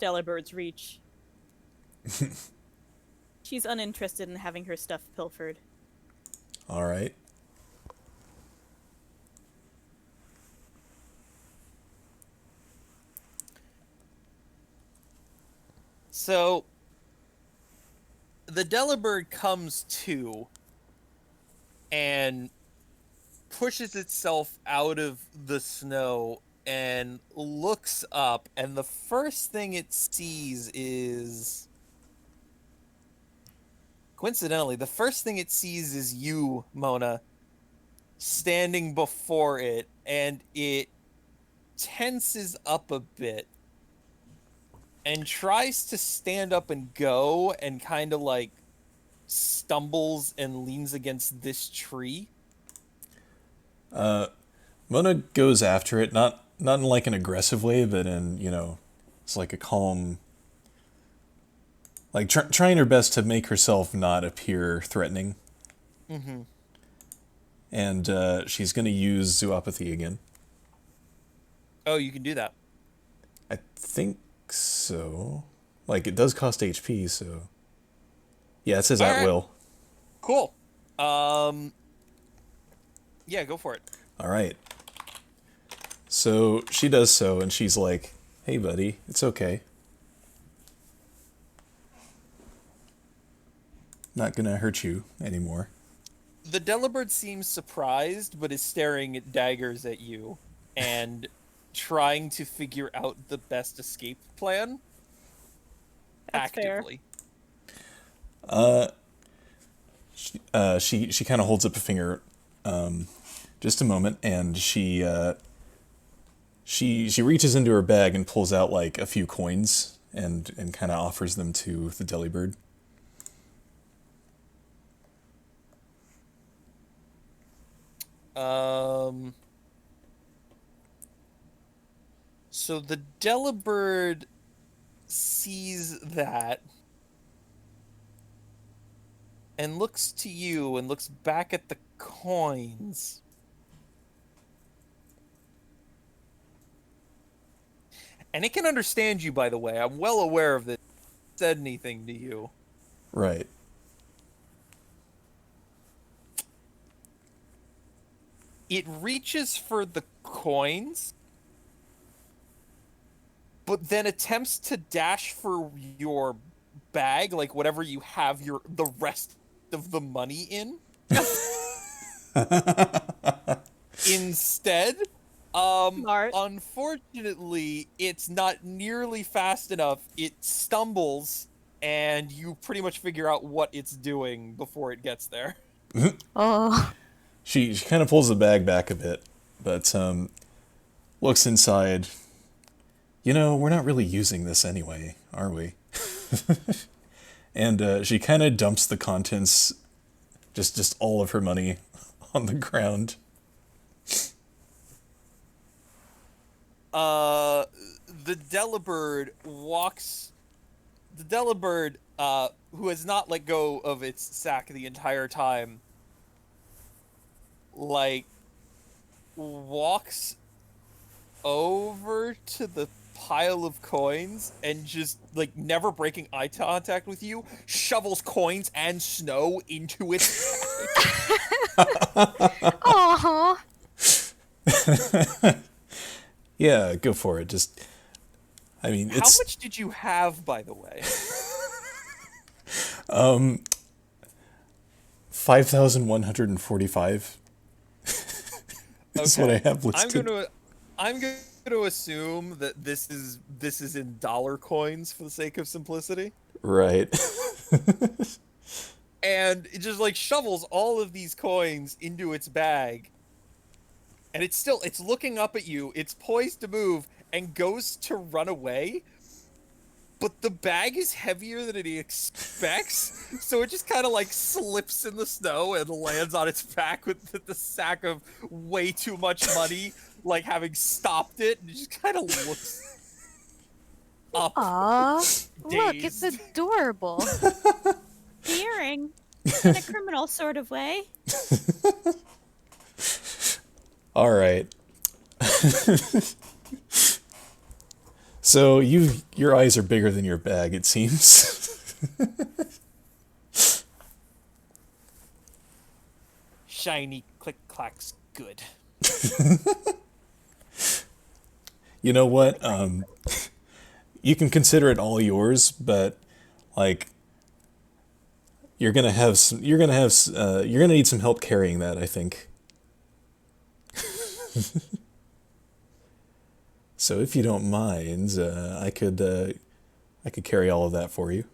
Delabird's reach. She's uninterested in having her stuff pilfered.
All right.
So the Delibird comes to and pushes itself out of the snow and looks up, and the first thing it sees is Coincidentally, the first thing it sees is you, Mona, standing before it, and it tenses up a bit and tries to stand up and go, and kind of like stumbles and leans against this tree.
Mona goes after it, not in like an aggressive way, but in, it's like a calm, like trying her best to make herself not appear threatening.
Mm-hmm.
And she's going to use zoopathy again.
Oh, you can do that.
I think so. Like, it does cost HP, so... Yeah, it says
All
at
right.
will.
Cool. Yeah, go for it.
All right. So she does so, and she's like, "Hey, buddy, it's okay. Not gonna hurt you anymore."
The Delibird seems surprised, but is staring at daggers at you and trying to figure out the best escape plan.
That's
Actively.
She kind of holds up a finger, just a moment, and she reaches into her bag and pulls out like a few coins and kind of offers them to the Delibird.
So the Delibird sees that and looks to you and looks back at the coins. And it can understand you, by the way. I'm well aware of this. It said anything to you.
Right.
It reaches for the coins, but then attempts to dash for your bag, like whatever you have the rest of the money in. Instead,
Smart.
unfortunately, it's not nearly fast enough. It stumbles, and you pretty much figure out what it's doing before it gets there.
Oh.
She kind of pulls the bag back a bit, but looks inside. We're not really using this anyway, are we? And she kind of dumps the contents, just all of her money, on the ground.
The Delibird walks. The Delibird, who has not let go of its sack the entire time, like, walks over to the pile of coins and just, like, never breaking eye contact with you, shovels coins and snow into its bag.
Aw.
Yeah, go for it. I mean,
How
it's...
much did you have, by the way?
5,145. That's what I have listed.
I'm going to assume that this is in dollar coins for the sake of simplicity.
Right.
And it just like shovels all of these coins into its bag. And it's looking up at you. It's poised to move and goes to run away. But the bag is heavier than it expects, so it just kind of like slips in the snow and lands on its back with the sack of way too much money, like having stopped it, and it just kind of looks up.
Aw. Look, it's
Dazed.
adorable.
Fearing in a criminal sort of way.
All right. So your eyes are bigger than your bag, it seems.
Shiny click clacks good.
You know what? You can consider it all yours, but like you're gonna need some help carrying that, I think. So if you don't mind, I could carry all of that for you.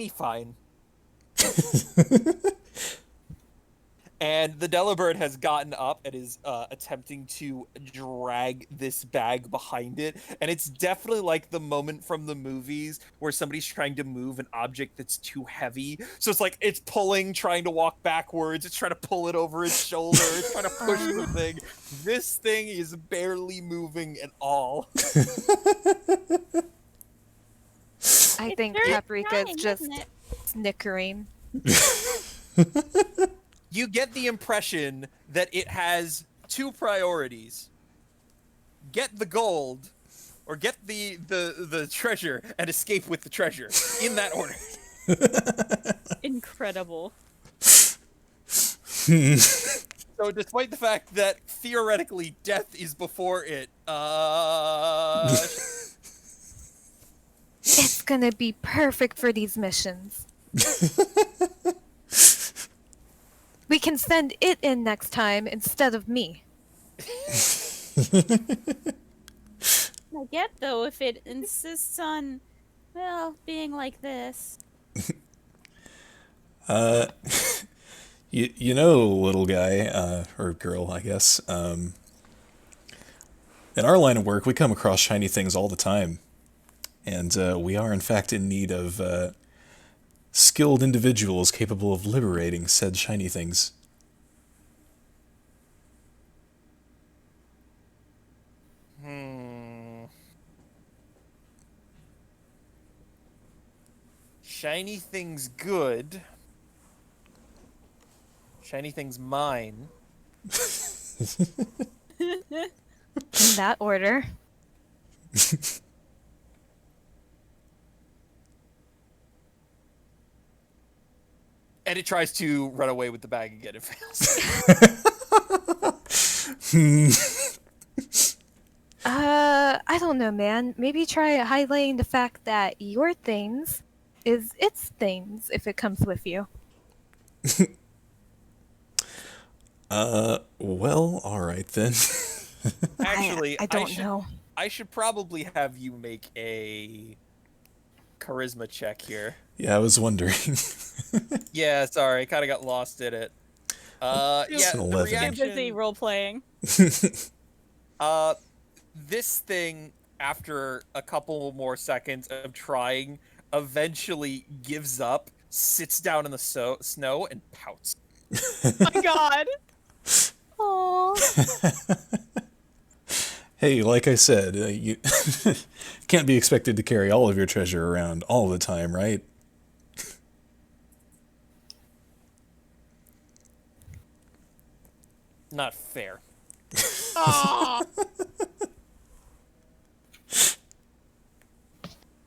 me fine. And the Delibird has gotten up and is attempting to drag this bag behind it. And it's definitely like the moment from the movies where somebody's trying to move an object that's too heavy. So it's like it's pulling, trying to walk backwards. It's trying to pull it over its shoulder. It's trying to push the thing. This thing is barely moving at all.
I think
very
Paprika is
trying,
just
isn't it?
snickering.
You get the impression that it has two priorities. Get the gold, or get the treasure and escape with the treasure. In that order.
Incredible.
So despite the fact that theoretically death is before it,
It's gonna be perfect for these missions. We can send it in next time instead of me.
I get though if it insists on, well, being like this.
You know, little guy, or girl, I guess, in our line of work, we come across shiny things all the time. And we are, in fact, in need of skilled individuals capable of liberating said shiny things.
Shiny things good. Shiny things mine.
In that order.
And it tries to run away with the bag again. It fails.
I don't know, man. Maybe try highlighting the fact that your things is its things if it comes with you.
Well, alright then.
Actually,
I don't know.
I should probably have you make a charisma check here.
Yeah, I was wondering.
Yeah, sorry, kind of got lost in it. Yeah,
It's an
the
11.
Too
reaction.
busy role playing.
This thing, after a couple more seconds of trying, eventually gives up, sits down in the snow, and pouts.
My God.
Aww.
Hey, like I said, you can't be expected to carry all of your treasure around all the time, right?
Not fair.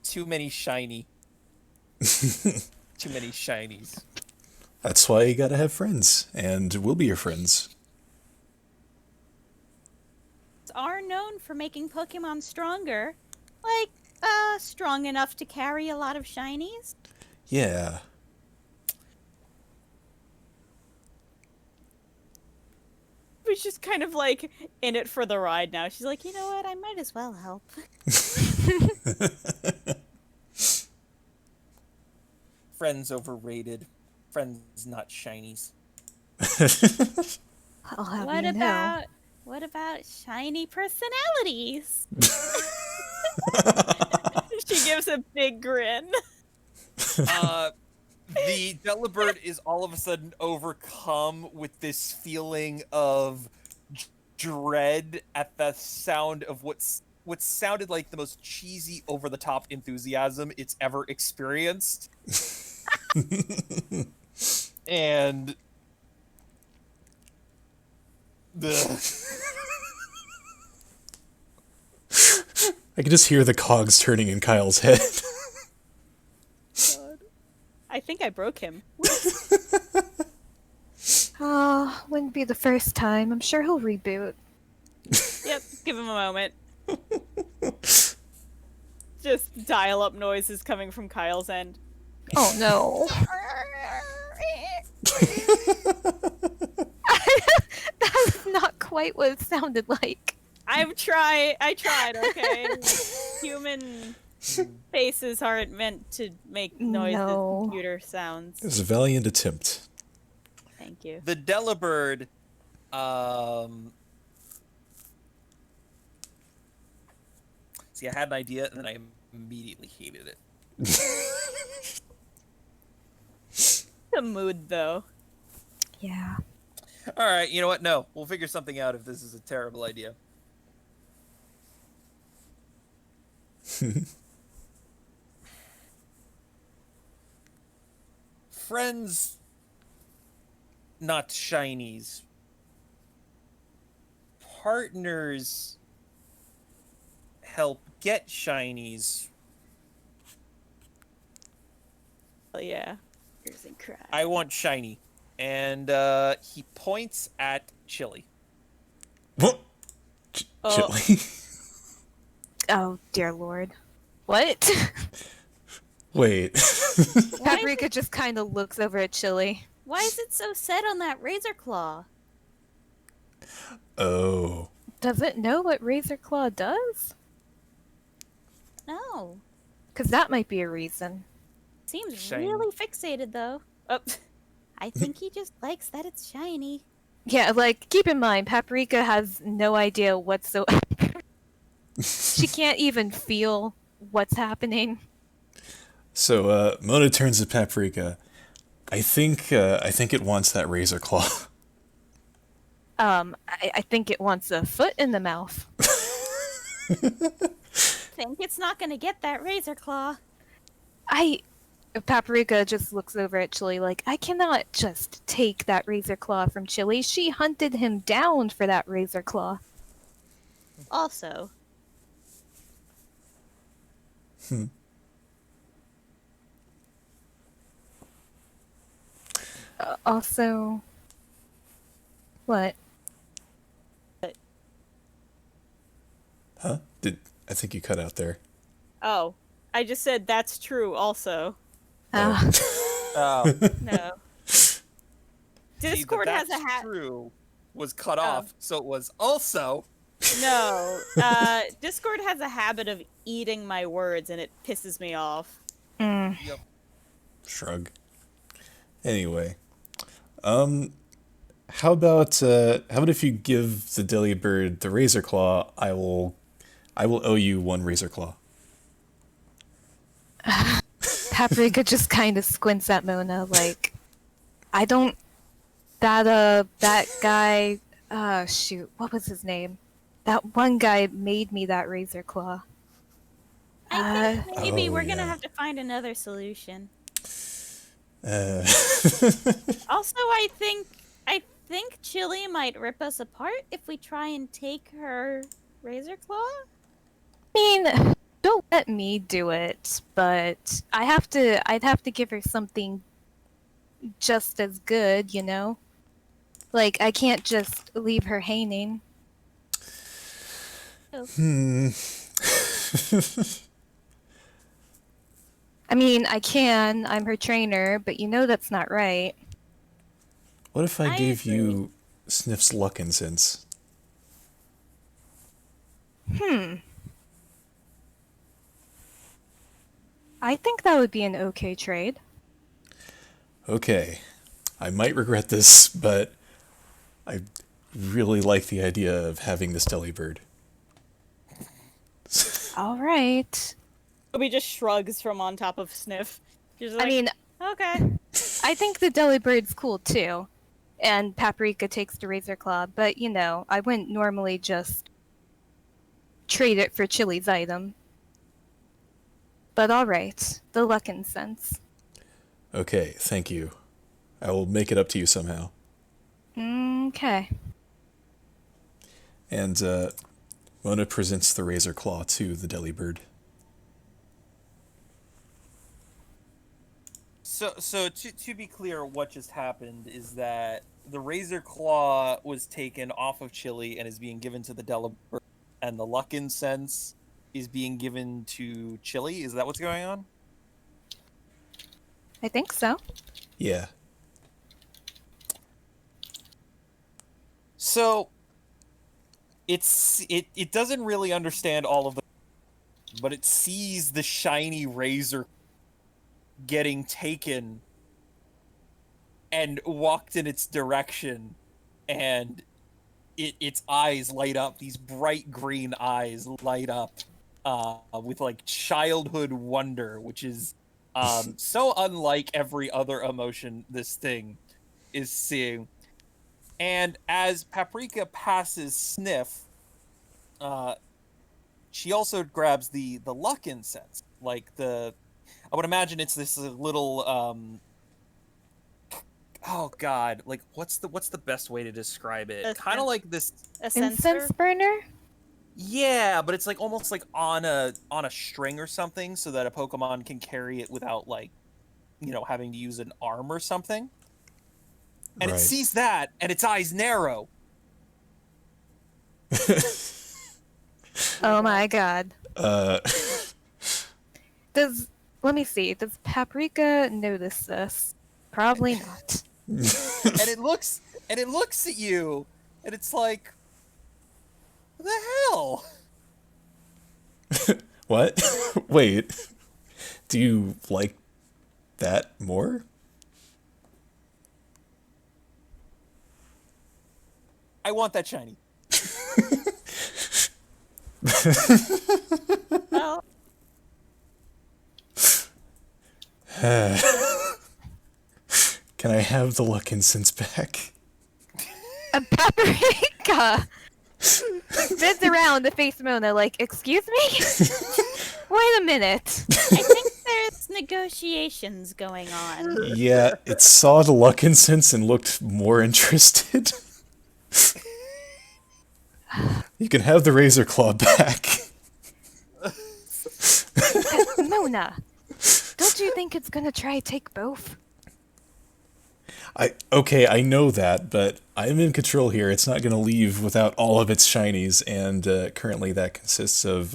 Too many shiny. Too many shinies.
That's why you gotta have friends, and we'll be your friends.
Are known for making Pokemon stronger. Like, strong enough to carry a lot of shinies.
Yeah.
She's just kind of like in it for the ride now. She's like, you know what? I might as well help.
Friends overrated. Friends not shinies.
I'll have
What
you know.
about shiny personalities? She gives a big grin.
The Delibird is all of a sudden overcome with this feeling of dread at the sound of what sounded like the most cheesy, over-the-top enthusiasm it's ever experienced. And
I can just hear the cogs turning in Kyle's head.
I think I broke him.
Oh, wouldn't be the first time. I'm sure he'll reboot.
Yep, give him a moment. Just dial-up noises coming from Kyle's end.
Oh no. That's not quite what it sounded like.
I tried, okay? Human Faces aren't meant to make noises,
No.
computer
It
sounds.
was a valiant attempt.
Thank you.
The Delibird, see, I had an idea and then I immediately hated it.
The mood, though.
Yeah.
All right, you know what? No, we'll figure something out if this is a terrible idea. Friends, not shinies. Partners help get shinies.
Oh, yeah. Tears and cry.
I want shiny. And he points at Chili.
What?
Oh.
Chili?
Oh, dear lord. What?
Wait.
Paprika just kind of looks over at Chili.
Why is it so set on that razor claw?
Oh.
Does it know what Razor Claw does?
No.
Because that might be a reason.
Seems
Shiny.
really fixated, though. Oh, I think he just likes that it's shiny.
Yeah, like, keep in mind, Paprika has no idea whatsoever. She can't even feel what's happening.
So, Mona turns to Paprika. I think it wants that razor claw.
I think it wants a foot in the mouth.
Think it's not gonna get that razor claw.
Paprika just looks over at Chili like, I cannot just take that razor claw from Chili. She hunted him down for that razor claw.
Also,
Also, what?
Huh? I think you cut out there.
oh, I just said that's true. Also,
Uh,
Oh.
no. Discord has a
That's
hat.
true was cut off, so it was also.
No, Discord has a habit of eating my words, and it pisses me off.
mm.
Yep.
Shrug. Anyway, how about if you give the Delibird the razor claw? I will owe you one razor claw.
Paprika just kind of squints at Mona like, I don't. That guy. Shoot, what was his name? That one guy made me that razor claw.
I think maybe
Oh,
we're gonna
yeah.
have to find another solution.
Uh,
Also, I think Chili might rip us apart if we try and take her razor claw.
I mean, don't let me do it, but I'd have to give her something just as good, you know? Like, I can't just leave her hanging. I mean, I can, I'm her trainer, but you know that's not right.
what if I
I
gave
agree.
you Sniff's luck incense?
I think that would be an okay trade.
Okay, I might regret this, but I really like the idea of having this Delibird.
Alright.
Toby just shrugs from on top of Sniff. She's like,
I mean,
okay.
I think the Delibird's cool too. And Paprika takes the Razor Claw, but you know, I wouldn't normally just trade it for Chili's item. But alright, the luck incense.
Okay, thank you. I will make it up to you somehow.
Okay.
And Mona presents the razor claw to the Delibird.
So to be clear, what just happened is that the razor claw was taken off of Chili and is being given to the Delibird, and the luck incense is being given to Chili. Is that what's going on?
I think so.
Yeah.
So it doesn't really understand all of the but it sees the shiny razor getting taken and walked in its direction, and its eyes light up. These bright green eyes light up with like childhood wonder, which is so unlike every other emotion this thing is seeing. And as Paprika passes Sniff, she also grabs the luck incense. Like I would imagine it's this little oh god, like what's the best way to describe it? Kind of like this
A sensor?
Incense burner?
yeah, but it's like almost like on a string or something, so that a Pokemon can carry it without like, having to use an arm or something. And it
Right.
sees that, and its eyes narrow.
Oh my god.
Uh,
Let me see. Does Paprika notice this? Probably not.
And it looks at you, and it's like, what the hell?
what? Wait. Do you like that more?
I want that shiny.
Well,
Can I have the luck incense back?
Paprika spins around to face Mona like, excuse me? Wait a minute.
I think there's negotiations going on.
Yeah, it saw the luck incense and looked more interested. You can have the razor claw back.
Mona, don't you think it's gonna try to take both?
Okay, I know that, but I'm in control here. It's not going to leave without all of its shinies, and currently that consists of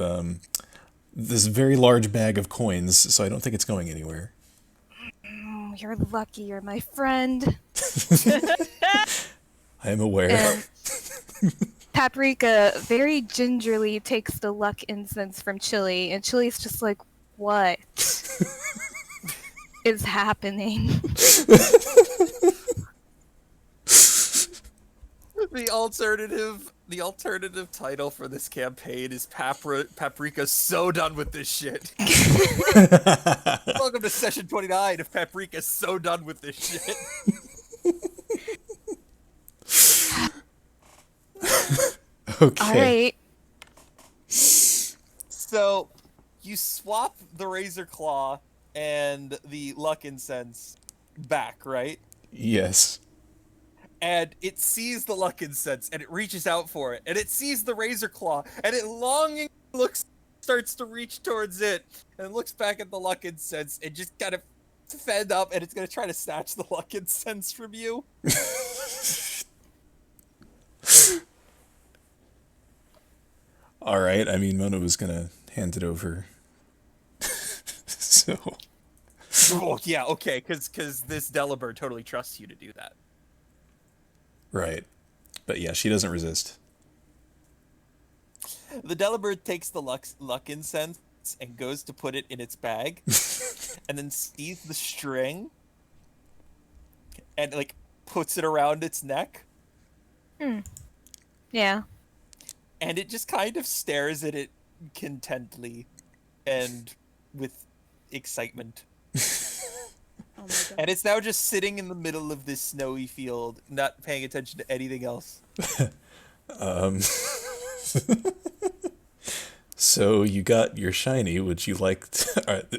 this very large bag of coins, so I don't think it's going anywhere.
You're lucky you're my friend.
I am aware.
And Paprika very gingerly takes the luck incense from Chili, and Chili's just like, what is happening?
The alternative title for this campaign is Paprika's so done with this shit. Welcome to session 29 of Paprika's so done with this shit.
Okay.
Alright.
So, you swap the razor claw and the luck incense back, right?
Yes.
And it sees the luck incense and it reaches out for it, and it sees the razor claw and it longing starts to reach towards it, and looks back at the luck incense and just kind of fed up, and it's gonna try to snatch the luck incense from you.
All right. I mean, Mona was gonna hand it over. So.
Oh yeah, okay, because this Delibird totally trusts you to do that.
Right. But yeah, she doesn't resist.
The Delibird takes the luck incense and goes to put it in its bag, and then sees the string and like puts it around its neck,
Yeah.
and it just kind of stares at it contently and with excitement.
Oh my god.
And it's now just sitting in the middle of this snowy field, not paying attention to anything else.
So you got your shiny. Would you like to... All right.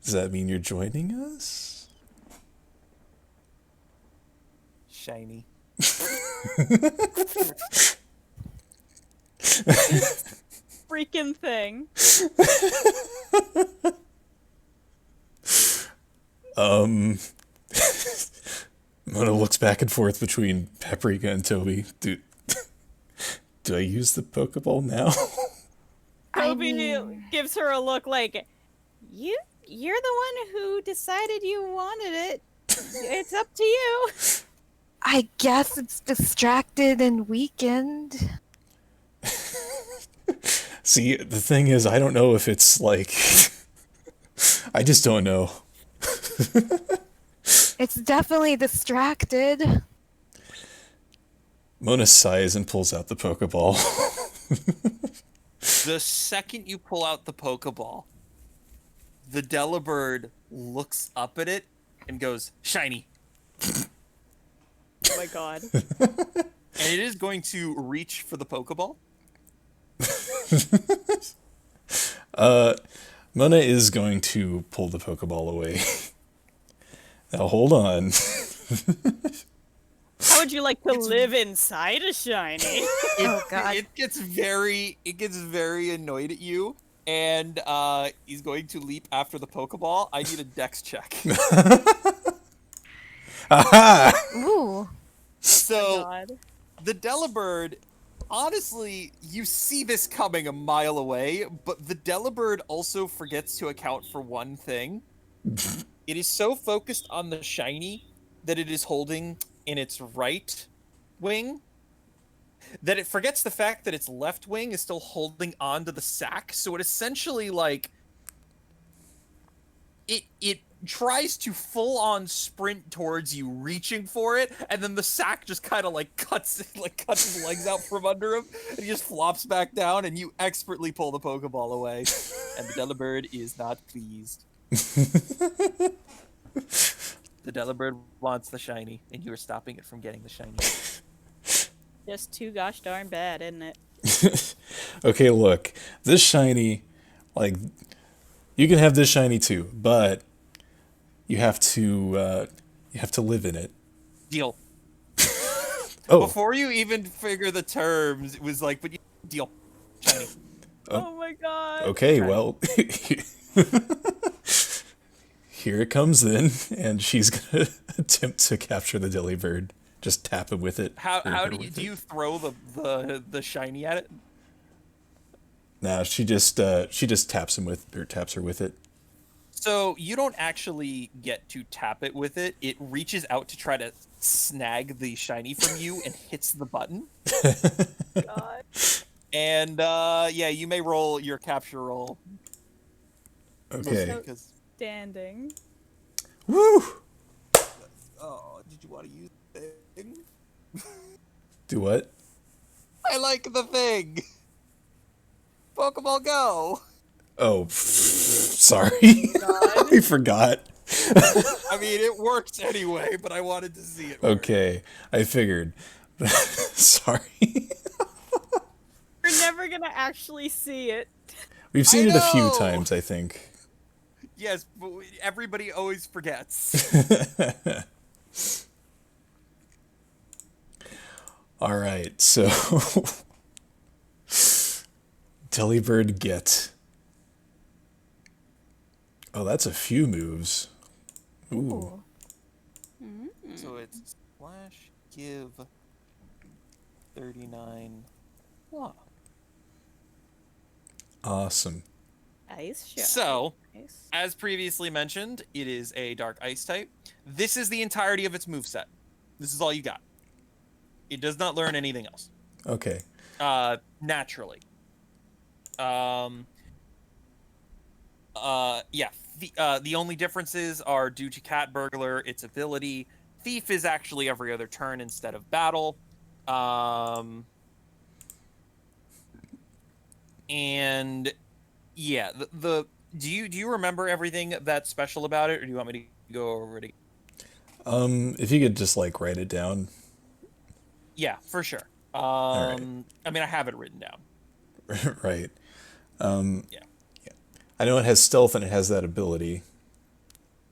Does that mean you're joining us?
Shiny.
Freaking thing.
Mona looks back and forth between Paprika and Toby. Do I use the Pokeball now?
Toby gives her a look like, you're the one who decided you wanted it. It's up to you.
I guess it's distracted and weakened.
See, the thing is, I don't know if it's like. I just don't know.
It's definitely distracted.
Mona sighs and pulls out the Pokeball.
The second you pull out the Pokeball, the Delibird looks up at it and goes, shiny.
Oh my god.
And it is going to reach for the Pokeball.
Mona is going to pull the Pokeball away. Now hold on.
How would you like to live inside a shiny?
Oh god.
It gets very annoyed at you, and he's going to leap after the Pokeball. I need a Dex check.
Aha!
Ooh.
So
God.
the Delibird, honestly, you see this coming a mile away, but the Delibird also forgets to account for one thing. It is so focused on the shiny that it is holding in its right wing that it forgets the fact that its left wing is still holding on to the sack. So it essentially like it tries to full on sprint towards you, reaching for it, and then the sack just kind of like cuts his legs out from under him, and he just flops back down, and you expertly pull the Pokeball away, and the Delibird is not pleased. The Delibird wants the shiny, and you are stopping it from getting the shiny.
Just too gosh darn bad, isn't it?
Okay, look. This shiny, like, you can have this shiny too, but you have to live in it.
Deal.
Oh,
Before you even figure the terms, it was like, but you deal. Shiny.
Oh my god.
okay, well, here it comes then, and she's gonna attempt to capture the Delibird. Just tap him with it.
How
hit her
do
with
you
it.
throw the shiny at it?
Nah, she just taps her with it.
So you don't actually get to tap it with it. It reaches out to try to snag the shiny from you and hits the button.
God.
And yeah, you may roll your capture roll.
Okay.
Because
Standing.
Woo!
oh, did you want to use the thing?
Do what?
I like the thing. Pokeball Go.
Oh, sorry. I forgot.
I mean, it works anyway, but I wanted to see it. Work.
Okay, I figured. Sorry.
We're never gonna actually see it.
We've seen it a few
know.
times, I think.
Yes, but everybody always forgets.
All right, so Delibird get. Oh, that's a few moves. Ooh.
So it's slash give 39. Wow.
Awesome.
Ice shot.
So,
Nice.
as previously mentioned, it is a dark ice type. This is the entirety of its moveset. This is all you got. It does not learn anything else.
Okay.
Naturally. Yeah. The only differences are due to Cat Burglar, its ability. Thief is actually every other turn instead of battle. And yeah, do you remember everything that's special about it, or do you want me to go over it again?
If you could just like write it down.
Yeah, for sure.
right.
I mean, I have it written down.
Right.
Yeah.
I know it has stealth and it has that ability.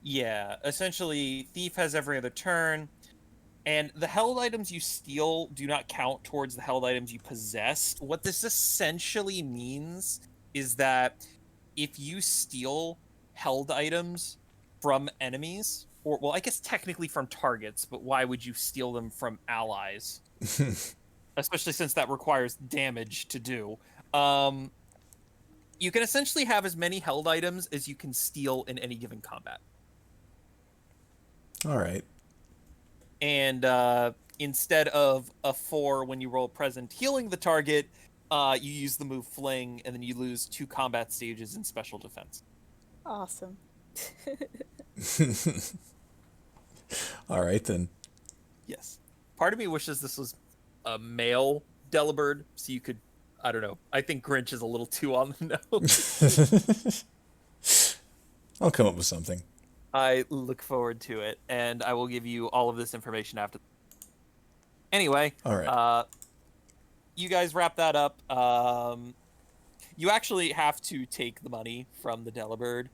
Yeah, essentially, Thief has every other turn, and the held items you steal do not count towards the held items you possess. What this essentially means is that if you steal held items from enemies, or, well, I guess technically from targets, but why would you steal them from allies? Especially since that requires damage to do. You can essentially have as many held items as you can steal in any given combat.
All right.
And instead of a 4 when you roll present healing the target, you use the move Fling, and then you lose 2 combat stages in special defense.
Awesome.
All right then.
Yes. Part of me wishes this was a male Delibird, so you could, I don't know. I think Grinch is a little too on the nose.
I'll come up with something.
I look forward to it, and I will give you all of this information after. Anyway,
All right.
You guys wrap that up. You actually have to take the money from the Delibird.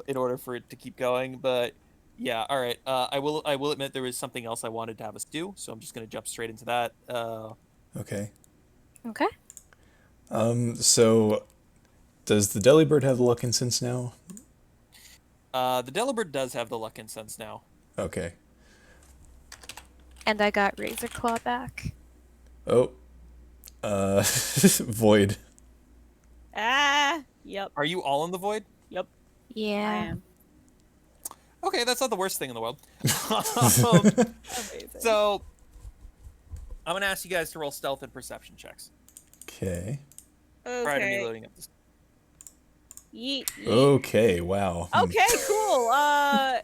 In order for it to keep going, but yeah, all right. I will admit there was something else I wanted to have us do, so I'm just gonna jump straight into that.
Okay.
Okay.
So does the Delibird have the luck and sense now?
The Delibird does have the luck and sense now.
Okay.
And I got Razor Claw back.
Oh. Void.
Yep.
Are you all in the void?
Yep. I
Yeah.
am.
Okay, that's not the worst thing in the world.
Amazing.
So I'm gonna ask you guys to roll stealth and perception checks
Okay.
prior to me
Okay.
loading up this.
Yeet, yeet.
Okay, wow.
Okay, cool.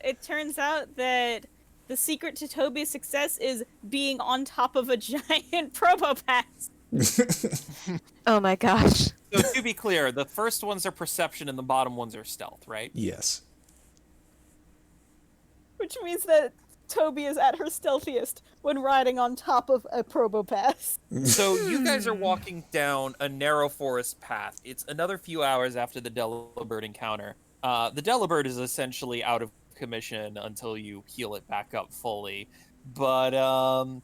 It turns out that the secret to Toby's success is being on top of a giant Probopass.
Oh my gosh.
So to be clear, the first ones are perception and the bottom ones are stealth, right?
Yes.
Which means that Toby is at her stealthiest when riding on top of a Probopass.
So you guys are walking down a narrow forest path. It's another few hours after the Delibird encounter. The Delibird is essentially out of commission until you heal it back up fully. But that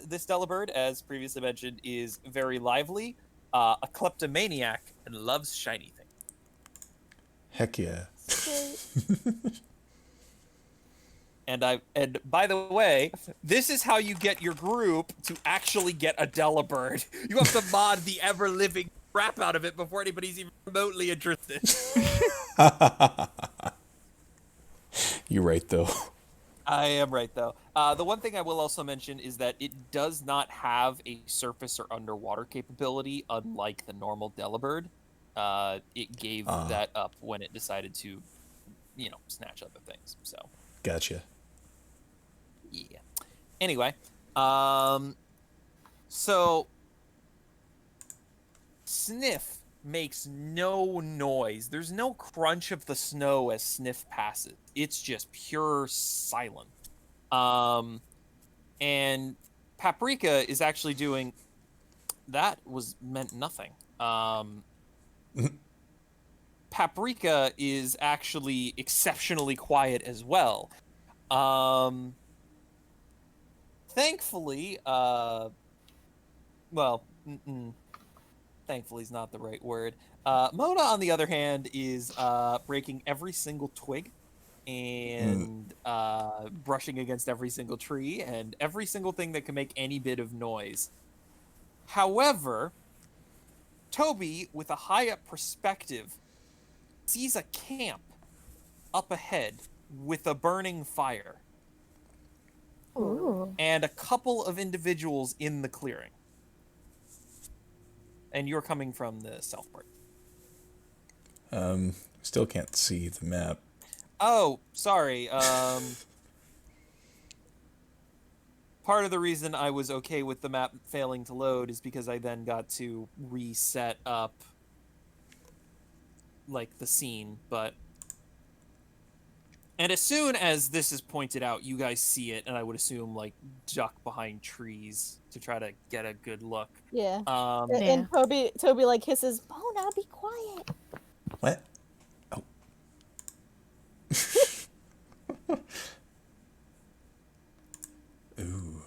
this Delibird, as previously mentioned, is very lively, a kleptomaniac, and loves shiny things.
Heck yeah.
And by the way, this is how you get your group to actually get a Delibird. You have to mod the ever-living crap out of it before anybody's even remotely interested.
You're right, though.
I am right, though. The one thing I will also mention is that it does not have a surface or underwater capability, unlike the normal Delibird. It gave that up when it decided to, snatch other things. So.
Gotcha.
Yeah. Anyway, so Sniff makes no noise. There's no crunch of the snow as Sniff passes. It's just pure silence. And Paprika is actually doing that meant nothing. Paprika is actually exceptionally quiet as well. Thankfully, thankfully is not the right word. Mona, on the other hand, is breaking every single twig and brushing against every single tree and every single thing that can make any bit of noise. However, Toby, with a high-up perspective, sees a camp up ahead with a burning fire.
Ooh.
And a couple of individuals in the clearing. And you're coming from the south part.
Still can't see the map.
Oh, sorry. Part of the reason I was okay with the map failing to load is because I then got to reset up the scene, but and as soon as this is pointed out, you guys see it, and I would assume duck behind trees to try to get a good look.
Yeah.
Um,
And Toby hisses, Mona, be quiet.
What? Oh. Ooh.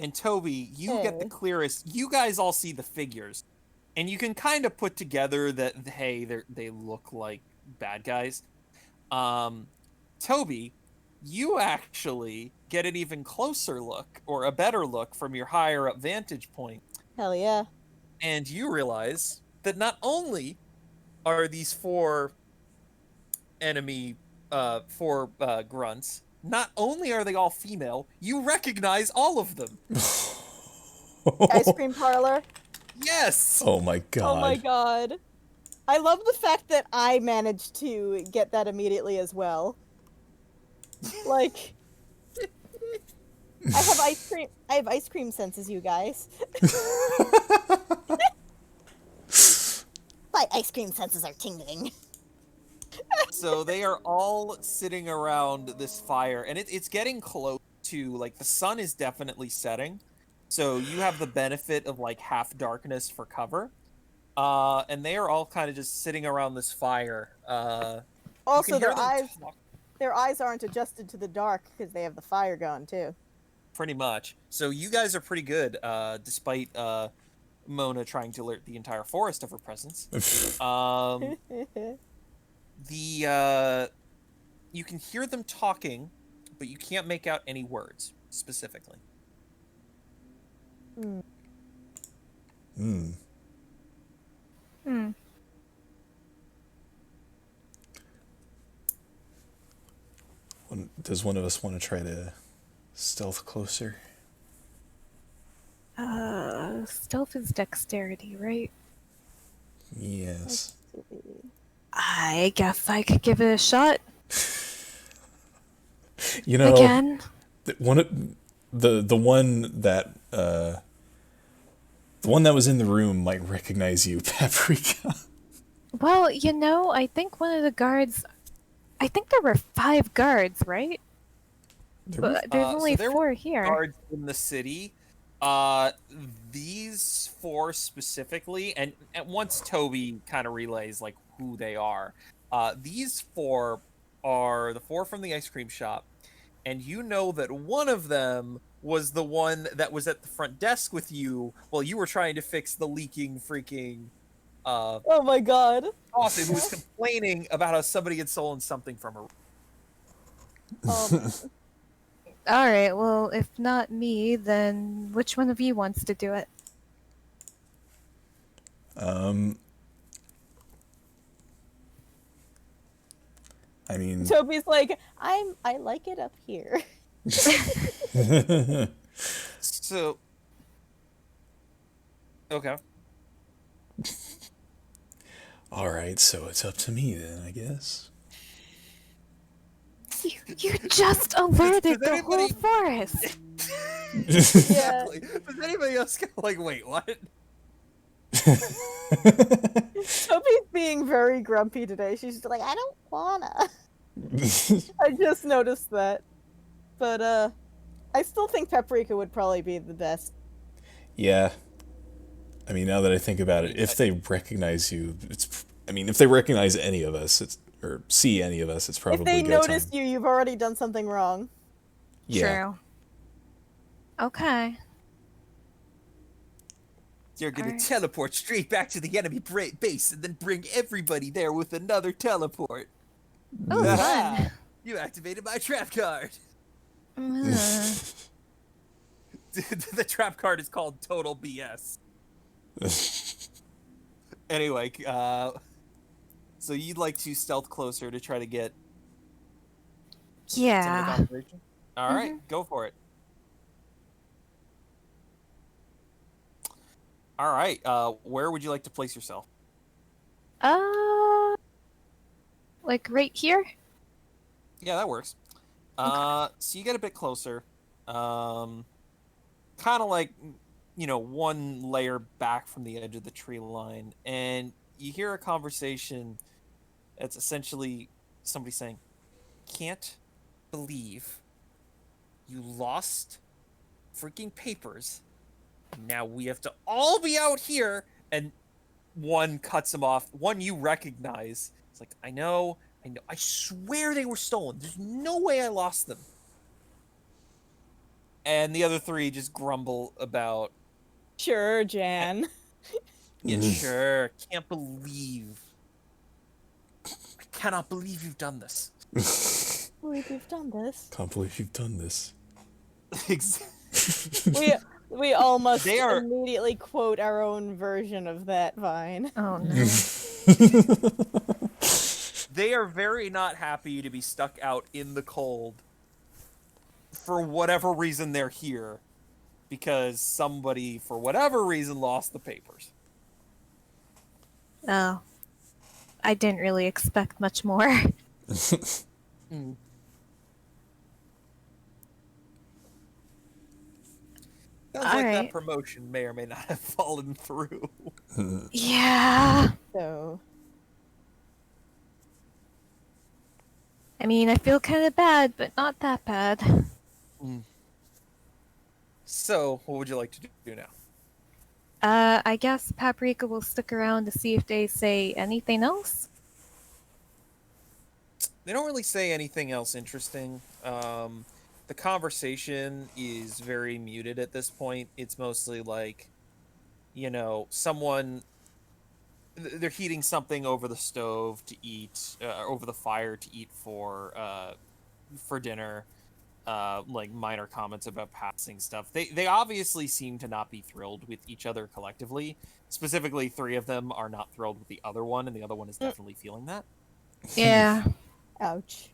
and Toby, you get the clearest. You guys all see the figures, and you can kind of put together that they look like bad guys. Toby, you actually get an even closer look, or a better look, from your higher up vantage point.
Hell yeah.
And you realize that not only are these four enemy four grunts. Not only are they all female, you recognize all of them.
Ice cream parlor.
Yes.
Oh my god.
Oh my god. I love the fact that I managed to get that immediately as well. Like, I have ice cream senses, you guys. My ice cream senses are tingling.
So they are all sitting around this fire, and it's getting close to, like, the sun is definitely setting. So you have the benefit of, like, half darkness for cover. And they are all kind of just sitting around this fire.
Also,
hear
their
them
eyes
talk.
their eyes aren't adjusted to the dark because they have the fire going too.
Pretty much. So you guys are pretty good, despite Mona trying to alert the entire forest of her presence. You can hear them talking, but you can't make out any words specifically.
Hmm.
Does one of us want to try to stealth closer?
Stealth is dexterity, right?
Yes.
I guess I could give it a shot
You know,
again.
the one that was in the room might recognize you, Paprika.
Well, I think one of the guards. I think there were 5 guards, right? But there's
So
only
there
4
were
here.
guards in the city. These 4 specifically, and once Toby kind of relays like who they are, these 4 are the 4 from the ice cream shop, and you know that one of them was the one that was at the front desk with you while you were trying to fix the leaking freaking
Oh my god.
faucet, who was complaining about how somebody had stolen something from her.
All right. Well, if not me, then which one of you wants to do it?
I mean,
Toby's like, I like it up here.
So, okay.
all right, so it's up to me then, I guess.
You just alerted the whole
anybody-
forest.
Exactly. Does anybody else go like, wait, what?
Toby's being very grumpy today. She's just like, I don't wanna. I just noticed that. But I still think Paprika would probably be the best.
Yeah. I mean, now that I think about it, if they recognize you, if they recognize any of us, or see any of us, it's probably
If they
go
notice
time.
you've already done something wrong.
Yeah.
True. Okay.
You're gonna
Alright.
teleport straight back to the enemy base and then bring everybody there with another teleport.
Oh, fun.
You activated my trap card.
Mm.
The trap card is called Total BS. Anyway, so you'd like to stealth closer to try to get some of the
Yeah.
conversation? All right, go for it. All right, where would you like to place yourself?
Like right here?
Yeah, that works. So you get a bit closer, kind of like, one layer back from the edge of the tree line, and you hear a conversation that's essentially somebody saying, "Can't believe you lost freaking papers. Now we have to all be out here." And one cuts him off. One you recognize. It's like, I know. I swear they were stolen. There's no way I lost them. And the other 3 just grumble about,
Sure, Jan.
yeah, sure, I cannot believe you've done this.
We've done this.
Can't believe you've done this.
We all must
They are-
immediately quote our own version of that vine.
Oh no.
they are very not happy to be stuck out in the cold for whatever reason they're here, because somebody, for whatever reason, lost the papers.
Oh. I didn't really expect much more.
Mm. Sounds like that
Alright.
promotion may or may not have fallen through.
Yeah.
So
I mean, I feel kind of bad, but not that bad.
So, what would you like to do now?
I guess Paprika will stick around to see if they say anything else.
They don't really say anything else interesting. The conversation is very muted at this point. It's mostly like, someone they're heating something over the stove to eat, over the fire to eat for dinner. Like minor comments about passing stuff. They obviously seem to not be thrilled with each other collectively. Specifically, 3 of them are not thrilled with the other one, and the other one is definitely feeling that.
Yeah.
ouch.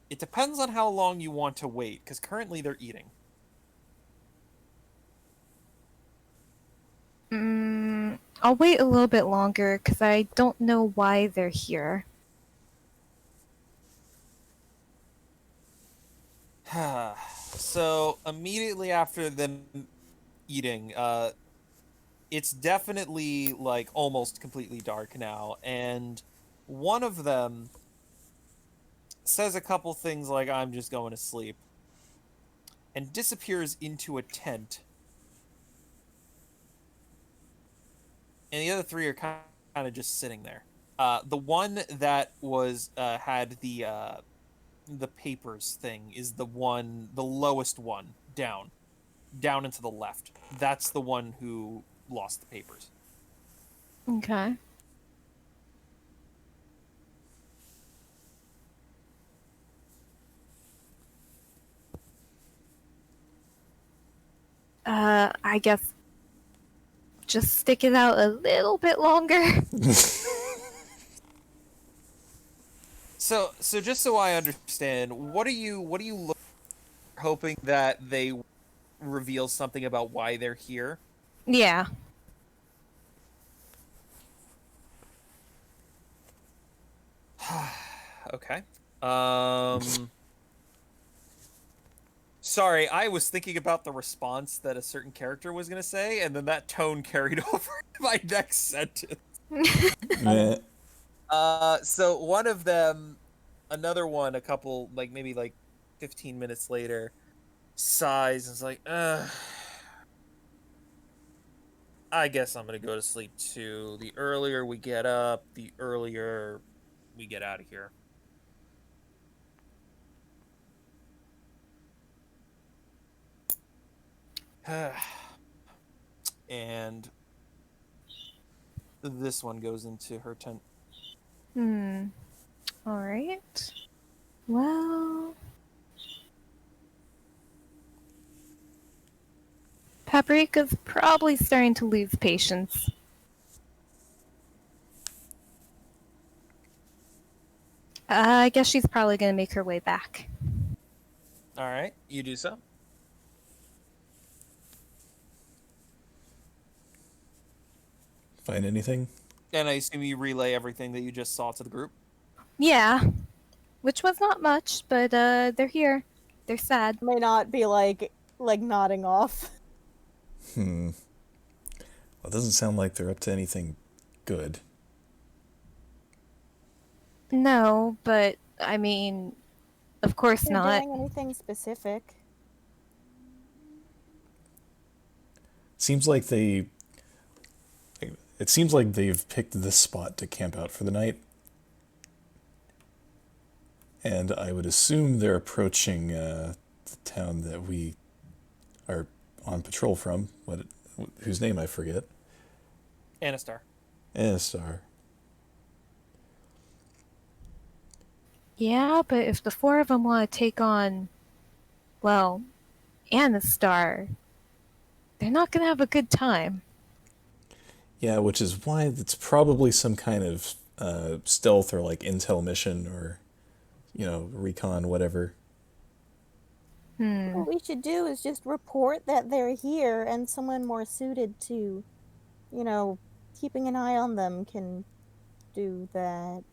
It depends on how long you want to wait, because currently they're eating.
I'll wait a little bit longer because I don't know why they're here.
So immediately after them eating, it's definitely like almost completely dark now, and one of them says a couple things like, "I'm just going to sleep," and disappears into a tent. And the other 3 are kind of just sitting there. The one that was had the papers thing is the lowest one down into the left. That's the one who lost the papers.
Okay. I guess just stick it out a little bit longer.
So just so I understand, what are you hoping that they reveal something about why they're here?
Yeah.
Okay. Sorry, I was thinking about the response that a certain character was going to say, and then that tone carried over to my next sentence.
Meh.
So one of them, another one, a couple, like maybe like 15 minutes later, sighs and is like, I guess I'm gonna go to sleep too. The earlier we get up, the earlier we get out of here. And this one goes into her tent.
Alright. Well... Paprika's probably starting to lose patience. I guess she's probably gonna make her way back.
All right, you do so.
Find anything?
And I assume you relay everything that you just saw to the group.
Yeah. Which was not much, but they're here. They're sad.
May not be like nodding off.
Well, it doesn't sound like they're up to anything good.
No, but I mean, of course
They're
not.
doing anything specific.
Seems like they... It seems like they've picked this spot to camp out for the night. And I would assume they're approaching the town that we are on patrol from. Whose name I forget.
Anastar.
Star.
Yeah, but if the 4 of them want to take on, well, Anastar, they're not gonna have a good time.
Yeah, which is why it's probably some kind of stealth or like intel mission or, recon, whatever.
What we should do is just report that they're here, and someone more suited to, you know, keeping an eye on them can do that.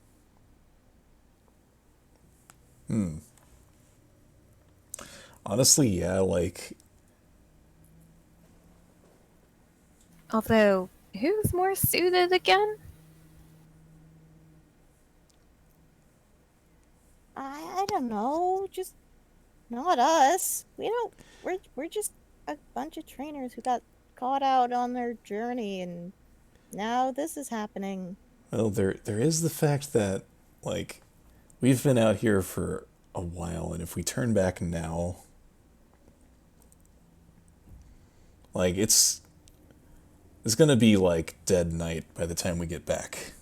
Honestly, yeah, like,
Although, who's more suited again?
I don't know, just not us. We don't. We're just a bunch of trainers who got caught out on their journey, and now this is happening.
well, there is the fact that, like, we've been out here for a while, and if we turn back now, like, it's gonna be like dead night by the time we get back.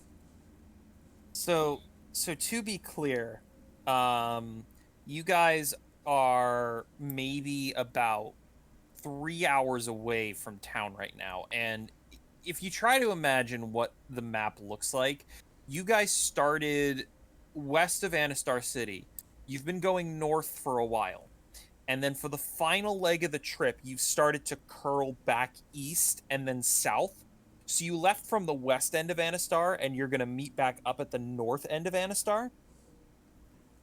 So to be clear, you guys are maybe about 3 hours away from town right now, and if you try to imagine what the map looks like, you guys started west of Anastar City. You've been going north for a while. And then for the final leg of the trip, you've started to curl back east and then south. So you left from the west end of Anastar, and you're going to meet back up at the north end of Anastar.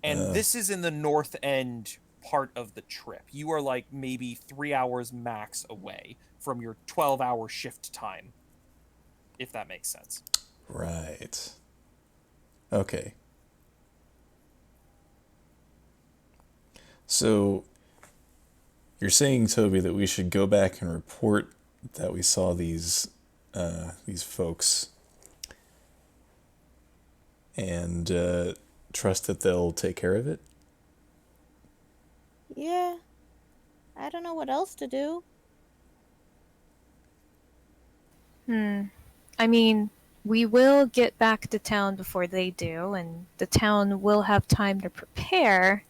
And this is in the north end part of the trip. You are like maybe 3 hours max away from your 12-hour shift time, if that makes sense.
Right. Okay. So, you're saying, Toby, that we should go back and report that we saw these folks, and trust that they'll take care of it?
Yeah. I don't know what else to do.
I mean, we will get back to town before they do, and the town will have time to prepare.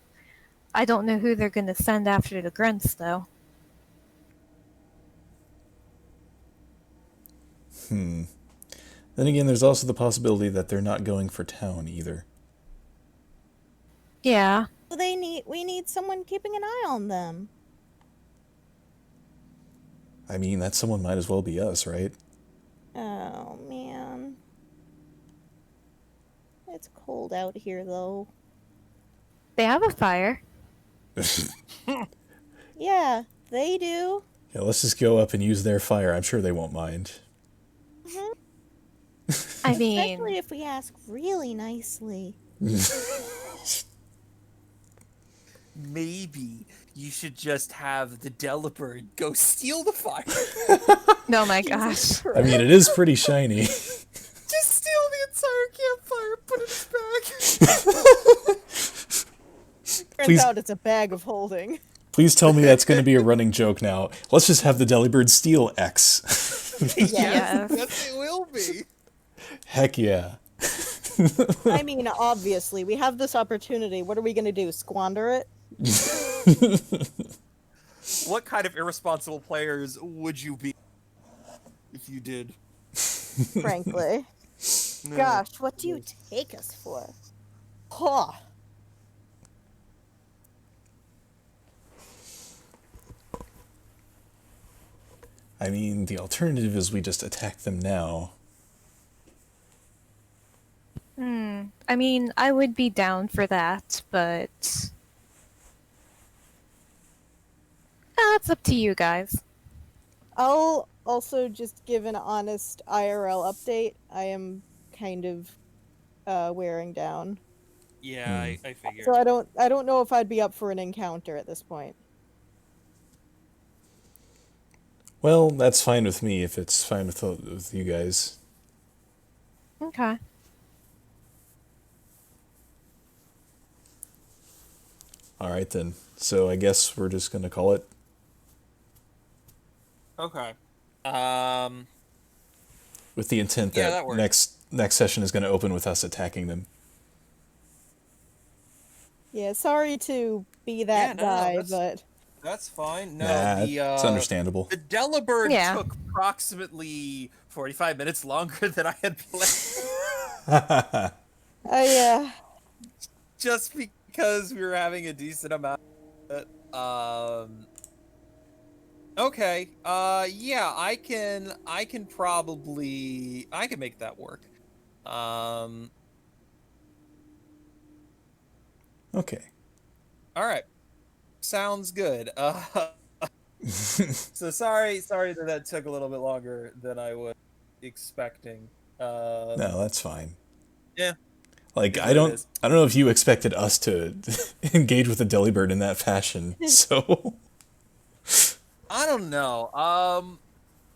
I don't know who they're going to send after the grunts, though.
Then again, there's also the possibility that they're not going for town either.
Yeah.
We need someone keeping an eye on them.
I mean, that someone might as well be us, right?
Oh, man. It's cold out here, though.
They have a fire.
Yeah, they do.
Yeah, let's just go up and use their fire. I'm sure they won't mind.
I mean,
Especially if we ask really nicely.
Maybe you should just have the Delibird go steal the fire.
oh my gosh.
I mean, it is pretty shiny.
Just steal the entire campfire, put it in his bag.
Turns
Please-
out it's a bag of holding.
Please tell me that's going to be a running joke now. Let's just have the Delibird steal X.
Yes.
Yes, it will be.
Heck yeah.
I mean, obviously, we have this opportunity. What are we going to do? Squander it?
What kind of irresponsible players would you be if you did?
Frankly. Gosh, what do you take us for? Huh.
I mean, the alternative is we just attack them now.
I mean, I would be down for that, but it's up to you guys.
I'll also just give an honest IRL update. I am kind of wearing down.
Yeah, I figured.
So I don't know if I'd be up for an encounter at this point.
Well, that's fine with me if it's fine with you guys.
Okay.
All right, then. So I guess we're just going to call it.
Okay.
With the intent
Yeah,
that
that works.
next session is going to open with us attacking them.
Yeah, sorry to be that guy, but
That's fine. No,
Nah,
the
it's understandable.
the Delibird
Yeah.
took approximately 45 minutes longer than I had planned.
Oh yeah.
Just because we were having a decent amount of it. Okay. Yeah, I can make that work.
Okay.
All right. Sounds good. So sorry that took a little bit longer than I was expecting.
No, that's fine.
Yeah.
Like
Is
I
what it
don't
is.
I don't know if you expected us to engage with the Delibird in that fashion. So
I don't know. I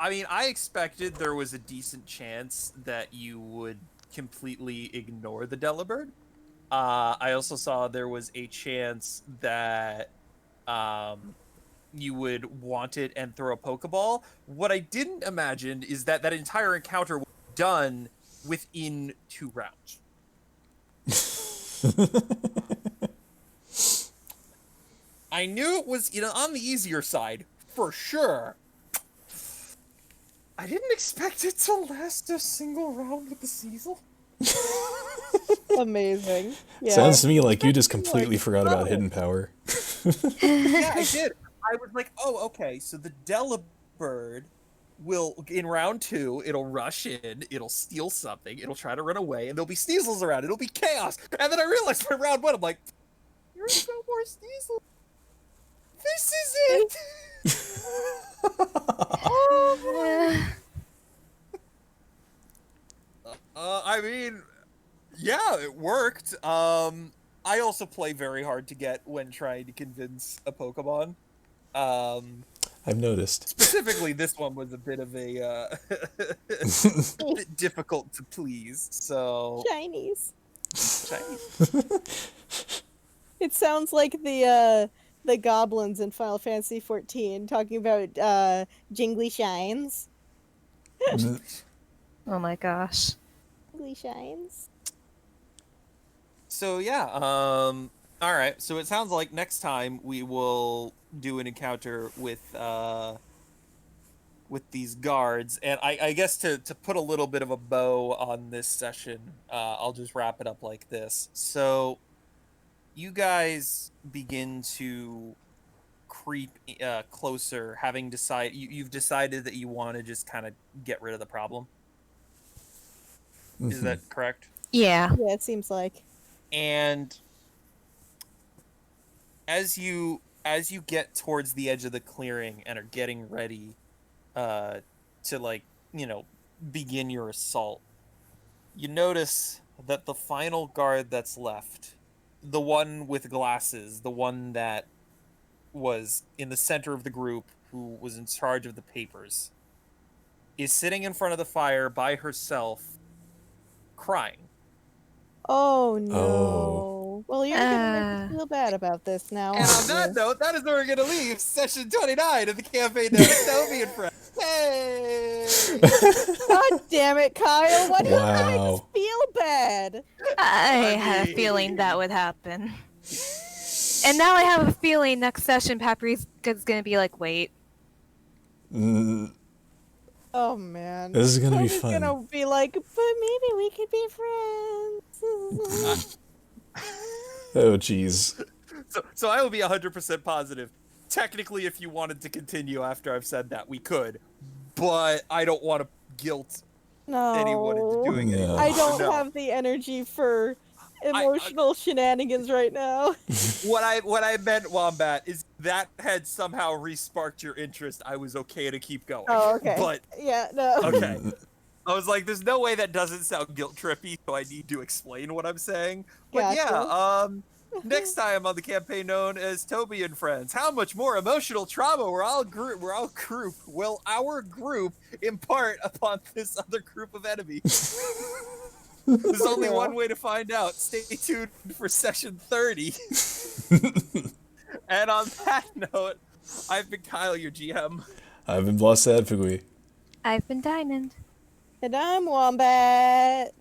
mean, I expected there was a decent chance that you would completely ignore the Delibird. I also saw there was a chance that you would want it and throw a Pokeball. What I didn't imagine is that that entire encounter was done within 2 rounds. I knew it was, on the easier side, for sure. I didn't expect it to last a single round with the Sneasel.
Amazing. Yeah.
sounds to me like you just completely
Like,
forgot about
oh.
hidden power.
Yeah, I did. I was like, oh, okay, so the Delibird will, in round 2, it'll rush in, it'll steal something, it'll try to run away, and there'll be Sneasels around, it'll be chaos. And then I realized by round 1, I'm like, there's no more Sneasel. This is it! I mean, yeah, it worked. I also play very hard to get when trying to convince a Pokemon.
I've noticed.
Specifically, this one was a bit of a bit difficult to please. So
Chinese.
Chinese.
It sounds like the goblins in Final Fantasy 14 talking about jingly shines.
Oh my gosh.
Jingly shines.
So yeah, all right. So it sounds like next time we will do an encounter with these guards, and I guess to put a little bit of a bow on this session, I'll just wrap it up like this. So you guys begin to creep closer, having you've decided that you want to just kind of get rid of the problem. Is that correct?
Yeah.
Yeah, it seems like.
And as you get towards the edge of the clearing and are getting ready to begin your assault, you notice that the final guard that's left, the one with glasses, the one that was in the center of the group who was in charge of the papers, is sitting in front of the fire by herself, crying.
Oh no.
Oh.
Well, you're gonna make me feel bad about this now.
And on
aren't
that
you?
note, that is where we're going to leave session 29 of the campaign notes. Toby and friends. Hey!
God damn it, Kyle! Why did you make
Wow.
us feel bad?
I had a feeling that would happen. And now I have a feeling next session Paprika's gonna be like, wait.
Mm,
Oh man.
This is gonna be
Toby's
fun.
gonna be like, but maybe we could be friends.
oh jeez.
So I will be 100% positive. Technically, if you wanted to continue after I've said that, we could. But I don't want to guilt
No.
anyone into doing it.
No.
I don't
No.
have the energy for emotional shenanigans right now.
What I meant, Wombat, is that had somehow re-sparked your interest. I was okay to keep going.
Oh, okay.
But
Yeah, no.
okay. I was like, there's no way that doesn't sound guilt trippy, so I need to explain what I'm saying. But
Gotcha.
next time on the campaign known as Toby and Friends, how much more emotional trauma will our group impart upon this other group of enemies? There's only one way to find out. Stay tuned for session 30. And on that note, I've been Kyle, your GM.
I've been Bloss Adfugui.
I've been Diamond.
And I'm Wombat.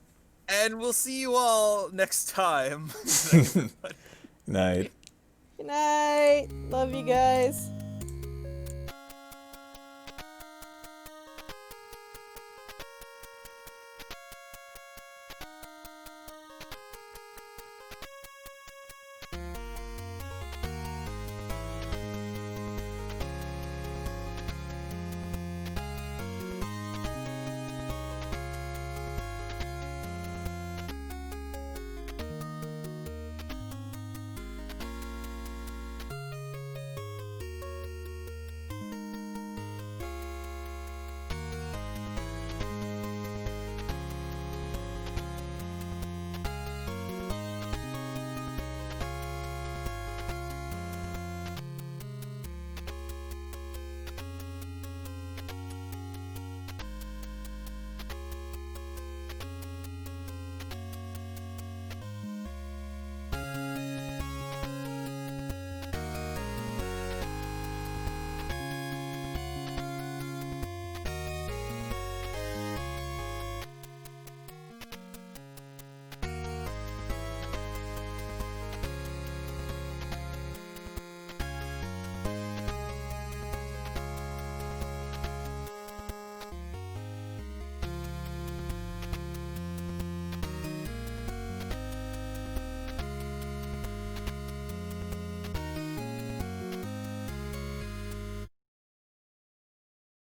And we'll see you all next time.
Night.
Good night. Love you guys.